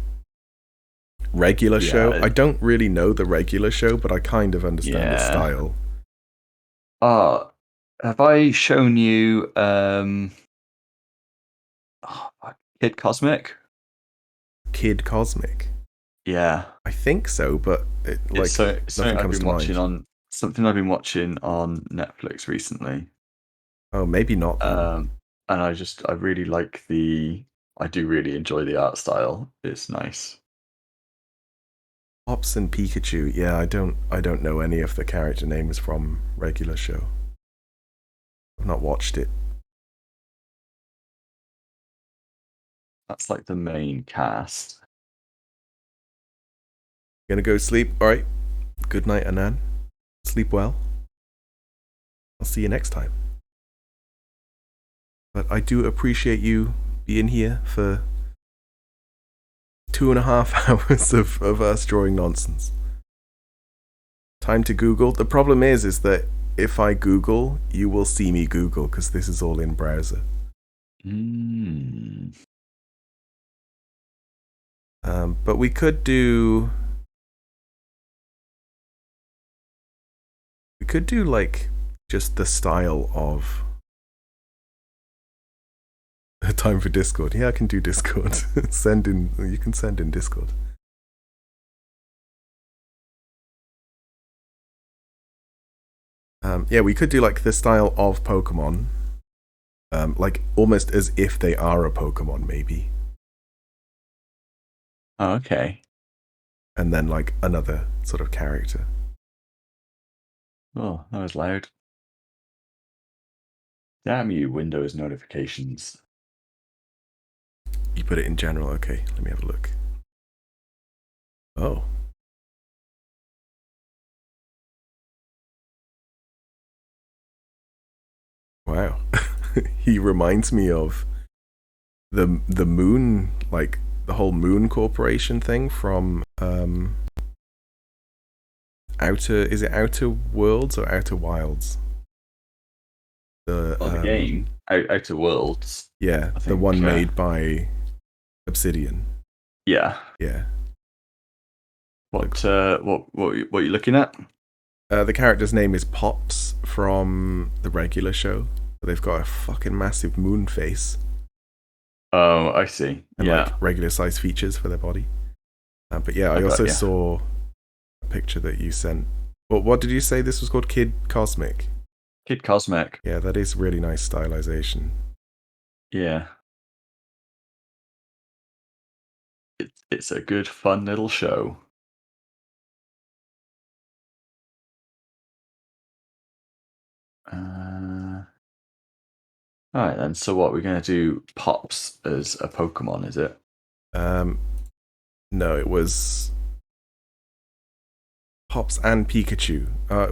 Regular show. I don't really know the regular show, but I kind of understand the style. Have I shown you Kid Cosmic? Kid Cosmic? Yeah. I think so, but nothing comes to mind. Something I've been watching on Netflix recently. Oh, maybe not. And I really like I do really enjoy the art style. It's nice. Ops and Pikachu. Yeah, I don't know any of the character names from regular show. I've not watched it. That's like the main cast. Gonna go sleep? Alright. Good night, Anan. Sleep well. I'll see you next time. But I do appreciate you being here for 2.5 hours of us drawing nonsense. Time to Google. The problem is that if I Google, you will see me Google because this is all in browser. But we could do like just the style of time for Discord. Yeah, I can do Discord. You can send in Discord. Yeah, we could do like the style of Pokemon. Like almost as if they are a Pokemon, maybe. Oh, okay. And then like another sort of character. Oh, that was loud. Damn you, Windows notifications. You put it in general. Okay, let me have a look. Oh. Wow. He reminds me of the Moon, like the whole Moon Corporation thing from Outer Worlds or Outer Wilds? The game. Outer Worlds. Yeah, I the think. one made by Obsidian. Yeah. Yeah. Looks. What are you looking at? The character's name is Pops from the regular show. They've got a fucking massive moon face Oh, I see. and like Yeah. regular size features for their body. But yeah, I I got also you. saw a picture that you sent. What did you say this was called? Kid Cosmic. Kid Cosmic. Yeah, that is really nice stylization. Yeah. It's a good, fun little show. All right then. So what we're gonna do? Pops as a Pokemon, is it? No, it was Pops and Pikachu.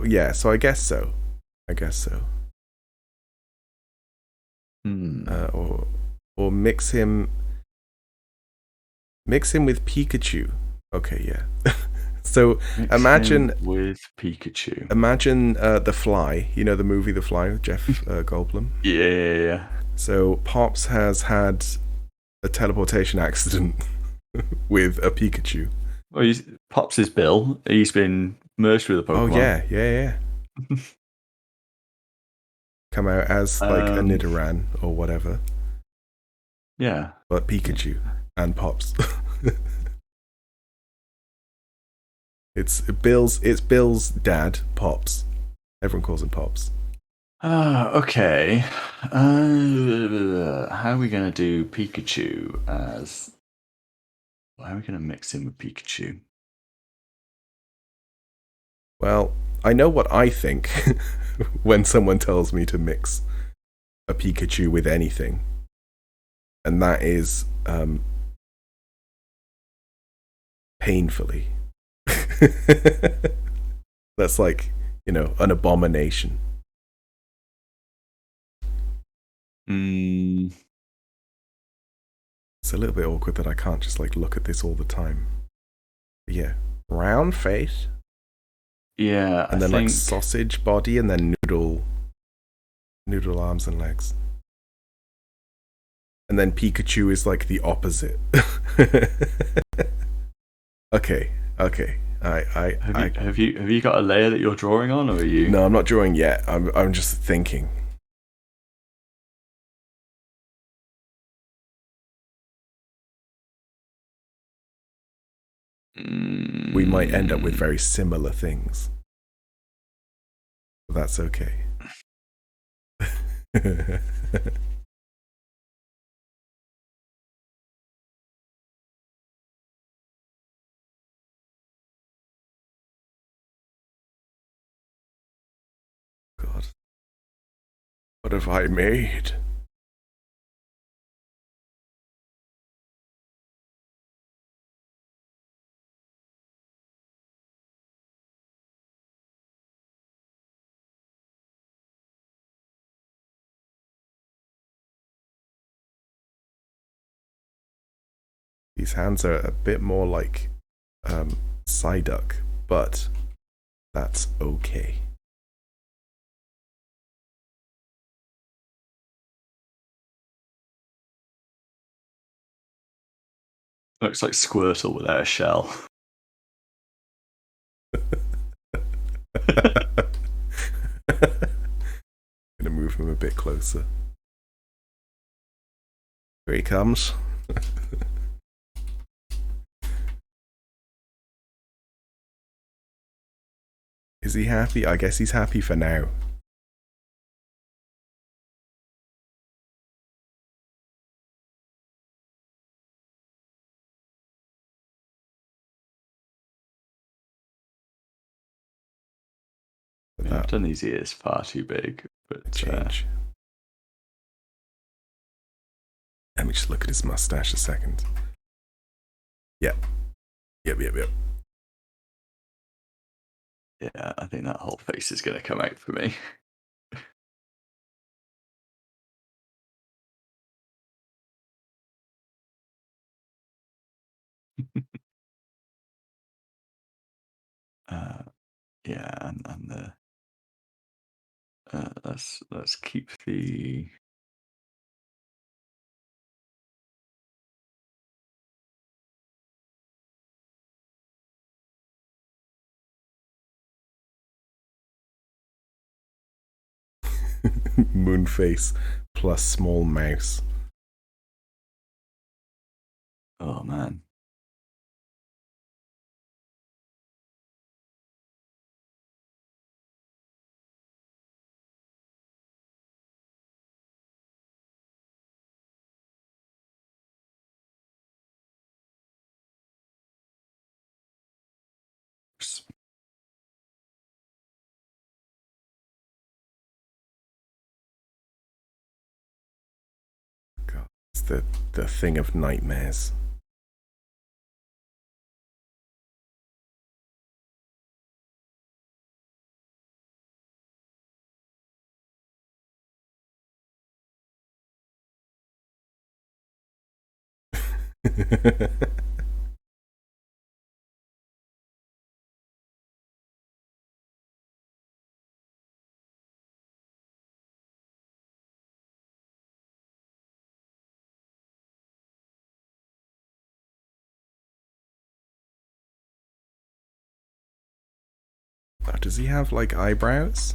Yeah, so I guess so. I guess so. Or mix him with Pikachu. Okay, yeah. So Mix imagine him with Pikachu. Imagine The Fly. You know the movie The Fly with Jeff Goldblum. Yeah. So Pops has had a teleportation accident with a Pikachu. Well, Pops is Bill. He's been merged with a Oh Pokemon. yeah. Come out as like a Nidoran or whatever. Yeah. But Pikachu and Pops. It's Bill's dad, Pops. Everyone calls him Pops. Okay. How are we gonna do Pikachu as? How are we gonna mix him with Pikachu? Well, I know what I think when someone tells me to mix a Pikachu with anything, and that is painfully. That's like, an abomination. It's a little bit awkward that I can't just like look at this all the time. But yeah, round face. Yeah, and then like sausage body, and then noodle arms and legs. And then Pikachu is like the opposite. Okay. Have you got a layer that you're drawing on, or are you? No, I'm not drawing yet. I'm just thinking. We might end up with very similar things. But that's okay. God. What have I made? These hands are a bit more like Psyduck, but that's okay. Looks like Squirtle without a shell. Gonna move him a bit closer. Here he comes. Is he happy? I guess he's happy for now. Yeah, I've done these ears far too big, but change. Let me just look at his mustache a second. Yep. Yeah, I think that whole face is going to come out for me. Yeah, and the let's keep the Moon face plus small mouse. Oh man. God, it's the thing of nightmares. Does he have like eyebrows?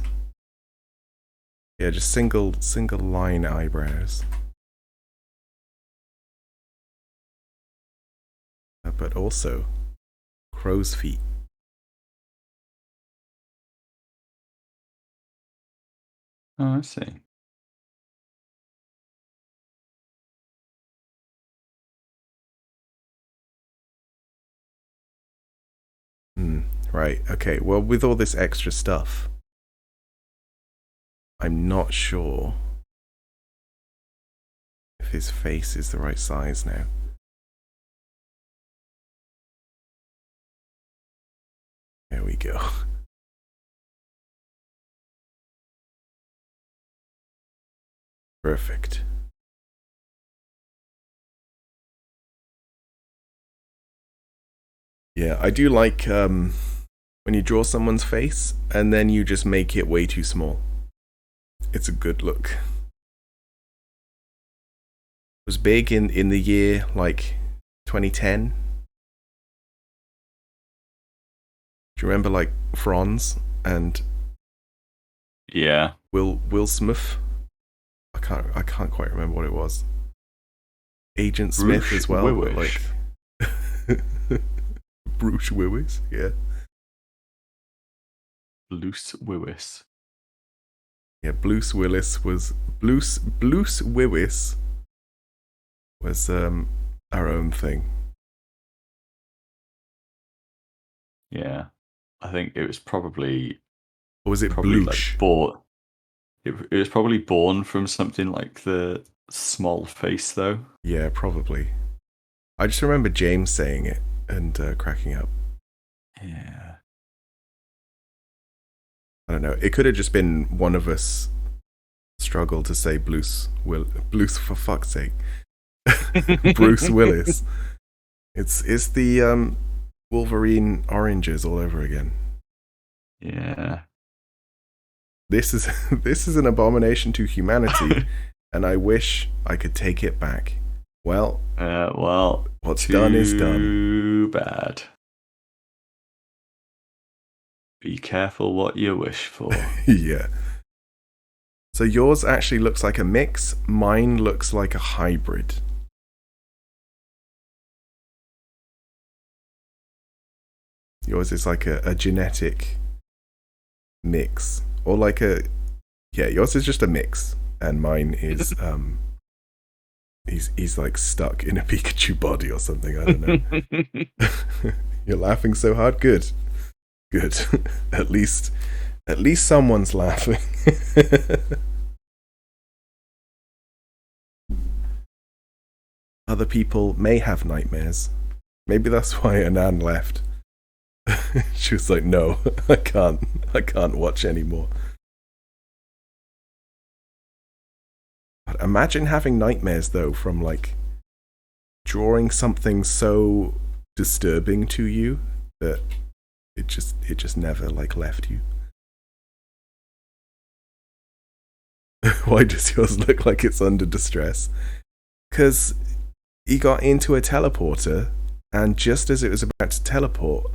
Yeah, just single line eyebrows. But also crow's feet. Oh, I see. Right, okay. Well, with all this extra stuff, I'm not sure if his face is the right size now. There we go. Perfect. Yeah, I do like when you draw someone's face and then you just make it way too small. It's a good look. It was big in the year like 2010. Do you remember like Franz and Yeah. Will Smith? I can't quite remember what it was. Agent Smith Bruce as well, Willis. but like Bruce Willis, yeah. Bruce Willis. Yeah, Bruce Willis was our own thing. Yeah. I think it was probably Or was it like Blush? it was probably born from something like the small face though. Yeah, probably. I just remember James saying it and cracking up. Yeah. I don't know. It could have just been one of us struggle to say Bruce for fuck's sake. Bruce Willis. It's the Wolverine oranges all over again. Yeah. This is an abomination to humanity, and I wish I could take it back. Well, what's done is done. Too bad. Be careful what you wish for. Yeah. So yours actually looks like a mix. Mine looks like a hybrid. Yours is like a genetic mix. Or like yours is just a mix. And mine is he's like stuck in a Pikachu body or something. I don't know. You're laughing so hard. Good. At least someone's laughing. Other people may have nightmares. Maybe that's why Anan left. She was like, no, I can't watch anymore. But imagine having nightmares though from like drawing something so disturbing to you that it just never like left you. Why does yours look like it's under distress? Because he got into a teleporter, and just as it was about to teleport,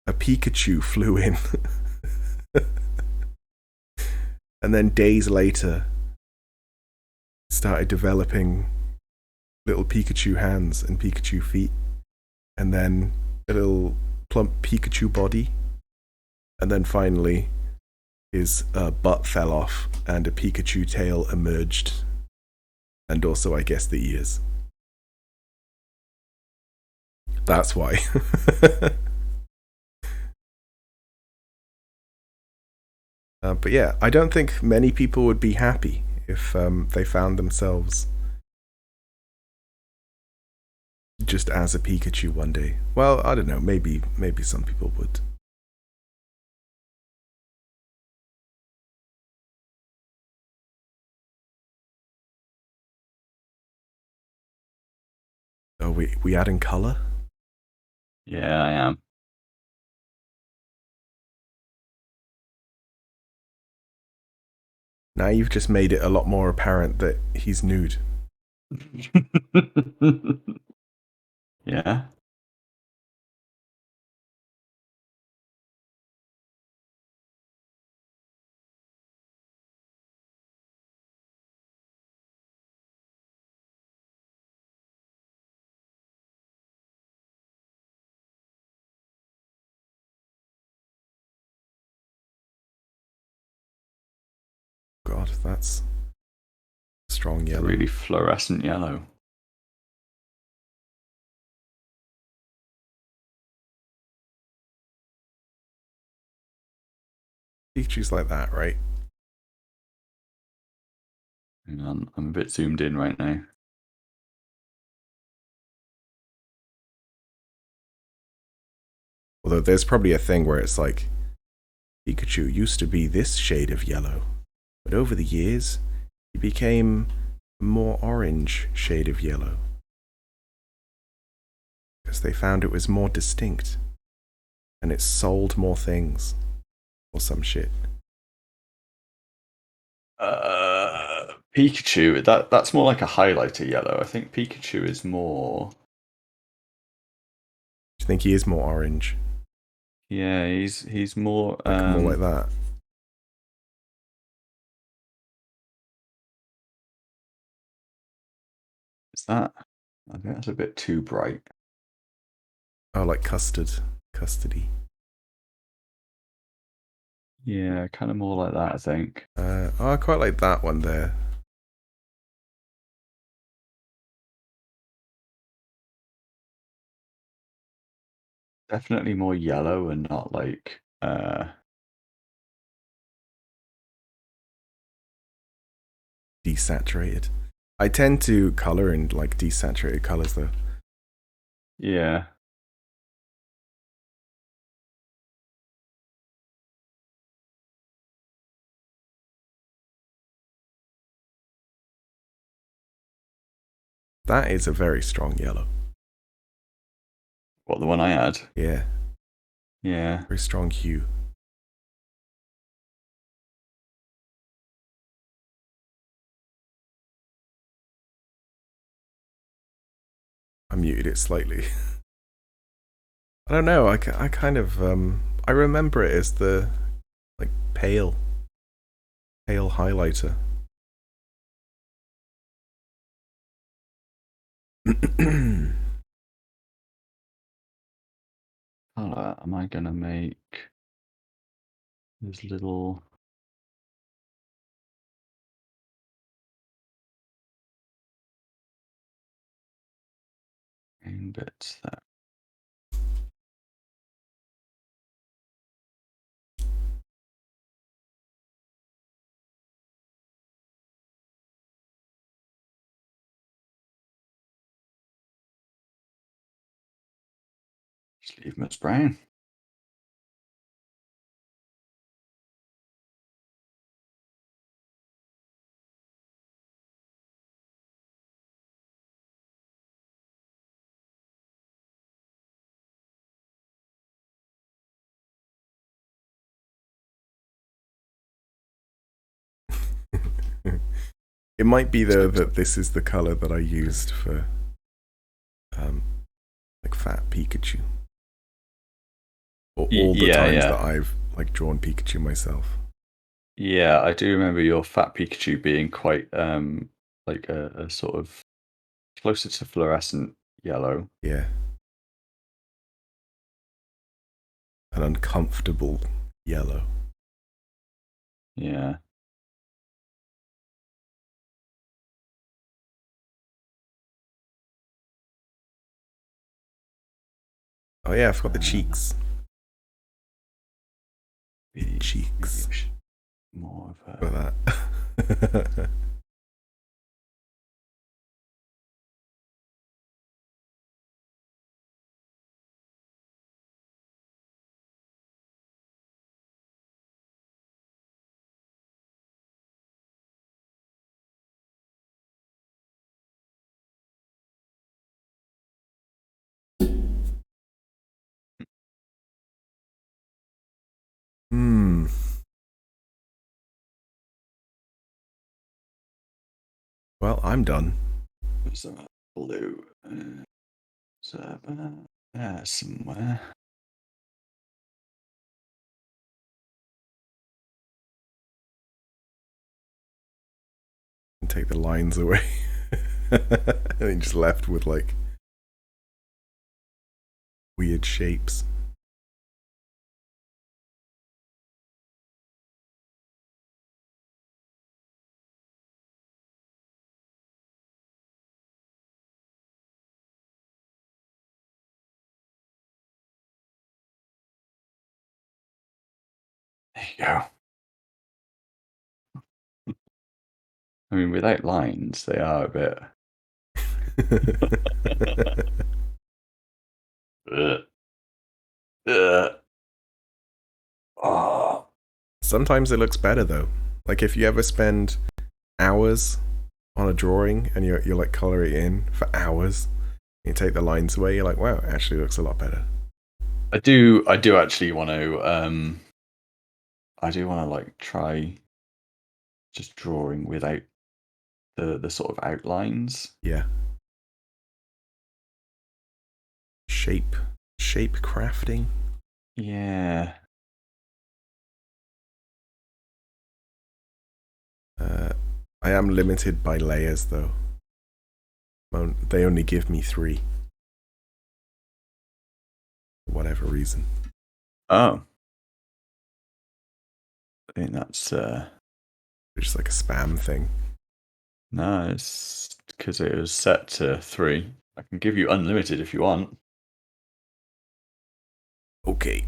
a Pikachu flew in. and then days later started developing little Pikachu hands and Pikachu feet, and then a little plump Pikachu body, and then finally his butt fell off and a Pikachu tail emerged, and also I guess the ears. That's why. But yeah, I don't think many people would be happy if they found themselves just as a Pikachu one day. Well, I don't know. Maybe some people would. Oh, we adding color? Yeah, I am. Now you've just made it a lot more apparent that he's nude. Yeah. God, that's strong It's yellow. really fluorescent yellow. Pikachu's like that, right? Hang on, I'm a bit zoomed in right now. Although there's probably a thing where it's like, Pikachu used to be this shade of yellow, but over the years, he became a more orange shade of yellow. Because they found it was more distinct, and it sold more things, or some shit. Pikachu, that's more like a highlighter yellow. I think Pikachu is more. Do you think he is more orange? Yeah, he's more Like more like that? Is that? I think that's a bit too bright. Oh, like custardy. Yeah, kind of more like that, I think. Oh, I quite like that one there. Definitely more yellow and not like Desaturated. I tend to color in like desaturated colors though. yeah. That is a very strong yellow. What, the one I had? Yeah, Yeah. very strong hue. I muted it slightly. I don't know. I kind of I remember it as the like pale highlighter. Am I gonna make this little green bits there? Just leave them as brown. It might be though that this is the color that I used for like fat Pikachu. Or all the times that I've like drawn Pikachu myself. Yeah, I do remember your fat Pikachu being quite like a sort of closer to fluorescent yellow. Yeah. An uncomfortable yellow. Yeah. Oh yeah, I've got the cheeks. The Maybe cheeks. more of For a that. Hmm. Well, I'm done. some blue. Somewhere. And take the lines away. And then just left with like weird shapes. There you go. I mean, without lines, they are a bit. Oh. Sometimes it looks better though. Like if you ever spend hours on a drawing and you're like color it in for hours, you take the lines away, you're like, wow, it actually looks a lot better. I do actually want to like try just drawing without the sort of outlines. Yeah. Shape crafting. Yeah. I am limited by layers though. They only give me 3. For whatever reason. Oh. I think that's It's just like a spam thing. no, it's because it was set to 3. I can give you unlimited if you want. Okay.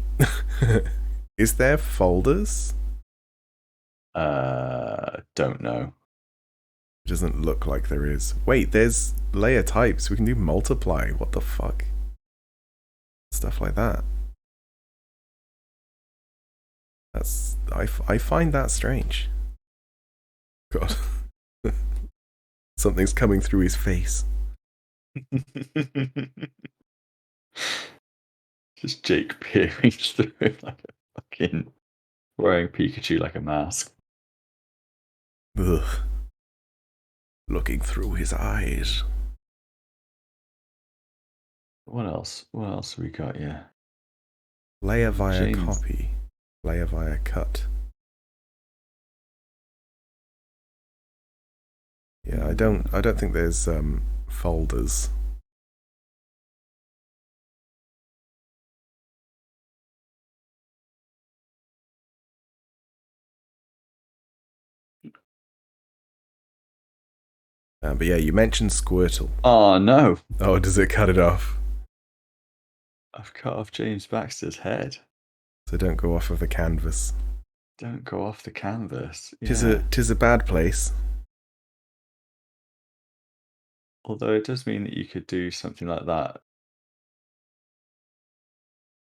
Is there folders? Don't know. It doesn't look like there is. Wait, there's layer types. We can do multiply. What the fuck? Stuff like that. I find that strange. God. Something's coming through his face. Just Jake peering through like a fucking wearing Pikachu like a mask. Ugh. Looking through his eyes. What else? What else we got? Yeah. Layer via James. copy. Layer via cut. Yeah, I don't think there's folders. But yeah, you mentioned Squirtle. Oh no. Oh, does it cut it off? I've cut off James Baxter's head. So don't go off of the canvas. Don't go off the canvas. Yeah. Tis a bad place. Although it does mean that you could do something like that.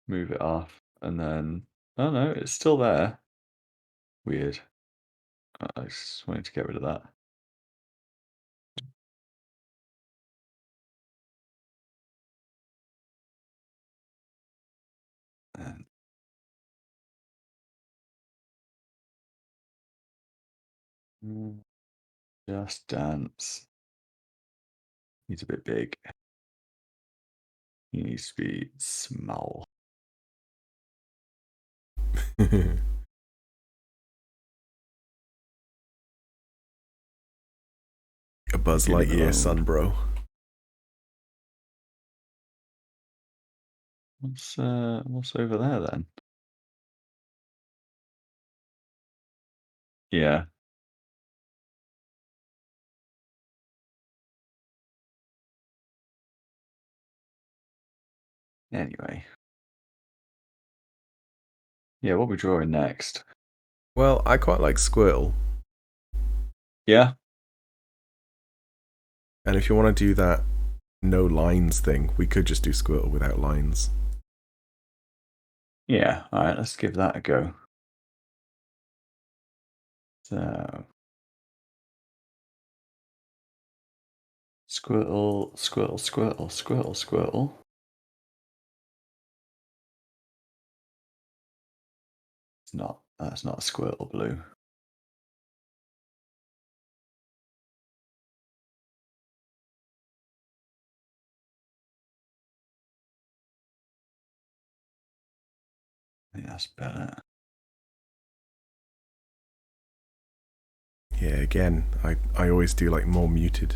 Move it off and then oh no, it's still there. Weird. I just wanted to get rid of that. And just dance. He's a bit big. He needs to be small. A Buzz Leave it Lightyear alone. Sunbro. What's over there then? Yeah. Anyway. Yeah, what are we drawing next? Well, I quite like Squirtle. Yeah. And if you want to do that no lines thing, we could just do Squirtle without lines. Yeah. All right, let's give that a go. So, Squirtle, Squirtle, Squirtle, Squirtle, Squirtle. That's not a Squirtle blue. I think that's better. Yeah, again, I always do like more muted.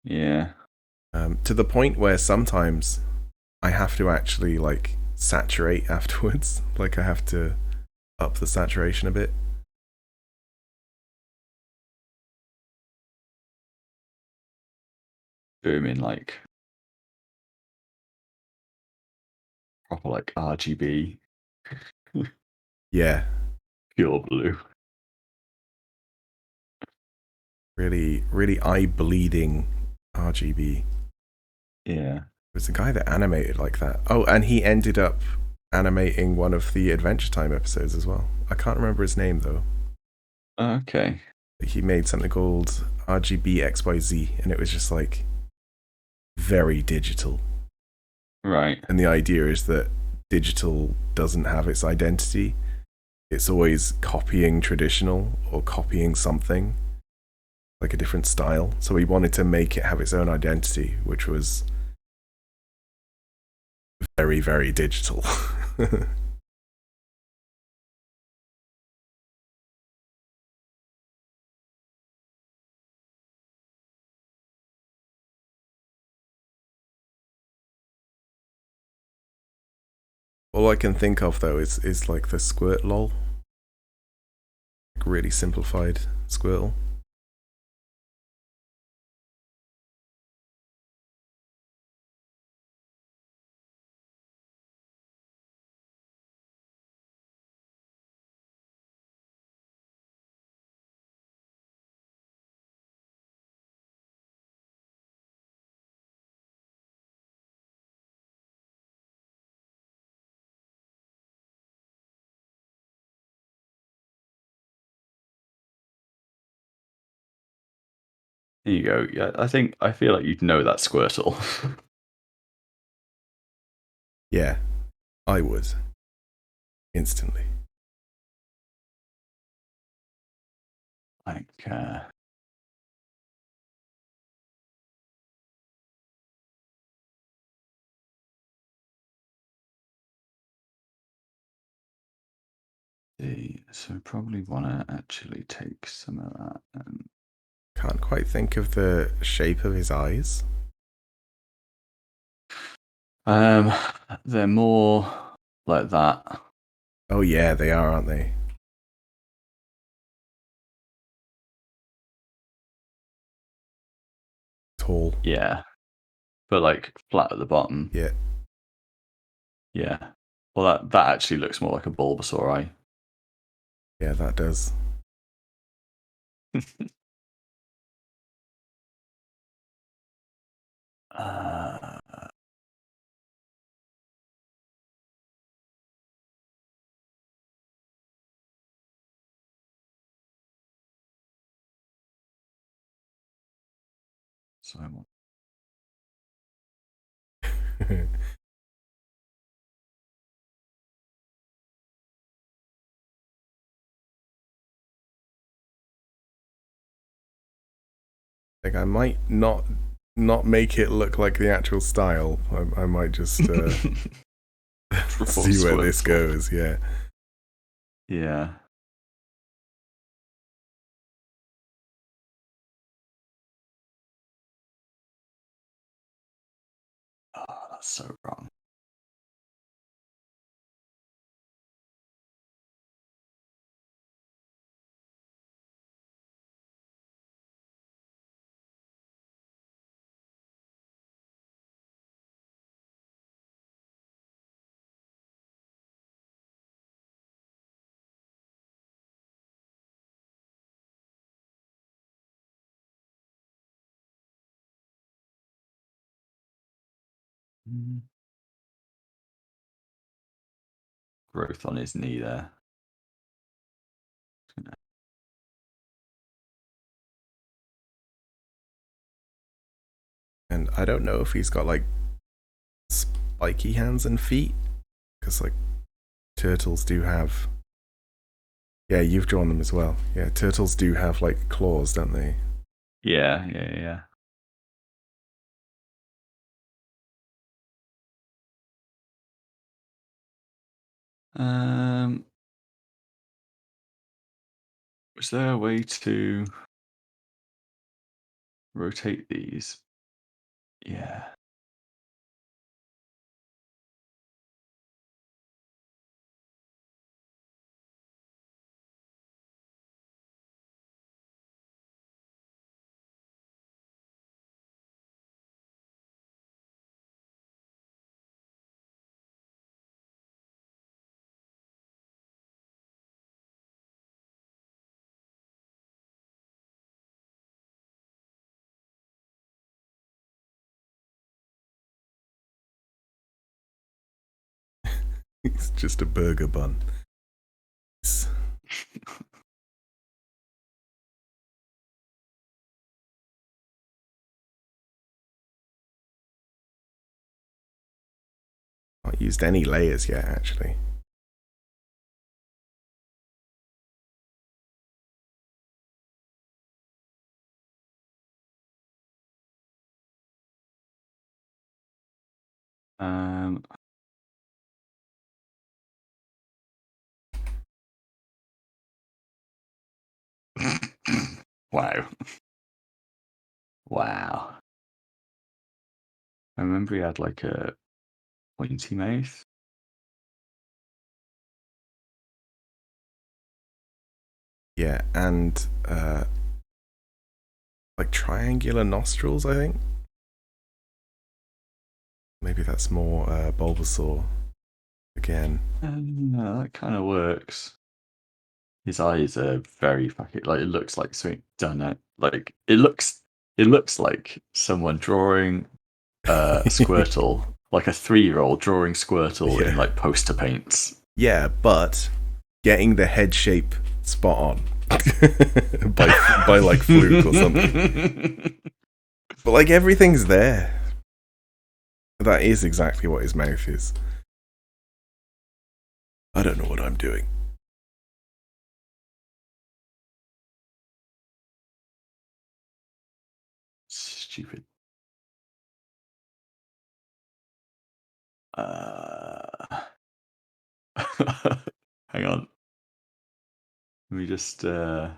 Yeah. To the point where sometimes I have to actually like saturate afterwards. Like I have to up the saturation a bit. Booming like proper like RGB. Yeah, Pure blue. really, really eye bleeding RGB. Yeah. It was the guy that animated like that. Oh, and he ended up animating one of the Adventure Time episodes as well. I can't remember his name though. Okay. He made something called RGB XYZ, and it was just like very digital. Right. And the idea is that digital doesn't have its identity. It's always copying traditional or copying something, like a different style. So we wanted to make it have its own identity, which was very, very digital. All I can think of though is like the Squirt lol. Like really simplified Squirtle. There you go. Yeah, I feel like you'd know that Squirtle. Yeah, I would. Instantly. Like so probably wanna actually take some of that and Can't quite think of the shape of his eyes. um they're more like that. Oh yeah, they are, aren't they? Tall. Yeah. But like flat at the bottom. Yeah. Yeah. Well that actually looks more like a Bulbasaur eye. Yeah, that does. uh, so I want Like I might not make it look like the actual style. I might just see where this goes. Yeah. Yeah. That's so wrong. Growth on his knee there. And I don't know if he's got like spiky hands and feet, because like turtles do have. Yeah, you've drawn them as well. Yeah, turtles do have like claws, don't they? Yeah. Was there a way to rotate these? Yeah. It's just a burger bun. Not used any layers yet, actually. Wow. Wow. I remember he had like a pointy mouth. Yeah, and like triangular nostrils, I think. Maybe that's more Bulbasaur again. No, that kind of works. His eyes are very fucking like it looks like something done it. Like it looks like someone drawing Squirtle, like a 3-year-old drawing Squirtle in Yeah. like poster paints. Yeah, but getting the head shape spot on by like fluke or something. But like everything's there. That is exactly what his mouth is. I don't know what I'm doing. Stupid. Hang on. Let me just put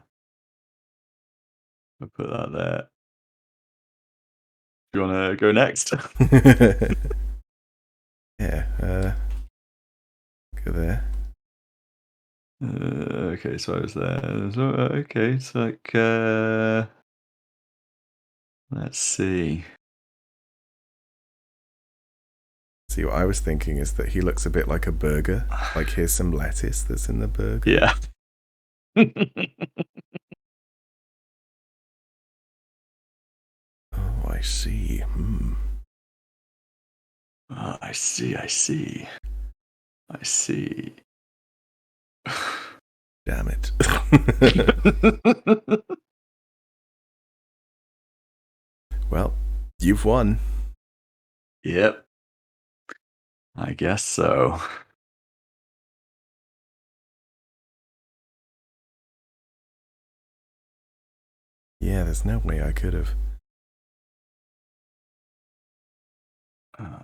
that there. Do you want to go next? Yeah, go there. Okay, so I was there. So, okay, it's like let's see. See, what I was thinking is that he looks a bit like a burger. Like, here's some lettuce that's in the burger. Yeah. Oh, I see. Oh, I see. Damn it. Well, you've won. Yep. I guess so. Yeah, there's no way I could have.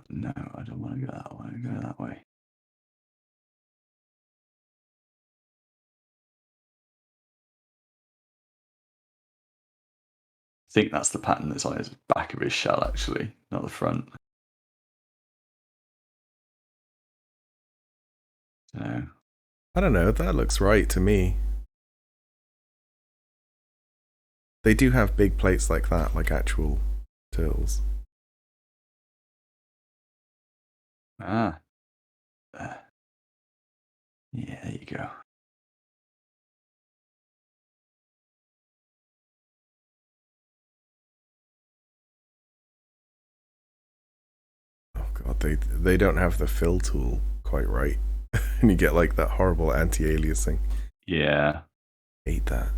No, I don't want to go that way. I go that way. I think that's the pattern that's on his back of his shell, actually, not the front. So I don't know. That looks right to me. They do have big plates like that, like actual turtles. yeah, there you go. Oh god, they don't have the fill tool quite right, and you get like that horrible anti-aliasing. Yeah. Hate that.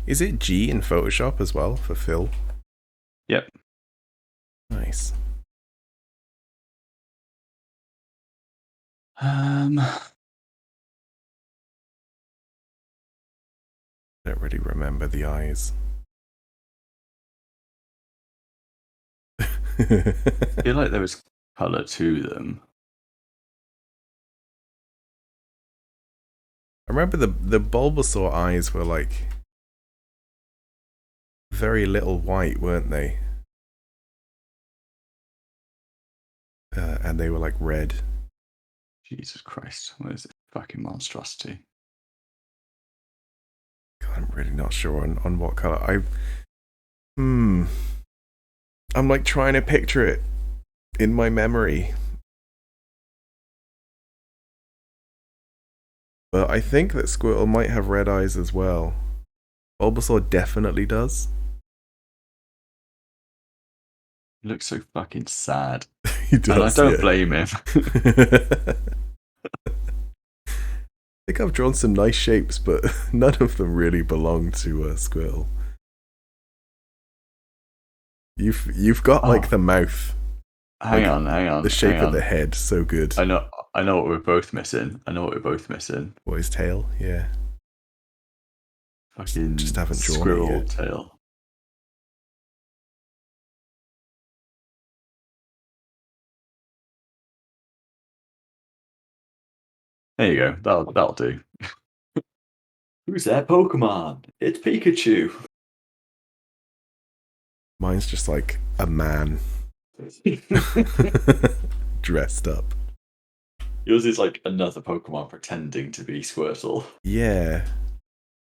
Is it G in Photoshop as well for fill? Yep. Nice. I don't really remember the eyes. I feel like there was colour to them. I remember the Bulbasaur eyes were like very little white, weren't they? And they were like red. Jesus Christ, what is this fucking monstrosity? God, I'm really not sure on what color. I'm like trying to picture it in my memory. But I think that Squirtle might have red eyes as well. Bulbasaur definitely does. He looks so fucking sad. He does, and I don't yeah. blame him. I think I've drawn some nice shapes, but none of them really belong to Squirtle. You've got like the mouth. Hang on. The shape of the head, so good. I know what we're both missing. What, his tail? Yeah. Fucking just haven't drawn squirrel it yet. tail. There you go. That'll do. Who's that Pokemon? It's Pikachu. Mine's just like a man dressed up. Yours is like another Pokemon pretending to be Squirtle. Yeah.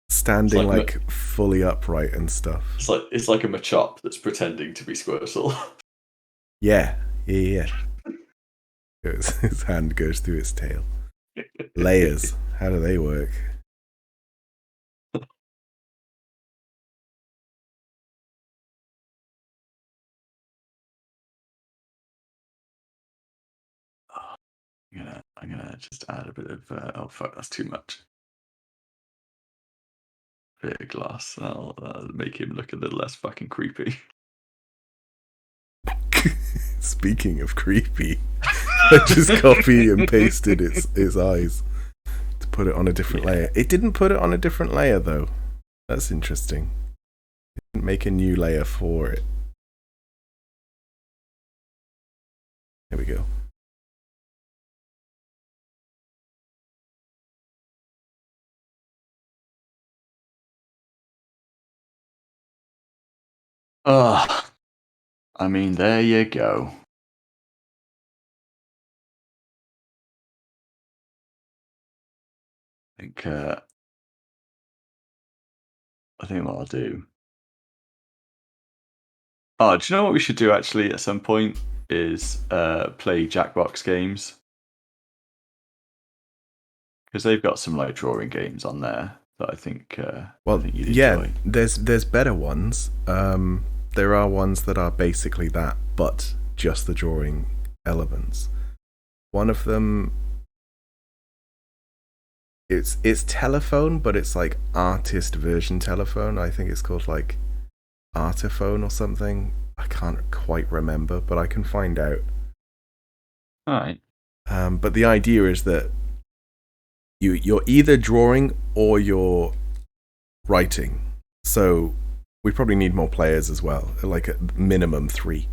Standing like fully upright and stuff. It's like a Machop that's pretending to be Squirtle. Yeah. His hand goes through its tail. Layers. How do they work? I'm gonna just add a bit of oh fuck, that's too much. Bit of glass. That'll make him look a little less fucking creepy. Speaking of creepy, I just copy and pasted its eyes to put it on a different layer. It didn't put it on a different layer though. That's interesting. It didn't make a new layer for it. There we go. I mean, there you go. I think what I'll do. Oh, do you know what we should do actually at some point is play Jackbox games, because they've got some like drawing games on there that I think you'd enjoy. There's better ones. There are ones that are basically that, but just the drawing elements. One of them, it's telephone, but it's like artist version telephone. I think it's called like Artiphone or something. I can't quite remember, but I can find out. All right. But the idea is that you're either drawing or you're writing. So we probably need more players as well, like a minimum 3.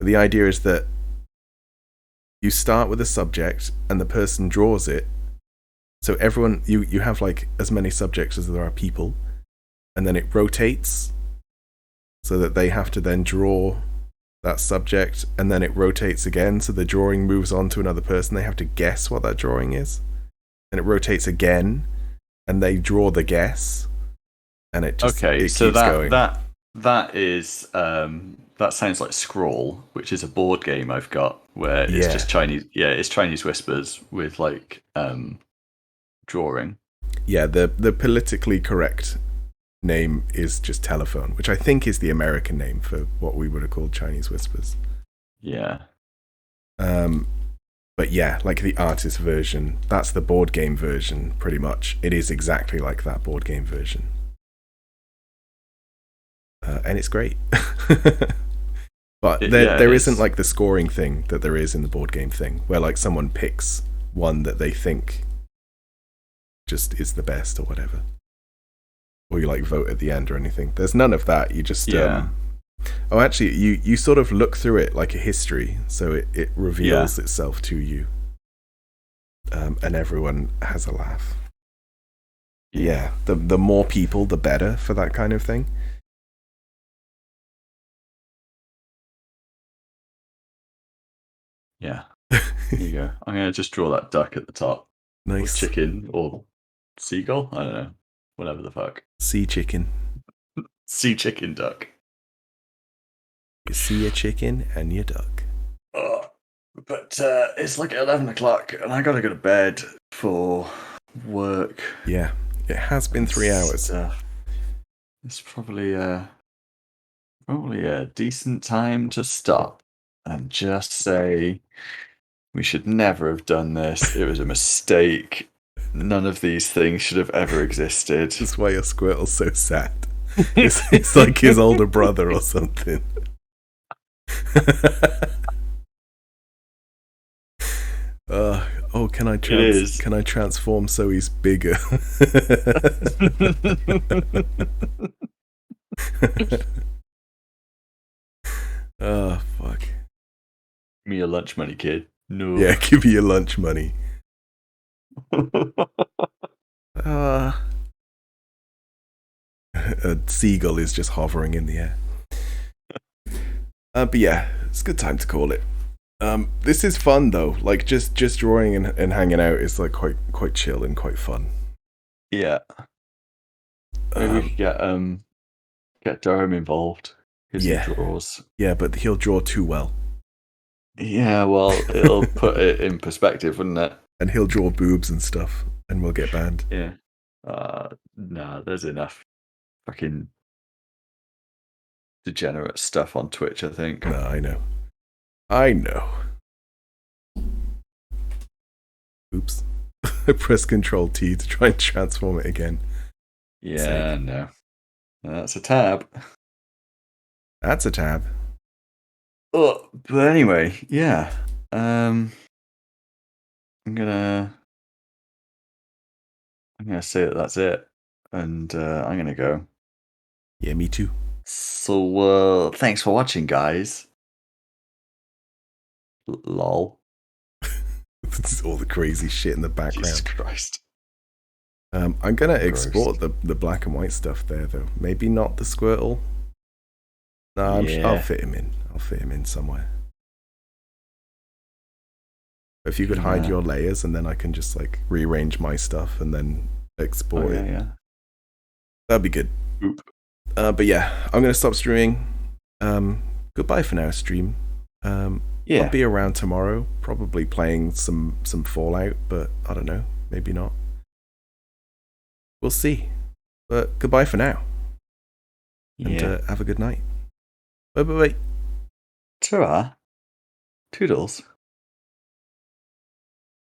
The idea is that you start with a subject and the person draws it, So everyone, you have like as many subjects as there are people, and then it rotates so that they have to then draw that subject, and then it rotates again, so the drawing moves on to another person. They have to guess what that drawing is, and it rotates again, and they draw the guess, and it just Okay, it so keeps going. that is that sounds like Scrawl, which is a board game I've got where it's Yeah. just Chinese. Yeah, it's Chinese whispers with like drawing. Yeah, the politically correct name is just telephone, which I think is the American name for what we would have called Chinese whispers. Yeah. But yeah, like the artist version, that's the board game version, pretty much. It is exactly like that board game version. And it's great. But there isn't like the scoring thing that there is in the board game thing, where like someone picks one that they think just is the best or whatever. Or you like vote at the end or anything. There's none of that. You just oh, actually, you sort of look through it like a history, so it reveals itself to you, and everyone has a laugh. Yeah, the more people, the better for that kind of thing. Yeah. There you go. I'm gonna just draw that duck at the top. Nice. Or chicken or seagull. I don't know. Whatever the fuck. Sea chicken. Sea chicken duck. You see a chicken and you duck. Oh, but it's like 11 o'clock and I gotta go to bed for work. Yeah, it has been 3 hours. It's probably a decent time to stop and just say we should never have done this. It was a mistake. None of these things should have ever existed. That's why your Squirtle's so sad. It's like his older brother or something. Can I transform so he's bigger? Oh, fuck. Give me your lunch money, kid. No. Yeah, give me your lunch money. A seagull is just hovering in the air. But yeah, it's a good time to call it. This is fun though. Like just drawing and hanging out is like quite chill and quite fun. Yeah. Maybe we could get Durham involved. He draws. Yeah, but he'll draw too well. Yeah, well, it'll put it in perspective, wouldn't it? And he'll draw boobs and stuff, and we'll get banned. Yeah. Nah, there's enough fucking degenerate stuff on Twitch, I think. No, I know. Oops. I press Control T to try and transform it again. Yeah, no. That's a tab. That's a tab. Oh, but anyway, yeah. I'm gonna say that's it, and I'm gonna go. Yeah, me too. So, thanks for watching, guys. Lol. This is all the crazy shit in the background. Jesus Christ. I'm gonna export the black and white stuff there, though. Maybe not the Squirtle. No, I'll fit him in. I'll fit him in somewhere. If you could hide your layers, and then I can just like rearrange my stuff and then export it. Yeah. That'd be good. Oop. But yeah, I'm gonna stop streaming. Goodbye for now, stream. I'll be around tomorrow, probably playing some Fallout, but I don't know, maybe not. We'll see. But goodbye for now. And have a good night. Bye. Ta-ra. Toodles.